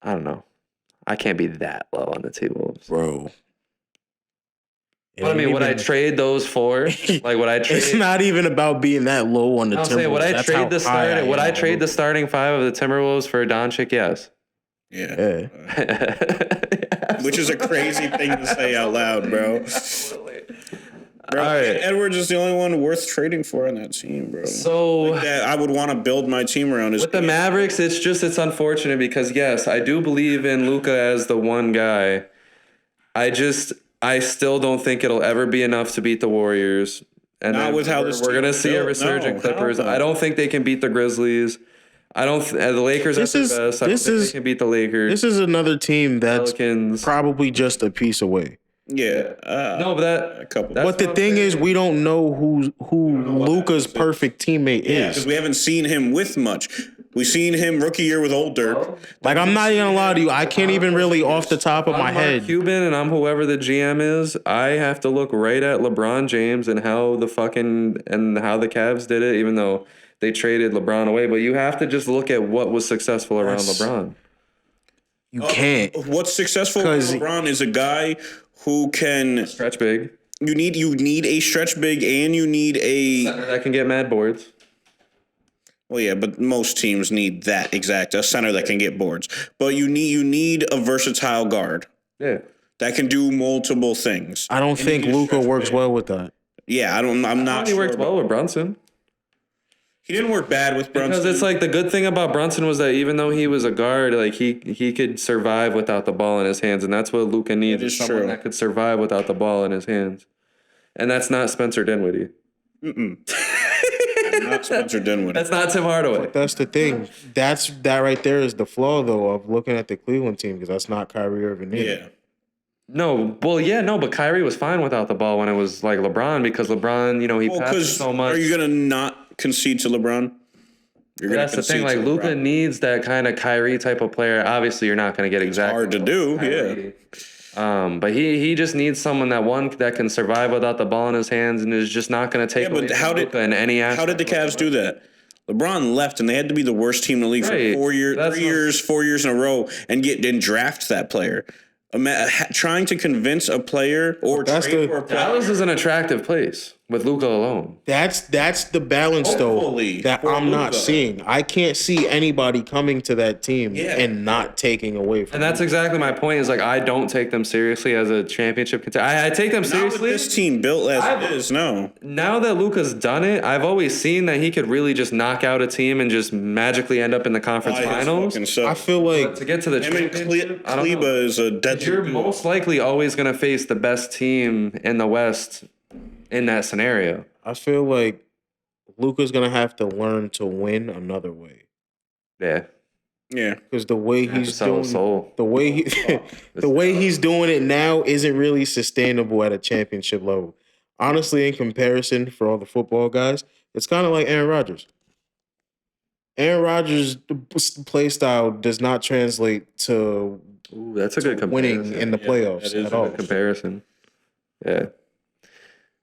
I don't know. I can't be that low on the T-Wolves. Bro. But I mean, would I trade those for? Like, would I trade? It's not even about being that low on the I'm Timberwolves. saying, would I That's trade how the high I starting? Would am I on trade the Luka. starting 5 of the Timberwolves for Doncic? Yes. Yeah. Yeah. Which is a crazy thing to say out loud, bro. Bro, All right. Edwards is the only one worth trading for on that team, bro. So That I would want to build my team around. with the Mavericks, it's unfortunate because yes, I do believe in Luka as the one guy. I still don't think it'll ever be enough to beat the Warriors. And Not then with how we're, this we're team gonna is see a built. resurgent No, Clippers. hell no. I don't think they can beat the Grizzlies. I don't. The Lakers This at is- their best. I don't this think is- they can beat the Lakers. This is another team that's Pelicans. probably just a piece away. Yeah. No, but a couple. that's But the what I'm thing is, saying. we don't know who Luka's perfect teammate Because is. we haven't seen him with much. We've seen him rookie year with old Dirk. Like, I'm not even gonna lie to you, I can't even really off the top of my I'm Mark head. Cuban and I'm whoever the GM is. I have to look right at LeBron James and how the Cavs did it, even though they traded LeBron away. But you have to just look at what was successful around That's- LeBron. You can't. What's successful with 'Cause- LeBron is a guy who can. Stretch big. You need a stretch big and you need a. Center that can get mad boards. Well, yeah, but most teams need that exact a center that can get boards. But you need a versatile guard Yeah. that can do multiple things. I don't think need a Luka stretch works big. well with that. Yeah, I'm not He sure. worked well with Brunson. He didn't work bad with Brunson. Because it's like the good thing about Brunson was that even though he was a guard, like he could survive without the ball in his hands, and that's what Luka needs: That is is someone true. that could survive without the ball in his hands, and that's not Spencer Dinwiddie. not Spencer Dinwiddie. That's not Tim Hardaway. That's the thing. That right there is the flaw, though, of looking at the Cleveland team, because that's not Kyrie Irving either. Yeah. No, well, yeah, no, but Kyrie was fine without the ball when it was like LeBron because LeBron, he Well, passes because so much. are you gonna not concede to LeBron? You're That's the thing. Like Luka needs that kind of Kyrie type of player. Obviously, you're not going to get exactly hard to do. Kyrie. But he just needs someone that can survive without the ball in his hands and is just not going to take Yeah, but away how from did- Luka in any aspect. How did the Cavs do that? LeBron left, and they had to be the worst team in the league Right. for 4 years, That's 4 years in a row, and draft that player. Trying to convince a player or That's trade the- for a player. Dallas is an attractive place with Luka alone. That's the balance, Hopefully, though, that for I'm not Luka. seeing. I can't see anybody coming to that team Yeah. and not taking away from And that's exactly my point. Is like I don't take them seriously as a championship contender. I take them Not with seriously. this team built as it is, no. Now that Luka's done it, I've always seen that he could really just knock out a team and just magically end up in the conference By his finals. fucking self. I feel like To get to the Him and championship, I don't know. Kleba is a dead You're most likely always going to face the best team in the West in that scenario. I feel like Luka's gonna have to learn to win another way, Yeah. Yeah. because the way Have to he's sell doing his soul. the way he the way he's doing it now isn't really sustainable at a championship level. Honestly, in comparison for all the football guys, it's kind of like Aaron Rodgers. Aaron Rodgers' play style does not translate to Ooh, that's a good comparison. winning in the playoffs that is at a all. good Comparison. Yeah.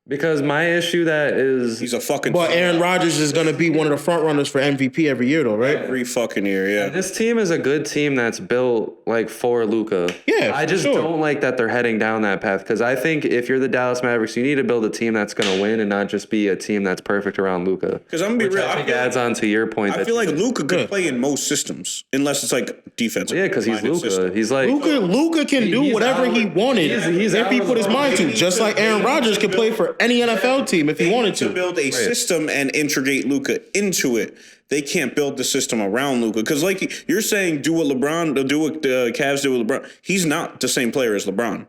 Because my issue that is He's a fucking. But Aaron Rodgers is going to be one of the front runners for MVP every year, though, right? every fucking year, yeah. this team is a good team that's built like for Luka. Yeah, I for just sure. don't like that they're heading down that path because I think if you're the Dallas Mavericks, you need to build a team that's going to win and not just be a team that's perfect around Luka. Because I'm gonna be real, I think adds on to your point. I feel like Luka could play in most systems, unless it's like defensive. Yeah, because he's Luka. He's like Luka can do whatever he wanted if he put his mind to. Just like Aaron Rodgers could play for any NFL team if he wanted to. Build a system and integrate Luka into it. They can't build the system around Luka because, like you're saying, do what the Cavs do with LeBron. He's not the same player as LeBron.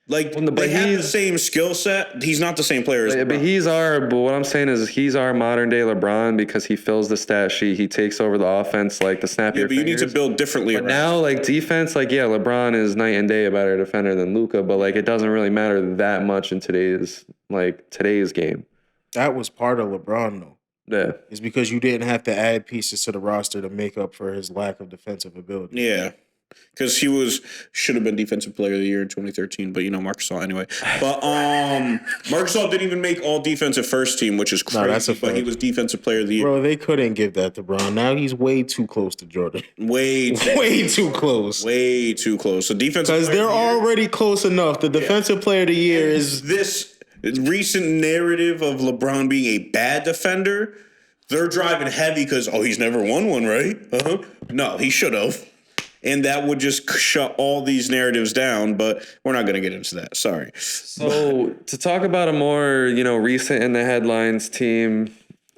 Like they have the same skill set. He's not the same player as LeBron. But what I'm saying is he's our modern day LeBron because he fills the stat sheet. He takes over the offense like the snap of your but you fingers. need to build differently. But now, like defense, like LeBron is night and day a better defender than Luka, but like it doesn't really matter that much in today's game. That was part of LeBron, though. Yeah, It's because you didn't have to add pieces to the roster to make up for his lack of defensive ability. Yeah. Because he should have been Defensive Player of the Year in 2013, but Marc Gasol anyway. But Marc Gasol didn't even make All Defensive First Team, which is crazy. No, that's a but he fact. was Defensive Player of the Year. Bro, they couldn't give that to Brown. Now he's way too close to Jordan. Way too close. way too close. So Defensive Because Player they're of the Year, already close enough. The Defensive Player of the Year is... this recent narrative of LeBron being a bad defender. They're driving heavy because he's never won one, right? No, he should have. And that would just shut all these narratives down, but we're not going to get into that. Sorry. So to talk about a more, recent in the headlines team,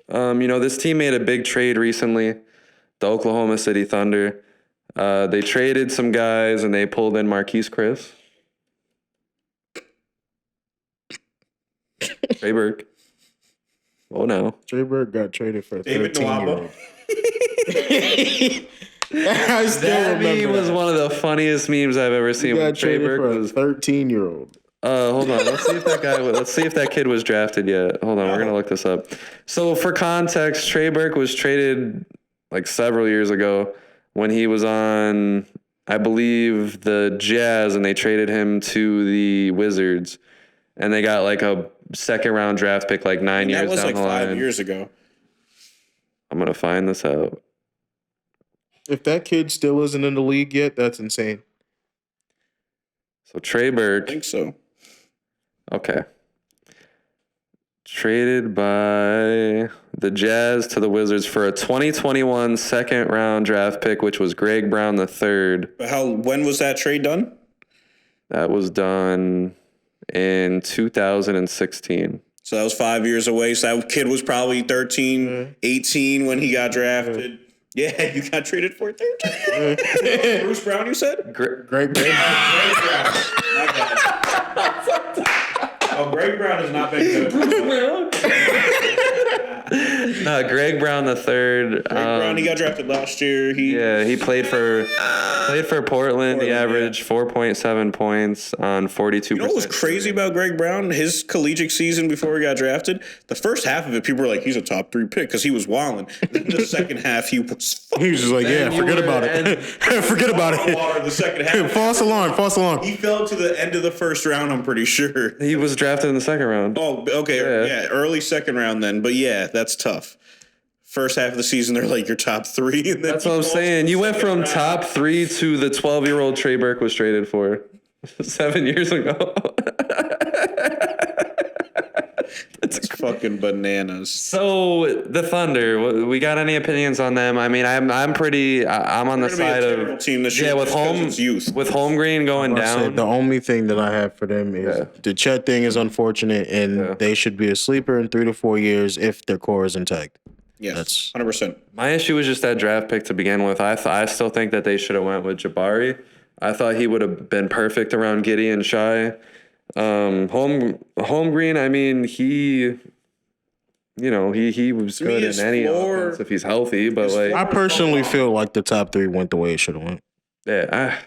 this team made a big trade recently, the Oklahoma City Thunder. They traded some guys and they pulled in Marquise Chris. Trey Burke. Oh, no. Trey Burke got traded for a David 13-year-old. I still That remember meme was that. one of the funniest memes I've ever seen. He When got Trey traded Burke for a was 13-year-old. hold on. Let's see if that kid was drafted yet. Hold on, we're gonna look this up. So for context, Trey Burke was traded like several years ago when he was on, I believe, the Jazz, and they traded him to the Wizards, and they got like a second round draft pick like 9 years That was down like the line. 5 years ago. I'm gonna find this out. If that kid still isn't in the league yet, that's insane. So Trey Burke. I think so. Okay. Traded by the Jazz to the Wizards for a 2021 second round draft pick, which was Greg Brown III. When was that trade done? That was done in 2016. So that was 5 years away. So that kid was probably 13, 18 when he got drafted. Yeah, you got traded for 13. Bruce Brown, you said? Great. Greg Brown. My bad. Greg Brown has not been good. No, Greg Brown III. Greg Brown, he got drafted last year. He played for Portland. He averaged 4.7 points on 42%. You know what was crazy about Greg Brown? His collegiate season before he got drafted, the first half of it, people were like, he's a top 3 pick because he was wilding. Then the second half, he was He was just like, forget about it. Forget about it. water the second half. False alarm. He fell to the end of the first round, I'm pretty sure. He was drafted in the second round. Oh, okay. Yeah, early second round then. But yeah, that's tough. First half of the season, they're like your top 3. And then That's what I'm saying. You went from top 3 to the 12-year-old Trey Burke was traded for 7 years ago. That's fucking bananas. So the Thunder, we got any opinions on them? I mean, I'm on the side of team this year with Holmgren going down. The only thing that I have for them is the Chet thing is unfortunate, and they should be a sleeper in 3 to 4 years if their core is intact. Yes, That's 100%. My issue was just that draft pick to begin with. I still think that they should have went with Jabari. I thought he would have been perfect around Giddey and Shai. Holmgren, I mean, he was good in any offense if he's healthy, but like I personally feel like the top 3 went the way it should have went. yeah,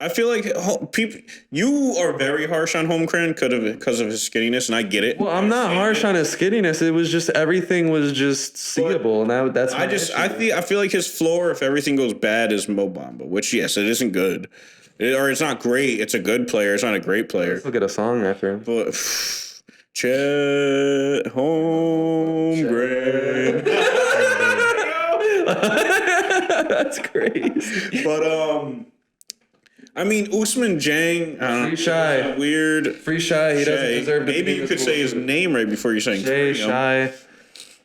I feel like people, you are very harsh on Holmgren because of his skinniness, and I get it. Well, I'm not harsh on his skinniness. It was just everything was just seeable, and that's. I feel like his floor, if everything goes bad, is Mo Bamba, which yes, it isn't good, or it's not great. It's a good player. It's not a great player. Let's look at a song after him. But Chet Holmgren. That's crazy. But I mean, Usman Jang, Free Shy. Weird. Free Shy. He doesn't deserve to Maybe be you could say his name right before you're saying Shy.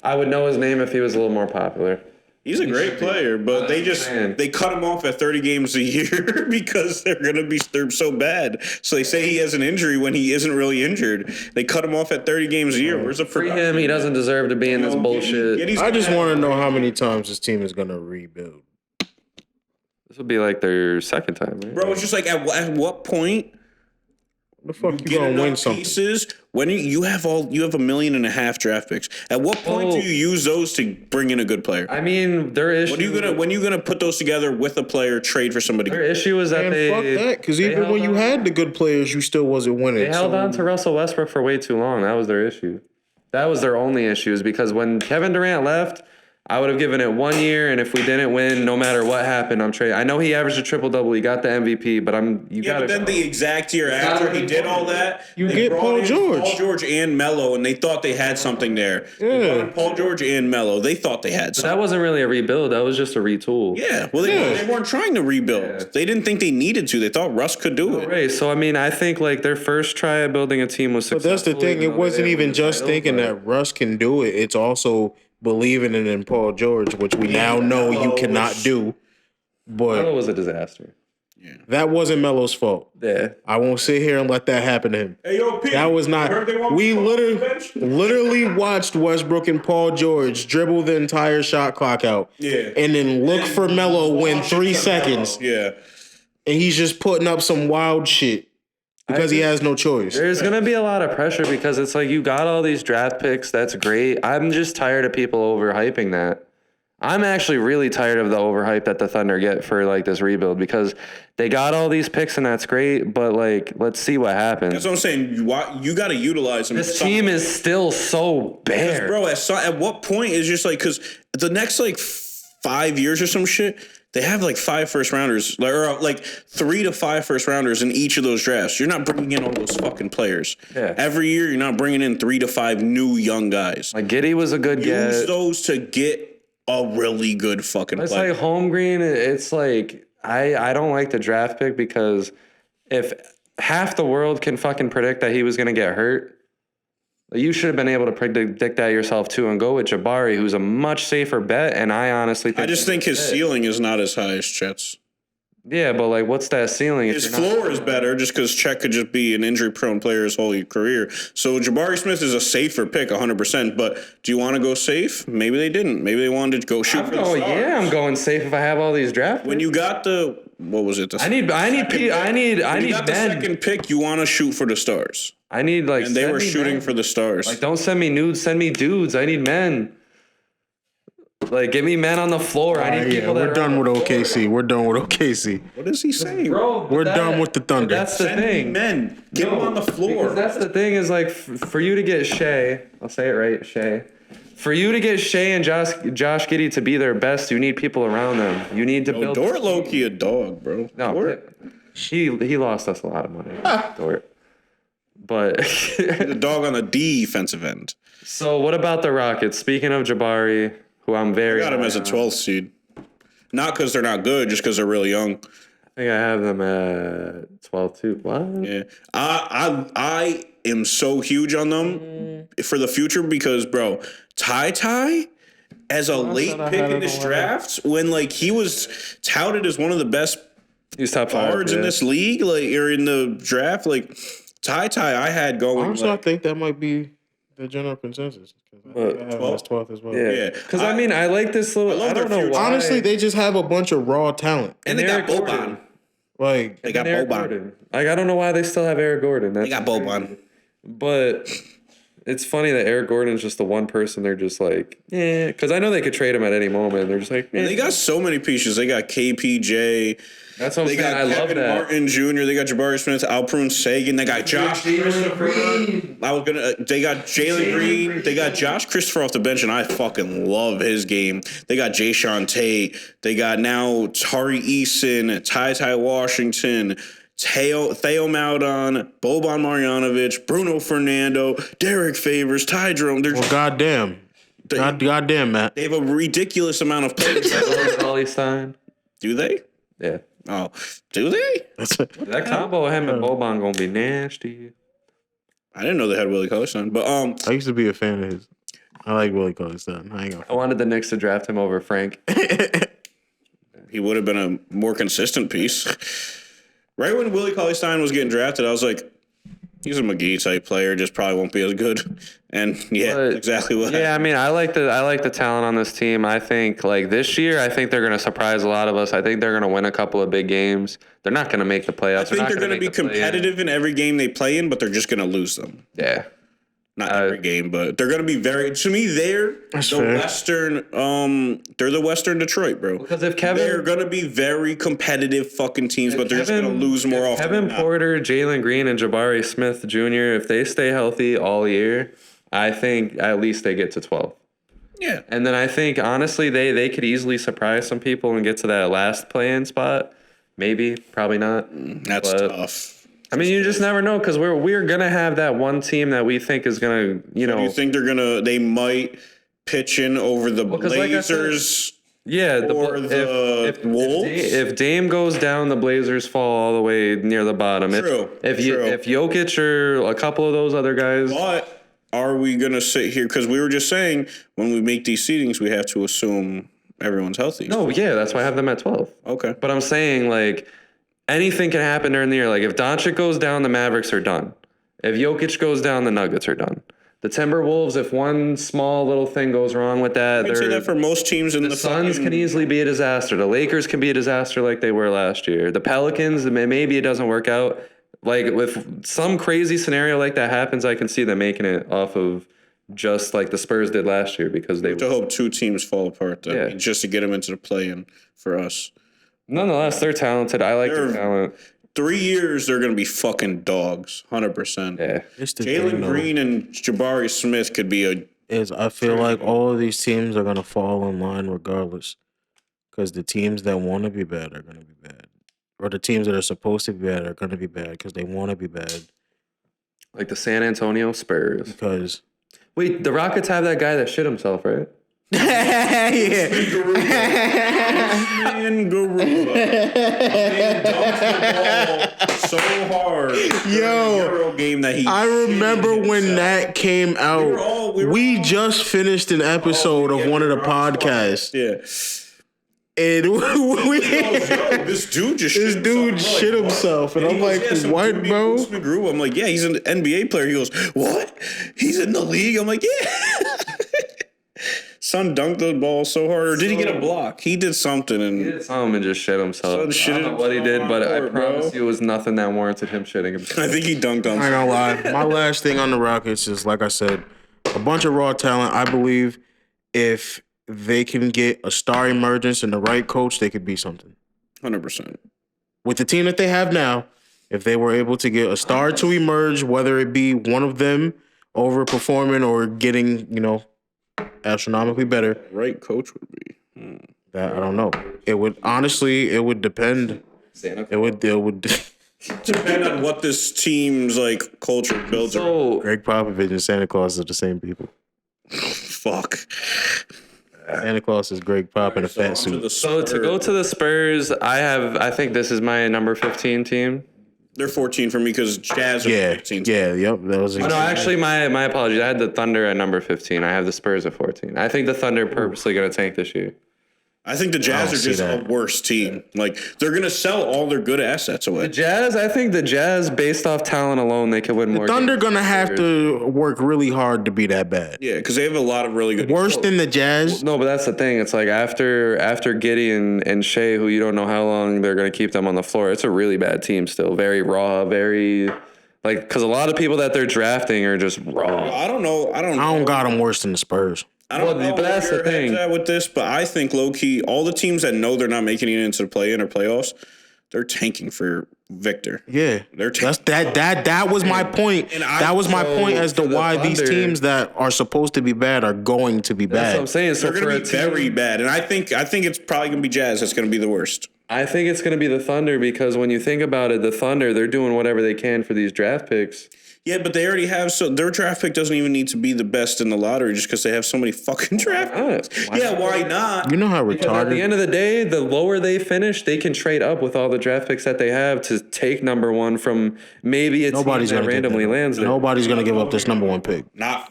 I would know his name if he was a little more popular. He's a great player, but they cut him off at 30 games a year because they're so bad. So they say he has an injury when he isn't really injured. They cut him off at 30 games a year. Where's the Free him. He doesn't deserve to be in this bullshit. I just want to know how many times this team is gonna rebuild. This will be like their second time, right? Bro, it's just like at what point The fuck you gonna win something? Pieces, when you have $1.5 million draft picks. At what point do you use those to bring in a good player? I mean, their issue. When are you gonna put those together with a player, trade for somebody? Their issue is that fuck that, because even when you had the good players, you still wasn't winning. They held on to Russell Westbrook for way too long. That was their issue. That was their only issue, is because when Kevin Durant left, I would have given it 1 year, and if we didn't win, no matter what happened, I'm trading. I know he averaged a triple-double. He got the MVP, but but then the exact year after he did all that, you get Paul George and Melo, and they thought they had something there. Yeah. Paul George and Melo, they thought they had something. That wasn't really a rebuild. That was just a retool. Yeah, well, they weren't trying to rebuild. Yeah. They didn't think they needed to. They thought Russ could do it. Right. So I mean, I think like their first try at building a team was successful. But that's the thing. It wasn't even just thinking that Russ can do it. It's also believing in Paul George, which we now know you cannot do. But Melo was a disaster. Yeah. That wasn't Melo's fault. Yeah. I won't sit here and let that happen to him. Hey, yo, Pete, that was not. We literally watched Westbrook and Paul George dribble the entire shot clock out. Yeah. And then look for Melo win 3 seconds. Yeah. And he's just putting up some wild shit. Because he has no choice. There's going to be a lot of pressure because it's like you got all these draft picks. That's great. I'm just tired of people overhyping that. I'm actually really tired of the overhype that the Thunder get for like this rebuild because they got all these picks and that's great. But like, let's see what happens. That's what I'm saying. You got to utilize them. This team is still so bare. Bro, at what point is just like, because the next like 5 years or some shit, they have like 5 first rounders, or like 3 to 5 first rounders in each of those drafts. You're not bringing in all those fucking players. Yeah. Every year, you're not bringing in 3 to 5 new young guys. Like Giddey was a good get. Use those to get a really good fucking player. It's like Holmgren. It's like I don't like the draft pick because if half the world can fucking predict that he was going to get hurt, you should have been able to predict that yourself too and go with Jabari, who's a much safer bet. And I honestly think I just think his ceiling is not as high as Chet's. Yeah, but like, what's that ceiling? His floor is better just because Chet could just be an injury-prone player his whole career. So Jabari Smith is a safer pick, 100%. But do you want to go safe? Maybe they didn't. Maybe they wanted to go shoot for the stars. Yeah, I'm going safe if I have all these draft picks. When you got what was it? I need the second pick, you want to shoot for the stars. I need like. And they were shooting for the stars. Like, don't send me nudes, send me dudes. I need men. Like, give me men on the floor. I need people that we're done with OKC. We're done with OKC. What is he saying? Bro, we're done with the Thunder. That's the thing. Men, get them on the floor. That's the thing is like for you to get Shea, I'll say it right, Shea. For you to get Shea and Josh Giddey to be their best, you need people around them. You need to build. Dort low-key a dog, bro. No, Dort. He lost us a lot of money, Dort. But the dog on the defensive end. So what about the Rockets? Speaking of Jabari, who I'm very I got him as a 12th seed. Not because they're not good, just because they're really young. I think I have them at 12 too. What? Yeah, I am so huge on them for the future because, bro, Ty as a late pick in this draft, when like he was touted as one of the best top guards in this league, like or in the draft, like Ty I had going. Honestly, I think that might be the general consensus. I have him as 12th as well. Yeah, because I mean, I like this little. I don't know why. Honestly, they just have a bunch of raw talent, and they got Boban. Like they got Boban. Like I don't know why they still have Eric Gordon. They got Boban. But it's funny that Eric Gordon's just the one person they're just like, yeah, because I know they could trade him at any moment. They're just like, eh. They got so many pieces. They got KPJ. That's what I'm They saying. got I love Kevin that. Martin Jr. They got Jabari Smith, Alperen Sagan. They got Josh Christopher. They got Jalen Green. They got Josh Christopher off the bench, and I fucking love his game. They got Jayshawn Tate. They got now Tari Eason, Ty Washington, Theo Maudon, Boban Marjanovic, Bruno Fernando, Derek Favors, Ty Jerome. Well, goddamn. Goddamn, Matt. They have a ridiculous amount of players. Ollie Stein. Do they? Yeah. Oh, do they? That combo of him and Boban gonna be nasty. I didn't know they had Willie Cauley-Stein, but I used to be a fan of his. I like Willie Cauley-Stein. I wanted the Knicks to draft him over Frank. he would have been a more consistent piece. Right when Willie Cauley-Stein was getting drafted, I was like, he's a McGee type player, just probably won't be as good. And exactly what. Yeah, I mean, I like the talent on this team. I think like this year, I think they're going to surprise a lot of us. I think they're going to win a couple of big games. They're not going to make the playoffs. I think they're going to be competitive in every game they play in, but they're just going to lose them. Yeah. Not every game, but they're going to be to me, they're the Western Detroit, bro. Because they're going to be very competitive fucking teams, but they're just going to lose more often. Kevin Porter, Jalen Green, and Jabari Smith Jr., if they stay healthy all year, I think at least they get to 12. Yeah. And then I think, honestly, they could easily surprise some people and get to that last play-in spot. Maybe, probably not. That's tough. I mean, you just never know because we're gonna have that one team that we think is gonna, you know. Do you think they might pitch in over the Blazers? Or the Wolves. If Dame goes down, the Blazers fall all the way near the bottom. True. If Jokic or a couple of those other guys. But are we gonna sit here because we were just saying when we make these seedings, we have to assume everyone's healthy. No, yeah, that's why I have them at 12. Okay. But I'm saying like. Anything can happen during the year. Like, if Doncic goes down, the Mavericks are done. If Jokic goes down, the Nuggets are done. The Timberwolves, if one small little thing goes wrong with that, I'd say that for most teams in the Suns can easily be a disaster. The Lakers can be a disaster like they were last year. The Pelicans, maybe it doesn't work out. Like, if some crazy scenario like that happens, I can see them making it off of just like the Spurs did last year because they to hope two teams fall apart, just to get them into the play-in for us. Nonetheless, they're talented. I like their talent. 3 years, they're going to be fucking dogs, 100%. Yeah. Jalen Green and Jabari Smith could be I feel like all of these teams are going to fall in line regardless. Because the teams that want to be bad are going to be bad. Or the teams that are supposed to be bad are going to be bad because they want to be bad. Like the San Antonio Spurs. Because... Wait, the Rockets have that guy that shit himself, right? Man Garuba. Dunked the ball so hard. Yo, game that he I remember when that came out. We just finished an episode of one of the podcasts. Yeah. And this dude just shit himself. And I'm like, what, bro? I'm like, yeah, he's an NBA player. He goes, what? He's in the league? I'm like, yeah. Son dunked the ball so hard. Or did he get a block? He did something. He did something and just shit himself. I don't know what he did, but I promise you it was nothing that warranted him shitting himself. I think he dunked on. I ain't gonna lie. My last thing on the Rockets is, like I said, a bunch of raw talent. I believe if they can get a star emergence and the right coach, they could be something. 100%. With the team that they have now, if they were able to get a star to emerge, whether it be one of them overperforming or getting, astronomically better. Right coach would be. That I don't know. It would depend. It would depend on what this team's culture builds. So Greg Popovich and Santa Claus are the same people. Fuck. Santa Claus is Greg Pop in a fat suit. So to go to the Spurs, I think this is my number 15 team. They're 14 for me because Jazz are 15. Yeah, yep. That was no, actually, my apologies. I had the Thunder at number 15. I have the Spurs at 14. I think the Thunder purposely going to tank this year. I think the Jazz are just a worse team. They're going to sell all their good assets away. I think the Jazz, based off talent alone, they could win more. The Thunder going to have to work really hard to be that bad. Yeah, because they have a lot of really good. Worse than the Jazz? No, but that's the thing. It's like after Giddey and Shea, who you don't know how long they're going to keep them on the floor, it's a really bad team still. Very raw, very Like, because a lot of people that they're drafting are just raw. I don't know. I don't got them worse than the Spurs. I don't know but that's where the your head's thing. at with this, but I think low key, all the teams that know they're not making it into the play-in or playoffs, they're tanking for Victor. Yeah, They're that's that was my point. And That was my point as to for the why these Thunder- teams that are supposed to be bad are going to be That's what I'm bad. saying. So They're for going a to be team, very bad, and I think it's probably going to be Jazz that's going to be the worst. I think it's going to be the Thunder because when you think about it, the Thunder, they're doing whatever they can for these draft picks. Yeah, but they already have their draft pick doesn't even need to be the best in the lottery just because they have so many fucking draft picks. Why not? You know how Because at the retarded. end of the day, the lower they finish, they can trade up with all the draft picks that they have to take number one from maybe a Nobody's team that gonna get randomly that. lands there. Nobody's gonna give up this number one pick.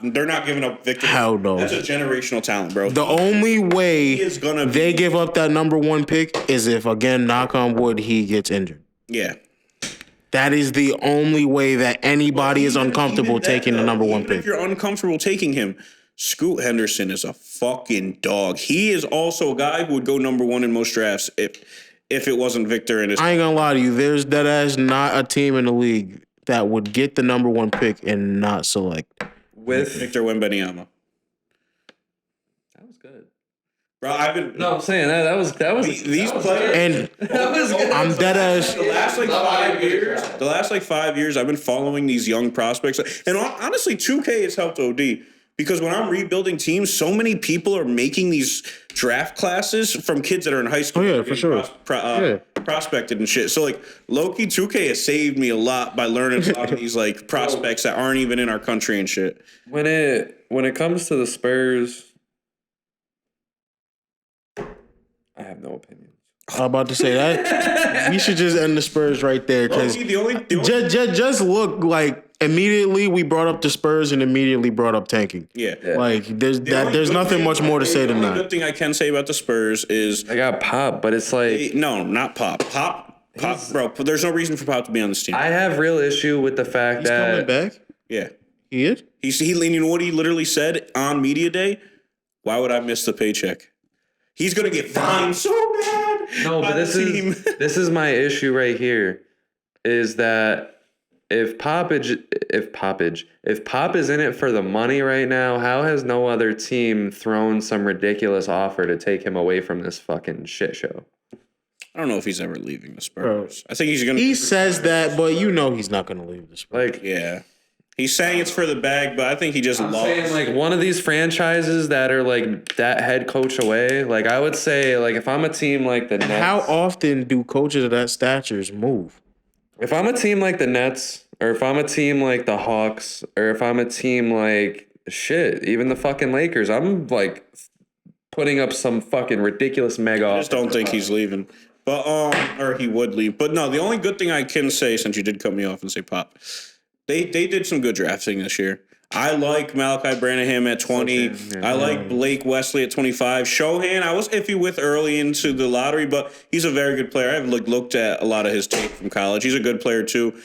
They're not giving up Victor. Hell no. That's a generational talent, bro. The only way He is gonna be- they give up that number one pick is if, again, knock on wood, he gets injured. Yeah. That is the only way that anybody is uncomfortable Even that, taking the though, number one even pick. If you're uncomfortable taking him, Scoot Henderson is a fucking dog. He is also a guy who would go number one in most drafts if it wasn't Victor and his. I ain't gonna lie to you. There's that as not a team in the league that would get the number one pick and not select. with Victor Wembanyama. that was good. Bro, I've been No, I'm saying that was these players. And that was good. I'm dead ass. The last 5 years, I've been following these young prospects, and honestly, 2K has helped OD because when I'm rebuilding teams, so many people are making these draft classes from kids that are in high school. Oh, yeah, for sure. Prospected and shit. So like, low-key, 2K has saved me a lot by learning a lot of these like prospects that aren't even in our country and shit. When it comes to the Spurs, I have no opinion. I was about to say that. We should just end the Spurs right there because Low-key, the only just look like immediately we brought up the Spurs and immediately brought up tanking. yeah. Like there's nothing much more to say than The that. good thing I can say about the Spurs is I got Pop, but it's like no, not Pop. Pop, bro. There's no reason for Pop to be on this team. I have real issue with the fact He's coming that back. Yeah. He is. You know what he literally said on media day? Why would I miss the paycheck? He's gonna get fined so bad. no, by but this the is team. this is my issue right here, is that if Pop is in it for the money right now, how has no other team thrown some ridiculous offer to take him away from this fucking shit show? I don't know if he's ever leaving the Spurs. I think he's gonna. He says that, but you know he's not gonna leave the Spurs. Like, Yeah. He's saying it's for the bag, but I think he just I'm lost. saying like one of these franchises that are like that head coach away. Like I would say, like if I'm a team like the Nets, How often do coaches of that stature move? if I'm a team like the Nets, or if I'm a team like the Hawks, or if I'm a team like shit, even the fucking Lakers, I'm like putting up some fucking ridiculous mega. I just don't think he's leaving. But or he would leave. But no, the only good thing I can say, since you did cut me off and say Pop, they did some good drafting this year. I like Malachi Branham at 20. Yeah. I like Blake Wesley at 25. Shohan, I was iffy with early into the lottery, but he's a very good player. I've looked at a lot of his tape from college. He's a good player too.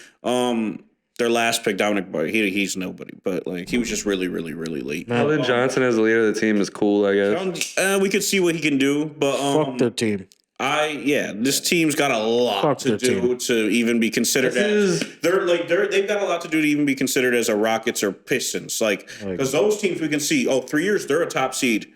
Their last pick, Dominic Boy, he's nobody, but like he was just really, really, really late. Calvin Johnson as the leader of the team is cool, I guess. We could see what he can do, but Fuck their team. this team's got a lot Fuck to their do team. to even be considered This as they've got a lot to do to even be considered as a Rockets or Pistons. Like because those teams we can see, 3 years they're a top seed.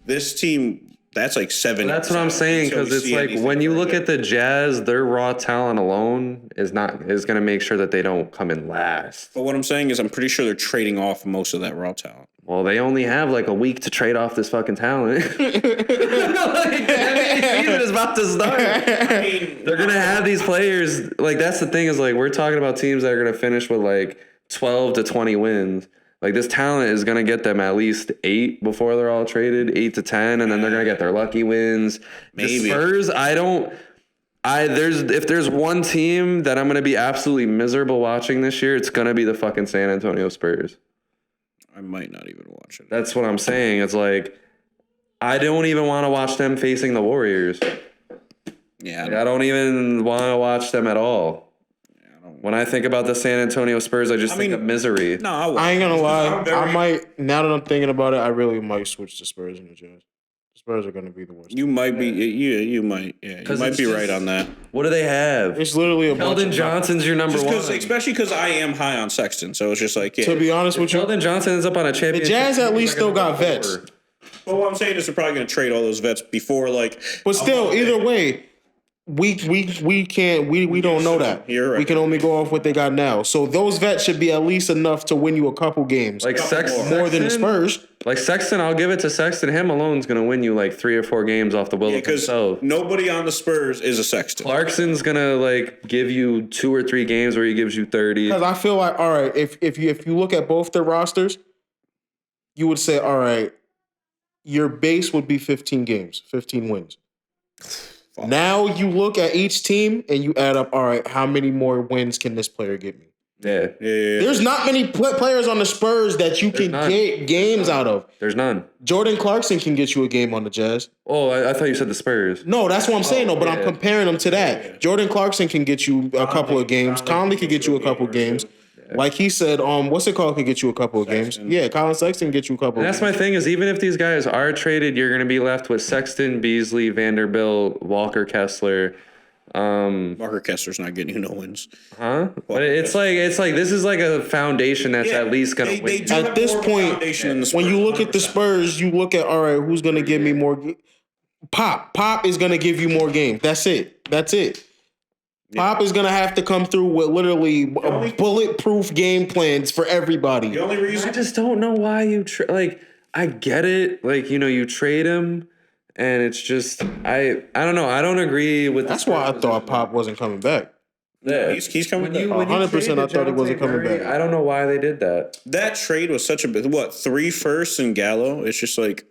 This team that's like 7. That's what I'm saying, until because we it's see like anything when you like look that. at the Jazz, their raw talent alone is going to make sure that they don't come in last. But what I'm saying is I'm pretty sure they're trading off most of that raw talent. Well, they only have like a week to trade off this fucking talent. Like, the season is about to start. They're gonna have these players. Like that's the thing is like we're talking about teams that are gonna finish with like 12 to 20 wins. Like this talent is gonna get them at least 8 before they're all traded, 8 to 10, and then they're gonna get their lucky wins. Maybe. The Spurs, if there's one team that I'm gonna be absolutely miserable watching this year, it's gonna be the fucking San Antonio Spurs. I might not even watch it. That's what I'm saying. It's like I don't even want to watch them facing the Warriors. Yeah, Like, I don't even want to watch them at all. When I think about the San Antonio Spurs, I think of misery. No, I ain't gonna lie. I'm very- I might, now that I'm thinking about it, I really might switch to Spurs and the Jazz. Spurs are going to be the worst. You might be. Yeah, you might. Yeah, you might be right on that. What do they have? It's literally a bunch Keldon of Johnson's your number one. Especially because I am high on Sexton, so it's just like, yeah. To be honest with you, Keldon Johnson ends up on a the championship. Jazz at least still got vets. Well, what I'm saying is they're probably going to trade all those vets before, like. But still, either way, we don't know that. You're right. We can only go off what they got now. So those vets should be at least enough to win you a couple games. Like Sexton, more than the Spurs. Like Sexton, I'll give it to Sexton. Him alone's going to win you like 3 or 4 games off the will of himself. Nobody on the Spurs is a Sexton. Clarkson's going to like give you 2 or 3 games where he gives you 30. Because I feel like, all right, if you look at both their rosters, you would say, all right, your base would be 15 games, 15 wins. Now you look at each team and you add up, all right, how many more wins can this player get me? Yeah. There's not many players on the Spurs that you can get games out of. There's none. Jordan Clarkson can get you a game on the Jazz. Oh, I thought you said the Spurs. No, that's what I'm saying, though, but I'm comparing them to that. Jordan Clarkson can get you a couple of games. Conley can get you a couple of games. Like he said, what's it called? Could get you a couple of games. Yeah, Colin Sexton can get you a couple. And that's my thing is even if these guys are traded, you're going to be left with Sexton, Beasley, Vanderbilt, Walker Kessler. Walker Kessler's not getting you no wins. Huh? But it's like this is like a foundation that's at least going to win. At this point, when you look at the Spurs, you look at all right, who's going to give me more? Pop is going to give you more games. That's it. Pop is going to have to come through with literally bulletproof game plans for everybody. The only reason I just don't know why you I get it. Like, you trade him and it's just I don't know. I don't agree with That's why I thought Pop wasn't coming back. Yeah. He's coming back. 100% I thought he wasn't coming back. I don't know why they did that. That trade was such a 3 firsts and Gallo. It's just like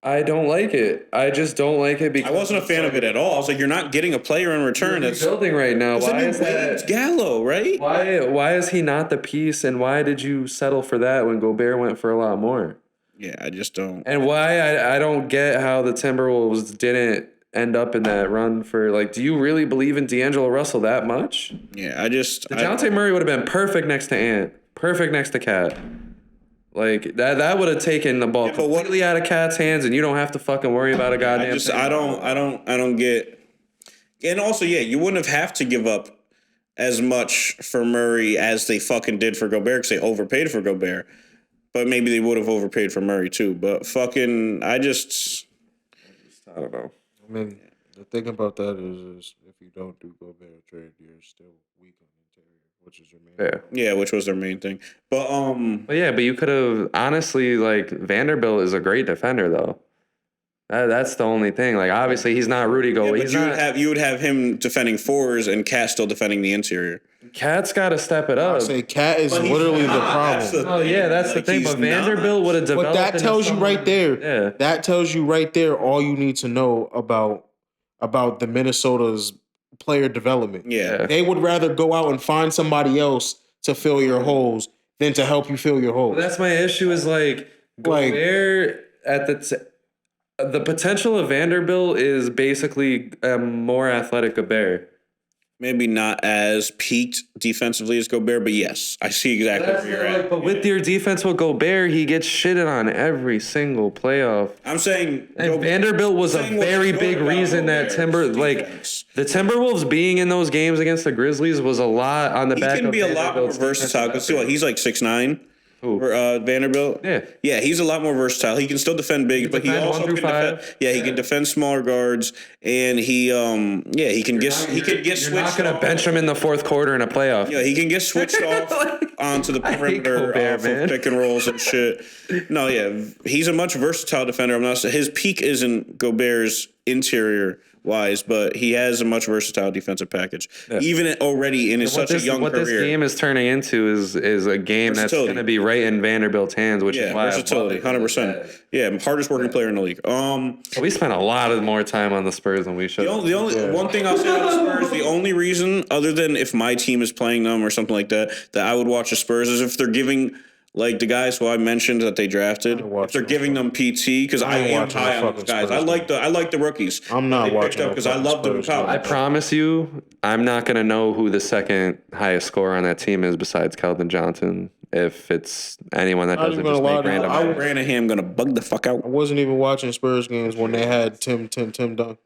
I don't like it. I just don't like it because I wasn't a fan of it at all. I was like, you're not getting a player in return. That's building right now. Why is that? It's Gallo, right? Why is he not the piece? And why did you settle for that when Gobert went for a lot more? Yeah, I just don't. And why I don't get how the Timberwolves didn't end up in that run for like. Do you really believe in D'Angelo Russell that much? Yeah, DeJounte Murray would have been perfect next to Ant, perfect next to Cat. Like that would have taken the ball completely out of Cat's hands, and you don't have to fucking worry about a goddamn thing. I don't get. And also, yeah, you wouldn't have to give up as much for Murray as they fucking did for Gobert because they overpaid for Gobert. But maybe they would have overpaid for Murray too. But fucking, I don't know. I mean, the thing about that is if you don't do Gobert trade, you're still weak on the interior, which is your main. Yeah, which was their main thing. But But you could have honestly like Vanderbilt is a great defender though. That's the only thing. Like obviously he's not Rudy Gobert. But you would have him defending 4s and Cat still defending the interior. Cat's got to step it up. I say Cat is literally the problem. That's the thing. But Vanderbilt would have developed. But that tells you right there. Yeah. That tells you right there all you need to know about the Minnesota's player development. Yeah. They would rather go out and find somebody else to fill your holes than to help you fill your holes. Well, that's my issue. Is like Gobert at the potential of Vanderbilt is basically a more athletic Gobert. Maybe not as peaked defensively as Gobert, but yes, I see exactly where you're at. But with your defense with Gobert, he gets shitted on every single playoff. I'm saying... And Vanderbilt was a very big reason that the Timberwolves being in those games against the Grizzlies was a lot on the back of He can be a lot more versatile. Because he's like 6'9". Vanderbilt. Yeah, he's a lot more versatile. He can still defend big, but he also can defend. Yeah, he can defend smaller guards, and he can get switched. You're not gonna bench him in the fourth quarter in a playoff. Yeah, he can get switched off onto the perimeter of pick and rolls and shit. No, yeah, he's a much versatile defender. I'm not saying his peak isn't Gobert's interior wise, but he has a much versatile defensive package. Yeah. Even already in such a young career. What this game is turning into is a game that's going to be right in Vanderbilt's hands, which is why versatility, 100%. Yeah, hardest working player in the league. We spent a lot of more time on the Spurs than we should. The only one thing I'll say about the Spurs, the only reason, other than if my team is playing them or something like that I would watch the Spurs is if they're giving. Like the guys who I mentioned that they drafted, if they're giving them PT because I am high on those guys. I like the rookies. I'm not watching because I love them in college. I promise you, I'm not gonna know who the second highest scorer on that team is besides Keldon Johnson if it's anyone that Not doesn't even just gonna lie make to you, random. Branham gonna bug the fuck out. I wasn't even watching Spurs games when they had Tim Duncan. The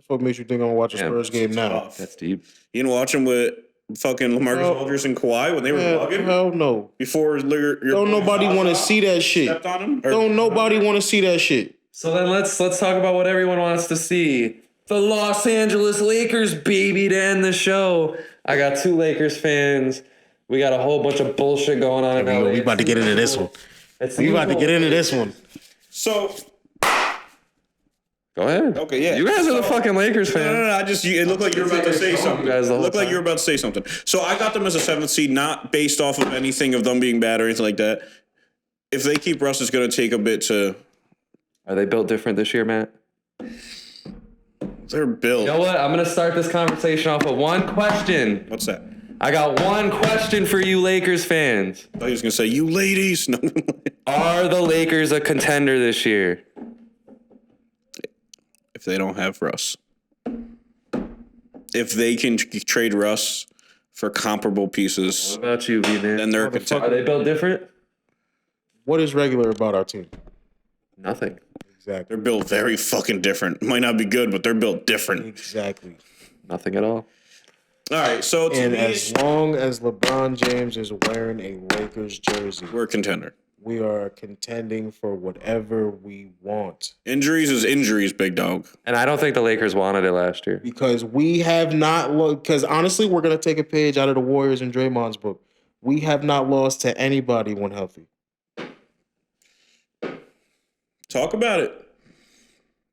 fuck makes you think I'm gonna watch a Damn. Spurs game now? Tough. That's deep. You didn't watch him with fucking LaMarcus Hell- Aldridge and Kawhi when they were bugging Hell no. before your Don't nobody want to see that shit. stepped on him? Or- Don't nobody want to see that shit. So then let's talk about what everyone wants to see. The Los Angeles Lakers, baby, to end the show. I got 2 Lakers fans. We got a whole bunch of bullshit going on in LA. We about to get into this one. We about to get into this one. So Go ahead. Okay, yeah. You guys are the So- fucking Lakers fans. No. It looked like you were about to say something. You guys the It whole looked like time. you were about to say something. So I got them as a 7th seed, not based off of anything of them being bad or anything like that. If they keep Russ, it's going to take a bit to. Are they built different this year, Matt? They're built. You know what? I'm going to start this conversation off with one question. What's that? I got one question for you Lakers fans. I thought he was going to say, you ladies. No. Are the Lakers a contender this year? If they don't have Russ. If they can trade Russ for comparable pieces, What about you, V-Man? then they're a Are contender. they built different? What is regular about our team? Nothing. Exactly. They're built very fucking different. Might not be good, but they're built different. Exactly. Nothing at all. All right, so to And me, as long as LeBron James is wearing a Lakers jersey, we're a contender. we are contending for whatever we want. Injuries is injuries, big dog. And I don't think the Lakers wanted it last year. Because we have not looked. Because honestly, we're gonna take a page out of the Warriors and Draymond's book. We have not lost to anybody when healthy. Talk about it.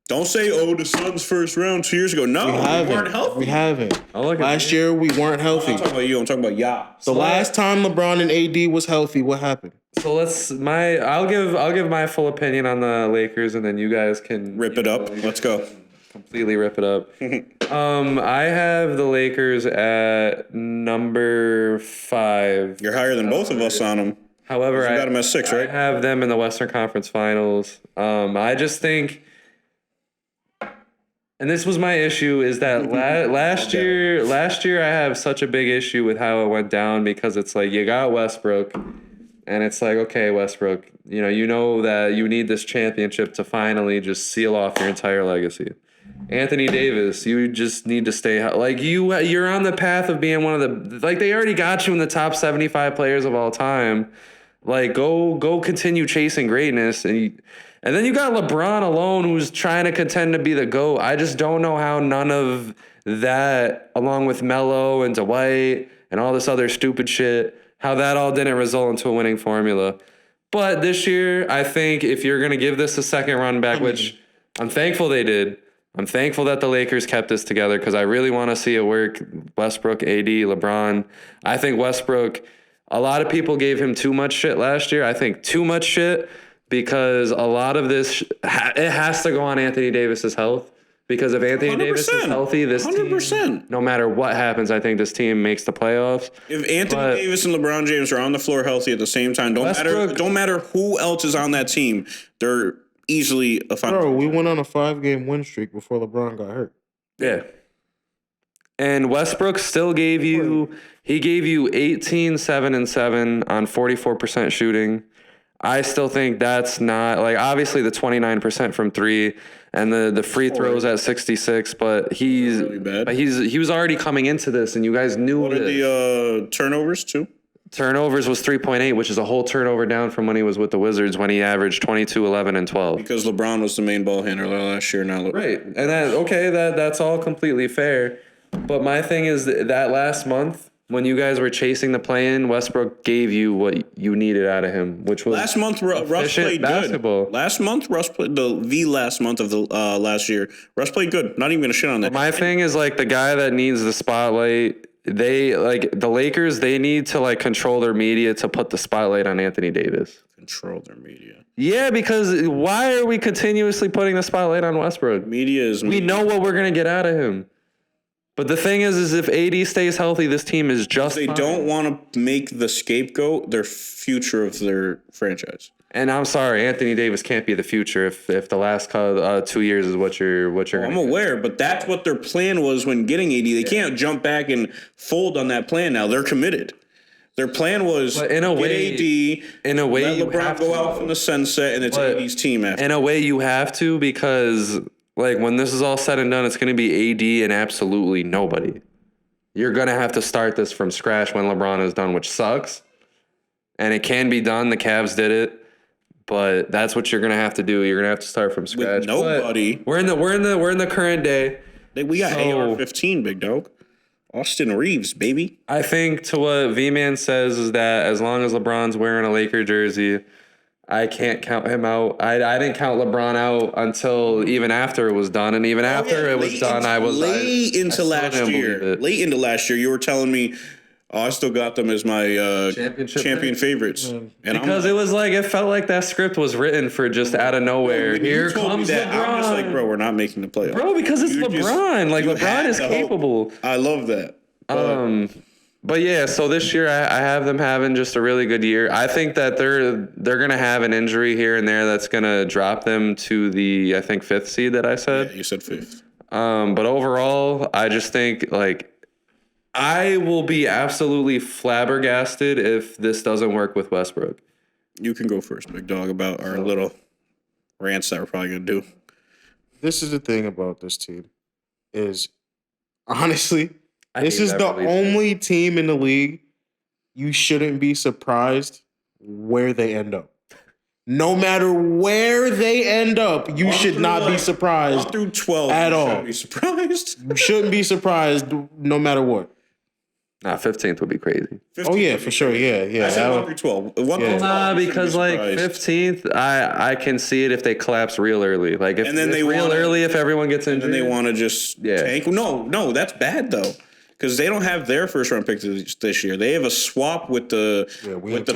Don't say, oh, the Suns first round 2 years ago. No, we weren't healthy. We haven't. Oh, look at Last year we weren't I'm healthy. not talking about you. I'm talking about ya. The last time LeBron and AD was healthy, what happened? So I'll give my full opinion on the Lakers, and then you guys can Rip it up. Let's go. completely rip it up. I have the Lakers at number 5. You're higher than both of us on them. However, You got them at 6, I right? have them in the Western Conference Finals. I just think, and this was my issue, is that last year I have such a big issue with how it went down, because it's like you got Westbrook, and it's like, okay, Westbrook, you know that you need this championship to finally just seal off your entire legacy. Anthony Davis, you just need to stay like you're on the path of being one of the, like, they already got you in the top 75 players of all time. Like, go continue chasing greatness, and then you got LeBron alone, who's trying to contend to be the GOAT. I just don't know how none of that, along with Melo and Dwight and all this other stupid shit, how that all didn't result into a winning formula. But this year, I think if you're gonna give this a second run back, which I'm thankful they did. I'm thankful that the Lakers kept this together, because I really want to see it work. Westbrook, AD, LeBron. I think Westbrook, a lot of people gave him too much shit last year. I think too much shit, because a lot of this, it has to go on Anthony Davis's health. Because if Anthony Davis is healthy, this 100%. team, no matter what happens, I think this team makes the playoffs. If Anthony Davis and LeBron James are on the floor healthy at the same time, don't matter who else is on that team, they're easily a final. Bro, we went on a 5-game win streak before LeBron got hurt. Yeah. And Westbrook still gave you 18, 7, and 7 on 44% shooting. I still think that's not, like, obviously the 29% from 3 and the free throws at 66, but he was already coming into this, and you guys knew What are this. the turnovers too? Turnovers was 3.8, which is a whole turnover down from when he was with the Wizards, when he averaged 22, 11, and 12. Because LeBron was the main ball handler last year. Now, Right. And that's all completely fair. But my thing is that last month, when you guys were chasing the play-in, Westbrook gave you what you needed out of him, which was last month Russ played basketball. good. Last month Russ played the last month of the last year. Russ played good. Not even gonna shit on that. My thing is, like, the guy that needs the spotlight, the Lakers, they need to, like, control their media to put the spotlight on Anthony Davis. Control their media. Yeah, because why are we continuously putting the spotlight on Westbrook? Media is. We know what we're gonna get out of him. But the thing is if AD stays healthy, this team is just They fine. don't want to make the scapegoat their future of their franchise. And I'm sorry, Anthony Davis can't be the future if the last 2 years is what you're I'm gonna aware, but that's what their plan was when getting AD. They can't jump back and fold on that plan now. They're committed. Their plan was But in a way, let you LeBron have go to, out from the sunset, and it's But AD's team after. in a way, you have to, because like when this is all said and done, it's going to be AD and absolutely nobody. You're going to have to start this from scratch when LeBron is done, which sucks. And it can be done. The Cavs did it, but that's what you're going to have to do. You're going to have to start from scratch. With nobody. But we're in the current day. We got AR-15, big dog. Austin Reeves, baby. I think to what V-Man says is that as long as LeBron's wearing a Laker jersey, I can't count him out. I didn't count LeBron out until even after it was done, and even after it was done, late into last year. You were telling me, I still got them as my champion favorites, because it was like it felt like that script was written for just out of nowhere. Here comes LeBron. I'm just like, bro, we're not making the playoffs, bro, because it's LeBron. LeBron is capable. I love that. But yeah, so this year I have them having just a really good year. I think that they're gonna have an injury here and there that's gonna drop them to the, I think, 5th seed that I said. Yeah, you said 5th. But overall, I just think I will be absolutely flabbergasted if this doesn't work with Westbrook. You can go first, big dog, about our little rants that we're probably gonna do. This is the thing about this team is, honestly, this is the only team in the league you shouldn't be surprised where they end up. No matter where they end up, you should not be surprised through 12 at all. Shouldn't be surprised. You shouldn't be surprised no matter what. Nah, 15th would be crazy. Oh yeah, for sure. Yeah. I said 1 through 12. Because 15th, I can see it if they collapse real early. Like if early, if everyone gets injured, and then they want to just tank. No, that's bad though. Because they don't have their first round pick this year. They have a swap with the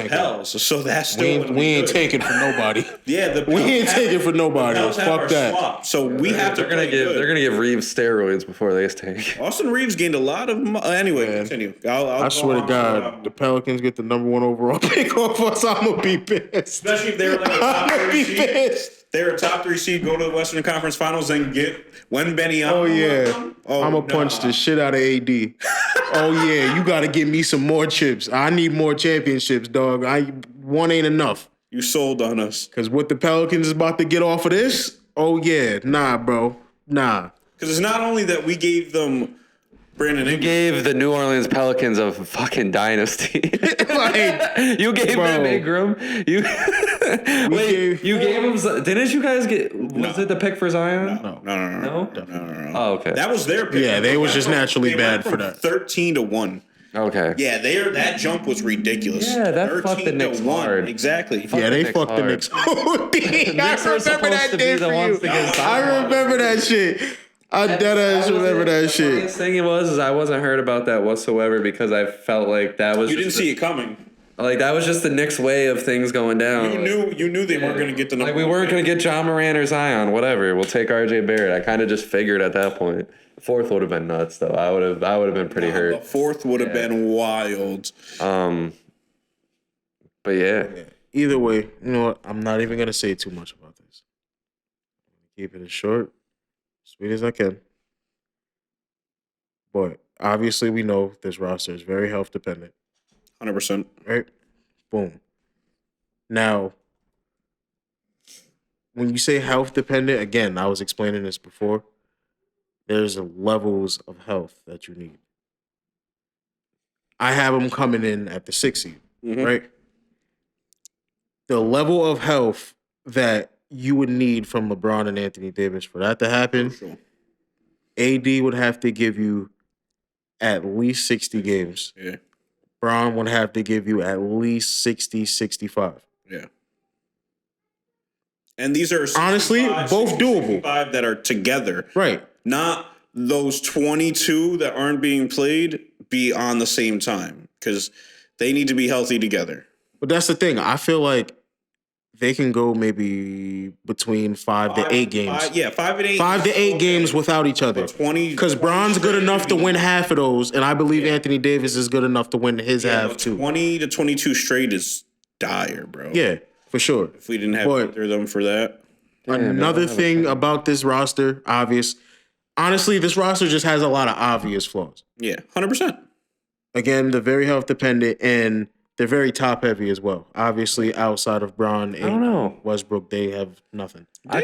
Pels. So that's still we ain't taking for nobody. Yeah, we ain't taking for nobody. Fuck that. Swap. So we have to. They're gonna give Reeves steroids before they take. Austin Reeves gained a lot of. Anyway, continue. I swear to God, the Pelicans get the number 1 overall pick off us. I'm gonna be pissed. Especially if they're like a top 3 seed. They're a top 3 seed. Go to the Western Conference Finals and get Wembanyama. Oh yeah. I'm gonna punch the shit out of AD. Oh yeah, you gotta give me some more chips. I need more championships, dog. One ain't enough. You sold on us. Cause what the Pelicans is about to get off of this? Oh yeah, nah, bro, nah. Because it's not only that we gave them Brandon. You gave the New Orleans Pelicans a fucking dynasty. You gave them Ingram. You gave them. Didn't you guys get? Was it the pick for Zion? No. Oh, okay. That was their pick. Yeah, they was just naturally bad for that. 13-1. Okay. Yeah, that jump was ridiculous. Yeah, that fucked the Knicks hard. Exactly. They fucked the Knicks. I remember that day for you. I remember that shit. I deadass remember that shit. The thing was I wasn't hurt about that whatsoever because I felt like that was. You didn't see it coming. Like that was just the Knicks' way of things going down. You knew they weren't going to get the number. Like we weren't going to get John Moran or Zion, whatever. We'll take RJ Barrett. I kind of just figured at that point. 4th would have been nuts though. I would have been pretty hurt. The 4th would have been wild. But yeah. Either way, you know what? I'm not even going to say too much about this. Keep it as short, sweet as I can. But obviously we know this roster is very health dependent. 100%. Right? Boom. Now, when you say health dependent, again, I was explaining this before, there's levels of health that you need. I have them coming in at the 6th seed, right? The level of health that you would need from LeBron and Anthony Davis for that to happen, AD would have to give you at least 60 games. Yeah. Bron would have to give you at least 60, 65. Yeah. And these are honestly both doable. 65 that are together. Right. Not those 22 that aren't being played be on the same time because they need to be healthy together. But that's the thing. I feel like they can go maybe between 5 to 8 games. 5 and 8. 5 to 8 games without each other. Because Bron's good enough to win half of those, and I believe Anthony Davis is good enough to win his half too. 20 to 22 straight is dire, bro. Yeah, for sure. If we didn't have either of them for that. Another thing about this roster, honestly, this roster just has a lot of obvious flaws. Yeah, 100%. Again, they're very health dependent and they're very top heavy as well. Obviously, outside of Braun I don't know. and Westbrook, they have nothing. I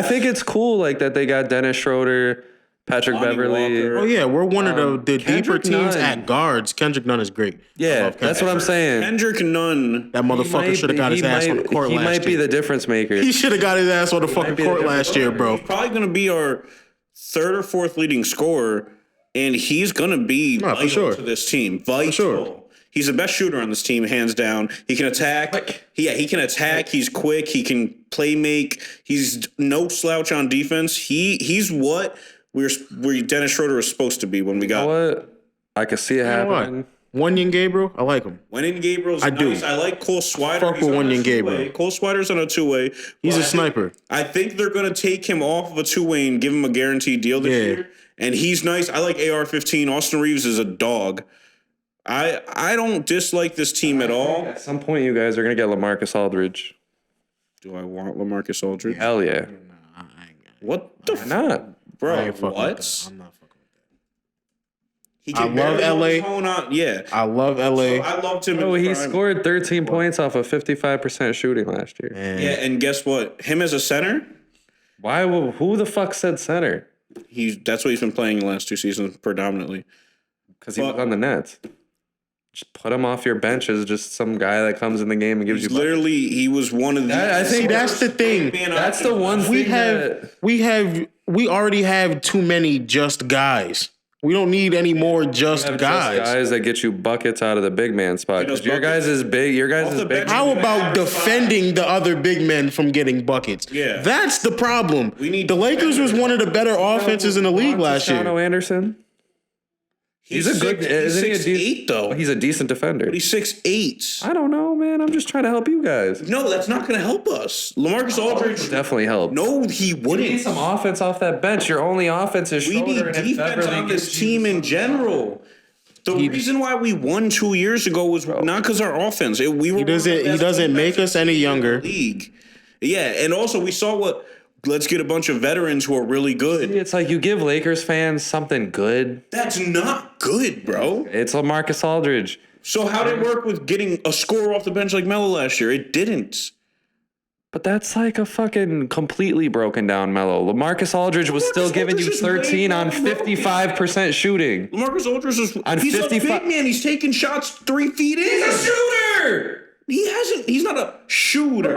think it's cool like that they got Dennis Schroeder, Patrick Lonnie Beverly. Walker. Oh yeah, we're one of the deeper Kendrick teams Nunn. at guards. Kendrick Nunn is great. I Yeah, love that's what I'm saying. Kendrick Nunn. That motherfucker should have got his ass on the court He last might be year. the difference maker. He should have got his ass on the fucking be the court last year, bro. He's probably going to be our third or fourth leading scorer, and he's going to be for vital sure. to this team. Vital. sure. He's the best shooter on this team, hands down. He can attack. He can attack. He's quick. He can play make. He's no slouch on defense. He's what Dennis Schroeder was supposed to be when we got. You know what? I could see it happening. Wenyen Gabriel, I like him. Wenyen Gabriel's I do. nice. I like Cole Swider. Fuck He's with on a Wenyen two-way. Gabriel. Cole Swider's on a two-way. He's But a sniper. I think they're going to take him off of a two-way and give him a guaranteed deal this year. And he's nice. I like AR-15. Austin Reeves is a dog. I don't dislike this team at all. At some point, you guys are gonna get LaMarcus Aldridge. Do I want LaMarcus Aldridge? Hell yeah. What the Why not? I bro? ain't fucking with What? that. I'm not fucking with He I love barely hold LA. his own on- Yeah. that. I love LA. I loved him. Oh, in he his prime. scored 13 points off of 55% shooting last year. And Yeah, and guess what? Him as a center, Why? Who the fuck said center? that's what he's been playing the last two seasons predominantly. Because he was on the Nets. Just put him off your bench as just some guy that comes in the game and gives He's you. literally, he was one of the. I think that's the thing. That's the one we thing we already have too many just guys. We don't need any more just have guys. just guys that get you buckets out of the big man spot. those 'Cause your guys buckets. is big. Your guys Off is the big. bench. How about defending the other big men from getting buckets? Yeah. That's the problem. We need the Lakers was one of the better offenses in the league last Cristiano year. Anderson. He's a good. He's Isn't he a 6'8" though. He's a decent defender. But he's 6'8". I don't know, man. I'm just trying to help you guys. No, that's not going to help us. LaMarcus Aldridge. Definitely help. No, he You need wouldn't. some offense off that bench. Your only offense is We Schroeder need and if defense Beverly on gives this you team in some- general. The reason why we won 2 years ago was not because our offense. We were He doesn't make us any younger. league. Yeah, and also we saw what. Let's get a bunch of veterans who are really good. It's like you give Lakers fans something good. That's not good, bro. It's LaMarcus Aldridge. So how did it work with getting a scorer off the bench like Melo last year? It didn't. But that's like a fucking completely broken down Melo. LaMarcus Aldridge was still LaMarcus giving you Aldridge is way 13 on more broken. 55% shooting. LaMarcus Aldridge is On he's 55 a big man. He's taking shots 3 feet in. He's a shooter! He hasn't. He's not a shooter.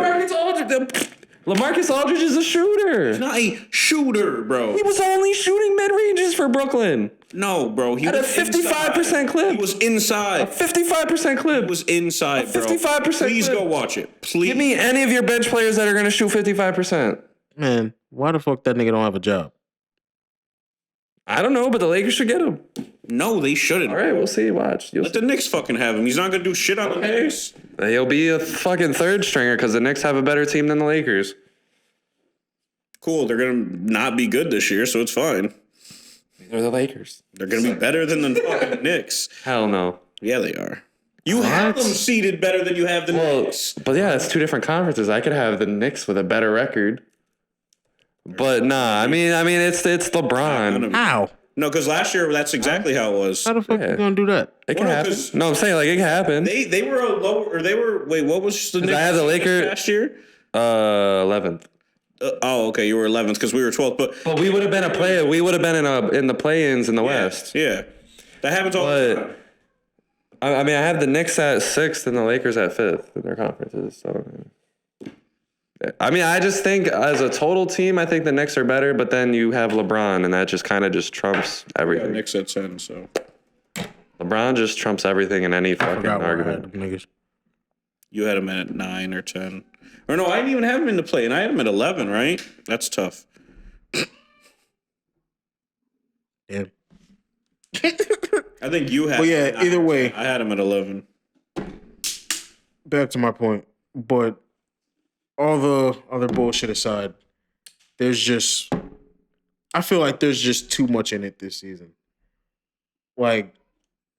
LaMarcus Aldridge is a shooter. Not a shooter, bro. He was only shooting mid-ranges for Brooklyn. No, bro. He At a was 55% inside. clip. He was inside. 55% clip. He was inside, bro. 55% Please clip. go watch it. Please. Give me any of your bench players that are going to shoot 55%. Man, why the fuck that nigga don't have a job? I don't know, but the Lakers should get him. No, they shouldn't. All right, we'll see. Watch. You'll Let the Knicks fucking have him. He's not gonna do shit on the Knicks. He'll be a fucking third stringer because the Knicks have a better team than the Lakers. Cool. They're gonna not be good this year, so it's fine. They're the Lakers. They're gonna be better than the fucking Knicks. Hell no. Yeah, they are. You have them seeded better than you have the Knicks. But yeah, it's two different conferences. I could have the Knicks with a better record. But nah, I mean, it's LeBron. How? No, because last year that's exactly how it was. How the fuck Yeah. you gonna do that? It can Well, happen. 'cause No, I'm saying like it can happen. They were a lower, or they were. Wait, what was the Knicks? I had the Lakers last year. 11th. Oh, okay, you were 11th because we were 12th. But we would have been a play. We would have been in the play-ins in the West. Yeah, that happens all the time. But I mean, I have the Knicks at 6th and the Lakers at 5th in their conferences. So I mean, I just think as a total team, I think the Knicks are better. But then you have LeBron, and that just kind of just trumps Yeah, everything. Knicks at 10. So LeBron just trumps everything in any fucking Forgot where I had argument. them niggas. you had him at 9 or 10, or no? I didn't even have him in the play, and I had him at 11. Right? That's tough. Yeah. I think you had. Well, yeah, 9 either or way. 10. I had him at 11. Back to my point, but all the other bullshit aside, I feel like there's just too much in it this season. Like,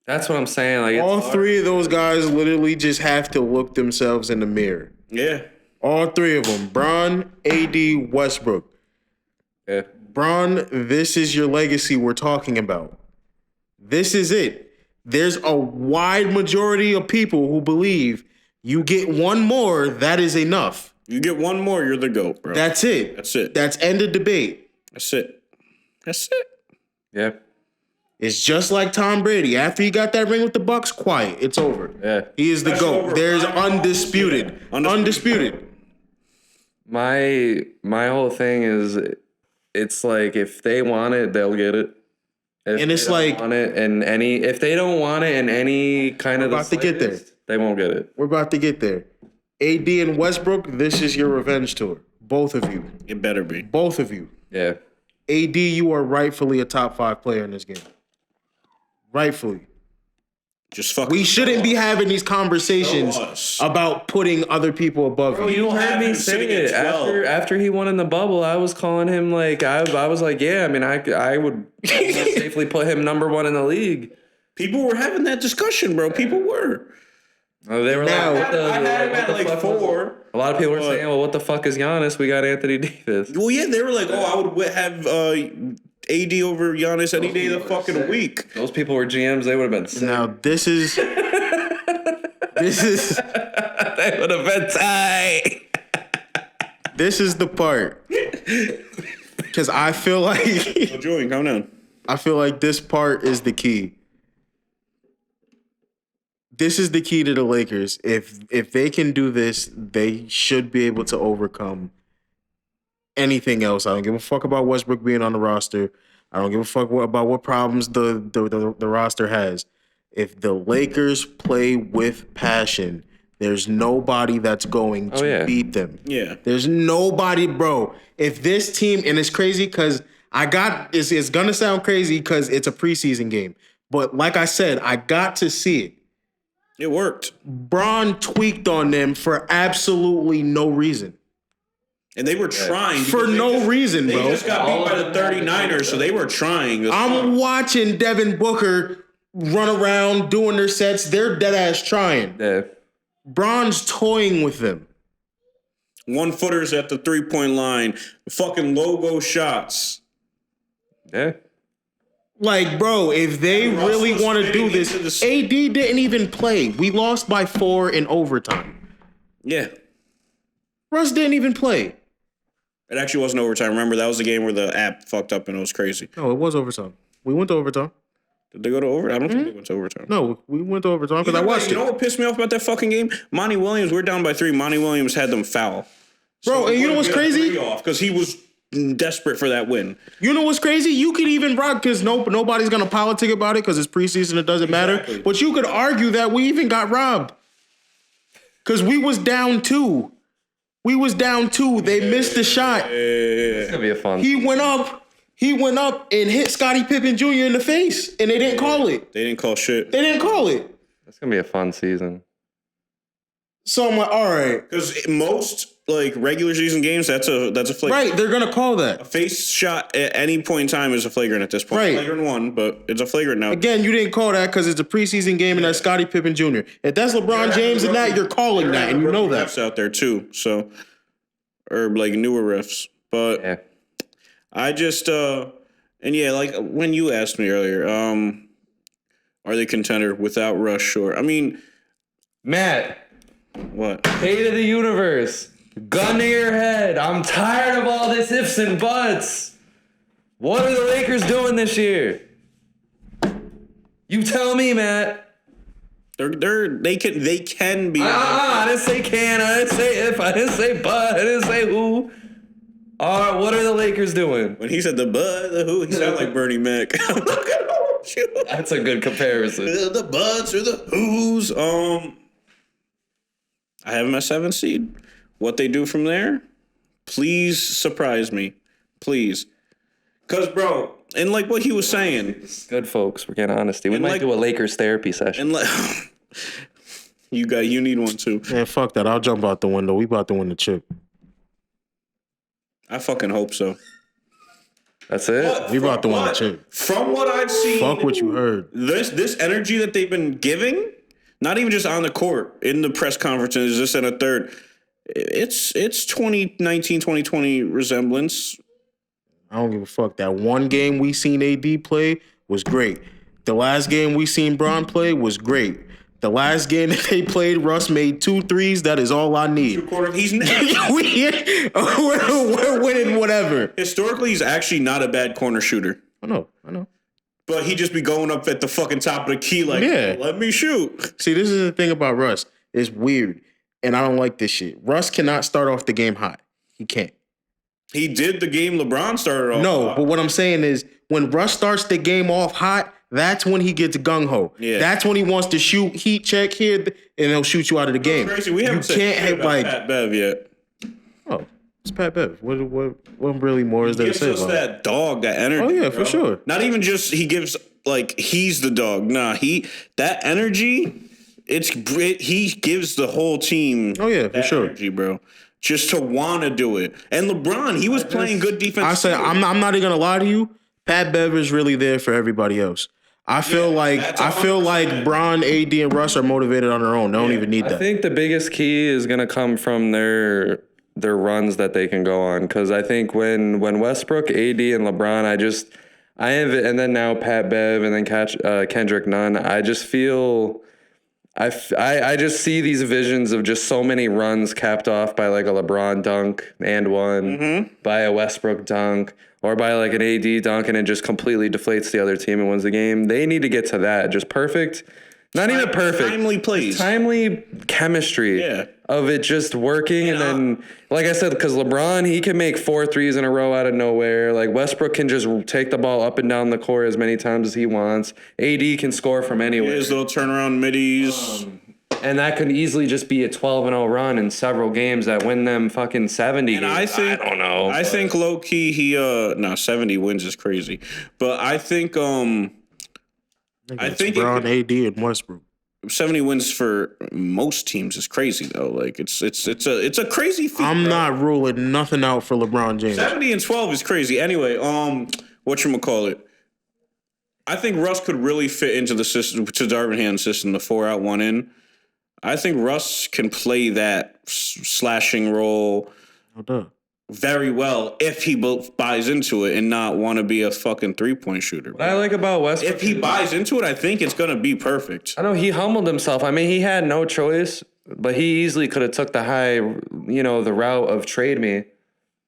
That's what I'm saying. Like all it's, three of those guys literally just have to look themselves in the mirror. Yeah. All three of them. Bron, AD, Westbrook. yeah. Bron, this is your legacy we're talking about. This is it. There's a wide majority of people who believe you get one more, that is enough. You get one more, you're the GOAT, bro. That's it. That's it. That's end of debate. That's it. That's it. Yeah. It's just like Tom Brady. After he got that ring with the Bucks, quiet. It's over. Yeah. He is the That's GOAT. over. There's Yeah. undisputed. Undisputed. My whole thing is, it's like if they want it, they'll get it. And it's like if they don't want it in any kind of about to get there. they won't get it. We're about to get there. AD and Westbrook, this is your revenge tour. Both of you. It better be. Both of you. Yeah. AD, you are rightfully a top 5 player in this game. Rightfully. Just fuck. We shouldn't be having these conversations Show us. about putting other people above Bro, you. you heard me him say sitting it at 12. after he won in the bubble. I was calling him like I was like, yeah. I mean, I would safely put him number 1 in the league. People were having that discussion, bro. People were. They were Now- like, I had him at like 4. A lot of people were saying, well, what the fuck is Giannis? We got Anthony Davis. Well, yeah, they were like, oh, I would have AD over Giannis any day of the fucking week. Those people were GMs. They would have been sick. Now, this is They would have been tight. this is the part. Because I feel like Oh, Julian, calm down. I feel like this part is the key. This is the key to the Lakers. If they can do this, they should be able to overcome anything else. I don't give a fuck about Westbrook being on the roster. I don't give a fuck about what problems the roster has. If the Lakers play with passion, there's nobody that's going to beat them. Yeah. There's nobody, bro. If this team, and it's crazy because it's gonna sound crazy because it's a preseason game. But like I said, I got to see it. It worked. Braun tweaked on them for absolutely no reason. And they were trying. For no reason, They bro. just got beat by the 39ers, so they were trying. I'm watching Devin Booker run around doing their sets. They're dead ass trying. Yeah. Braun's toying with them. 1-footers at the 3-point line. Fucking logo shots. Yeah. Like, bro, if they Russell really want to do spinning this, into the- AD didn't even play. We lost by 4 in overtime. Yeah. Russ didn't even play. It actually wasn't overtime. Remember, that was the game where the app fucked up and it was crazy. No, it was overtime. We went to overtime. Did they go to overtime? I don't think they went to overtime. No, we went to overtime because I watched You know it. what pissed me off about that fucking game? Monty Williams, we're down by 3. Monty Williams had them foul. Bro, and you know what's crazy? Because he was desperate for that win. You know what's crazy? You could even rock because nobody's gonna politic about it because it's preseason. It doesn't matter. But you could argue that we even got robbed because we was down 2. We was down 2. They missed the shot. It's gonna be a fun. He went up and hit Scottie Pippen Jr. in the face, and they didn't call it. They didn't call shit. They didn't call it. It's gonna be a fun season. So I'm like, all right, Because most like regular season games, that's a flagrant. right? They're gonna call A that. face shot at any point in time is a flagrant at this point. Right. Flagrant 1, but it's a flagrant now. Again, you didn't call that because it's a preseason game and that's Scottie Pippen Jr. If that's LeBron James and that, you're calling that, and you know that. Refs out there too, so or like newer refs. But Yeah. I just and yeah, like when you asked me earlier, are they contender without Rush? Or I mean, Matt, what? hate of the universe. Gun to your head. I'm tired of all this ifs and buts. What are the Lakers doing this year? You tell me, Matt. They can be. I didn't say can. I didn't say if. I didn't say but. I didn't say who. All right, what are the Lakers doing? When he said the who, he sounded like Bernie Mac. I'm not gonna hold you. That's a good comparison. The buds or the who's. I have him at 7 seed. What they do from there, please surprise me, please. Cause bro, and like what he was saying, It's good, folks. We're getting honesty. We And might like- do a Lakers therapy session. and like you need one too. Man, fuck that. I'll jump out the window. We about to win the chip. I fucking hope so. That's it. We about to win the chip. From what I've seen, Fuck what you heard. this energy that they've been giving, not even just on the court, in the press conferences, this and a third, it's 2019, 2020 resemblance. I don't give a fuck. That one game we seen AD play was great. The last game we seen Bron play was great. The last game that they played, Russ made 2 threes. That is all I need. He's We're winning whatever. Historically, he's actually not a bad corner shooter. I know. But he just be going up at the fucking top of the key like, let me shoot. See, this is the thing about Russ. It's weird, and I don't like this shit. Russ cannot start off the game hot. He can't. He did the game LeBron started off. No, but what I'm saying is when Russ starts the game off hot, that's when he gets gung-ho. Yeah. That's when he wants to shoot heat check here, and he'll shoot you out of the game. Crazy. We haven't said shit about Pat Bev yet. Oh, it's Pat Bev. What really more is there to say about that dog, that energy. Oh, yeah, for sure. Not even just he gives, like, he's the dog. Nah, that energy, he gives the whole team for sure. energy, bro. Just to want to do it. And LeBron, he was playing good defense. I say, I'm not even going to lie to you. Pat Bev is really there for everybody else. I feel like Bron, AD, and Russ are motivated on their own. They don't even need that. I think the biggest key is going to come from their runs that they can go on. Because I think when Westbrook, AD, and LeBron, and then now Pat Bev and then Kendrick Nunn, I just feel... I just see these visions of just so many runs capped off by like a LeBron dunk and one, by a Westbrook dunk, or by like an AD dunk, and it just completely deflates the other team and wins the game. They need to get to that. Just perfect. Not even perfect. Timely plays. Timely chemistry of it just working. And then, like I said, because LeBron, he can make 4 threes in a row out of nowhere. Like Westbrook can just take the ball up and down the court as many times as he wants. AD can score from anywhere. His little turnaround middies. And that could easily just be a 12-0 run in several games that win them fucking 70 and games. I don't know. I think low-key 70 wins is crazy. But I think LeBron, AD, and Westbrook. 70 wins for most teams is crazy though. Like it's a crazy feat. I'm not ruling nothing out for LeBron James. 70 and 12 is crazy. Anyway, whatchamacallit? I think Russ could really fit into the system, to Darvin Ham's system, the 4 out, 1 in. I think Russ can play that slashing role very well if he buys into it and not want to be a fucking 3-point shooter. What I like about Westbrook, if he buys into it, I think it's going to be perfect. I know he humbled himself. I mean, he had no choice, but he easily could have took the the route of trade me.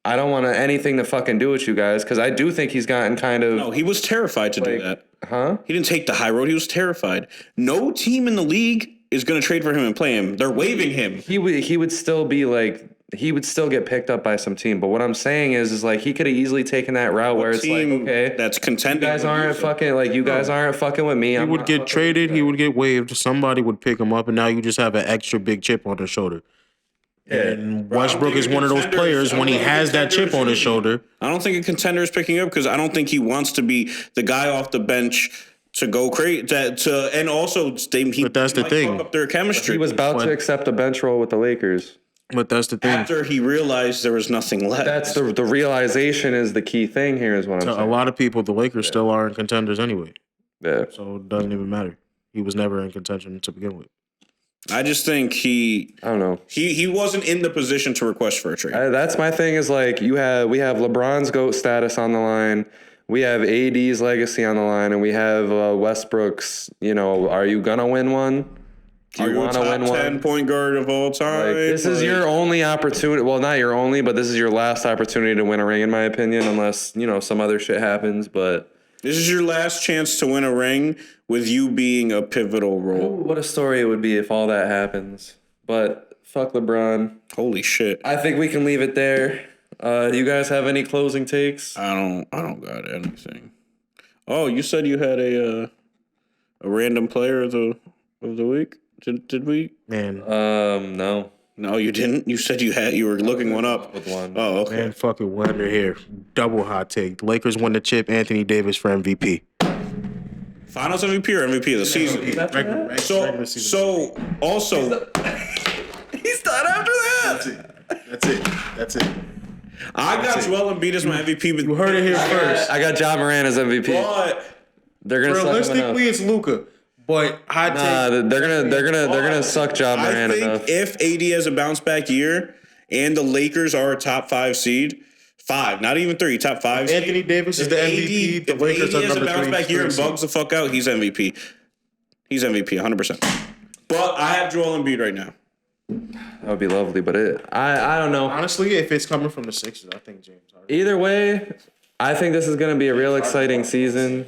I don't want anything to fucking do with you guys, because I do think he's gotten kind of... No, he was terrified to do that. Huh? He didn't take the high road. He was terrified. No team in the league is going to trade for him and play him. They're waiving him. He would still be like... He would still get picked up by some team. But what I'm saying is like he could have easily taken that route where it's like, okay, that's contending. You guys aren't fucking with me. He would get traded. He would get waived. Somebody would pick him up, and now you just have an extra big chip on his shoulder. And Westbrook is one of those players when he has that chip on his shoulder. I don't think a contender is picking up because I don't think he wants to be the guy off the bench to go crazy. And also, but that's the thing. Fuck up their chemistry. He was about to accept a bench role with the Lakers. But that's the thing. After he realized there was nothing left. That's the realization is the key thing here is what I'm saying. A lot of people, the Lakers still aren't contenders anyway. Yeah. So it doesn't even matter. He was never in contention to begin with. I just think I don't know. He wasn't in the position to request for a trade. That's my thing is like we have LeBron's GOAT status on the line. We have AD's legacy on the line, and we have Westbrook's, are you going to win one? Do you want to win one? 10 point guard of all time? Like, this is your only opportunity. Well, not your only, but this is your last opportunity to win a ring, in my opinion, unless, some other shit happens. But this is your last chance to win a ring with you being a pivotal role. What a story it would be if all that happens. But fuck LeBron. Holy shit. I think we can leave it there. Do you guys have any closing takes? I don't got anything. Oh, you said you had a random player of the week? Did we? Man. No. No, you didn't. You said you were looking one up. With one. Oh, okay. Man, fucking wonder here. Double hot take. Lakers won the chip. Anthony Davis for MVP. Finals MVP or MVP of the season? So also, he's done after that. That's it. I got Joel Embiid as my MVP. But you heard it here first. I got Ja Morant as MVP. But they're gonna realistically, it's Luka. But they're gonna suck Ja Morant enough. If AD has a bounce back year and the Lakers are a top 5 seed, 5, not even 3, top 5. Anthony Davis is the MVP. The Lakers are has a number bounce 3. back year and bugs the fuck out. He's MVP. He's MVP, 100%. But I have Joel Embiid right now. That would be lovely, but I don't know. Honestly, if it's coming from the Sixers, I think James Harden. Either way, I think this is going to be a real exciting season.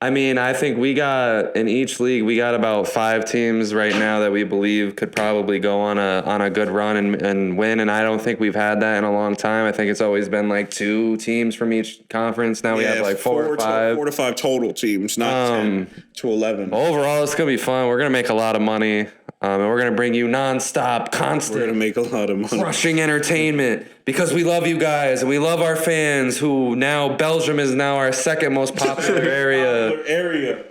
I mean, I think we got in each league, we got about 5 teams right now that we believe could probably go on a good run and win. And I don't think we've had that in a long time. I think it's always been like 2 teams from each conference. Now we have like 4 or 5. 4 to 5 total teams, not 10 to 11. Overall, it's going to be fun. We're going to make a lot of money. And we're going to bring you nonstop, constant, We're going to make a lot of money. crushing entertainment because we love you guys and we love our fans who now Belgium is now our second most popular area.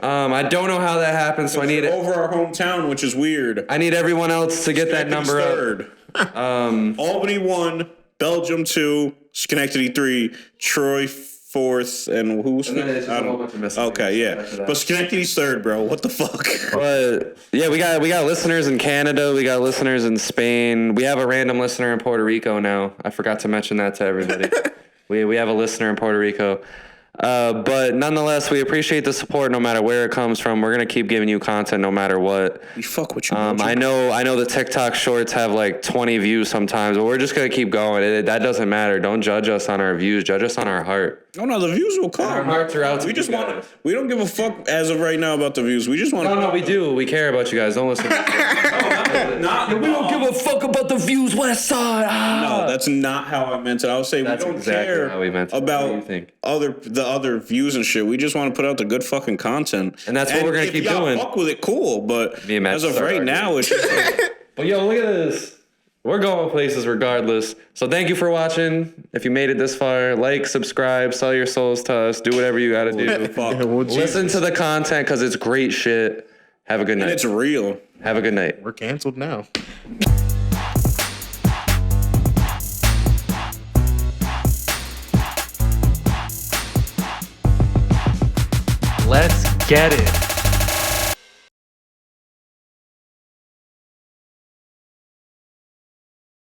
I don't know how that happens, so I need over our hometown, which is weird. I need everyone else to get that number third. Albany 1, Belgium 2, Schenectady 3, Troy 4th, and who's okay, yeah. But Schenectady's 3rd, bro. What the fuck? But yeah, we got listeners in Canada, we got listeners in Spain. We have a random listener in Puerto Rico now. I forgot to mention that to everybody. we have a listener in Puerto Rico. But nonetheless, we appreciate the support no matter where it comes from. We're gonna keep giving you content no matter what. We fuck with you. I know the TikTok shorts have like 20 views sometimes, but we're just gonna keep going. That doesn't matter. Don't judge us on our views. Judge us on our heart. Oh no, the views will come. Our hearts are out. We just want. We don't give a fuck as of right now about the views. We just want. No, we do. We care about you guys. Don't listen. We don't give a fuck about the views, West Side. No, that's not how I meant it. I would say That's we don't exactly care how we meant it. about What do you think? the other views and shit. We just want to put out the good fucking content. And that's what we're gonna keep doing. If y'all fuck with it, cool. But Me and Matt as of start right arguing. now, it's just like, But yo, look at this. We're going places regardless. So thank you for watching. If you made it this far, like, subscribe, sell your souls to us. Do whatever you gotta do. fuck. Yeah, well, Listen to the content because it's great shit. Have a good And night. it's real. Have a good night. We're canceled now. Let's get it.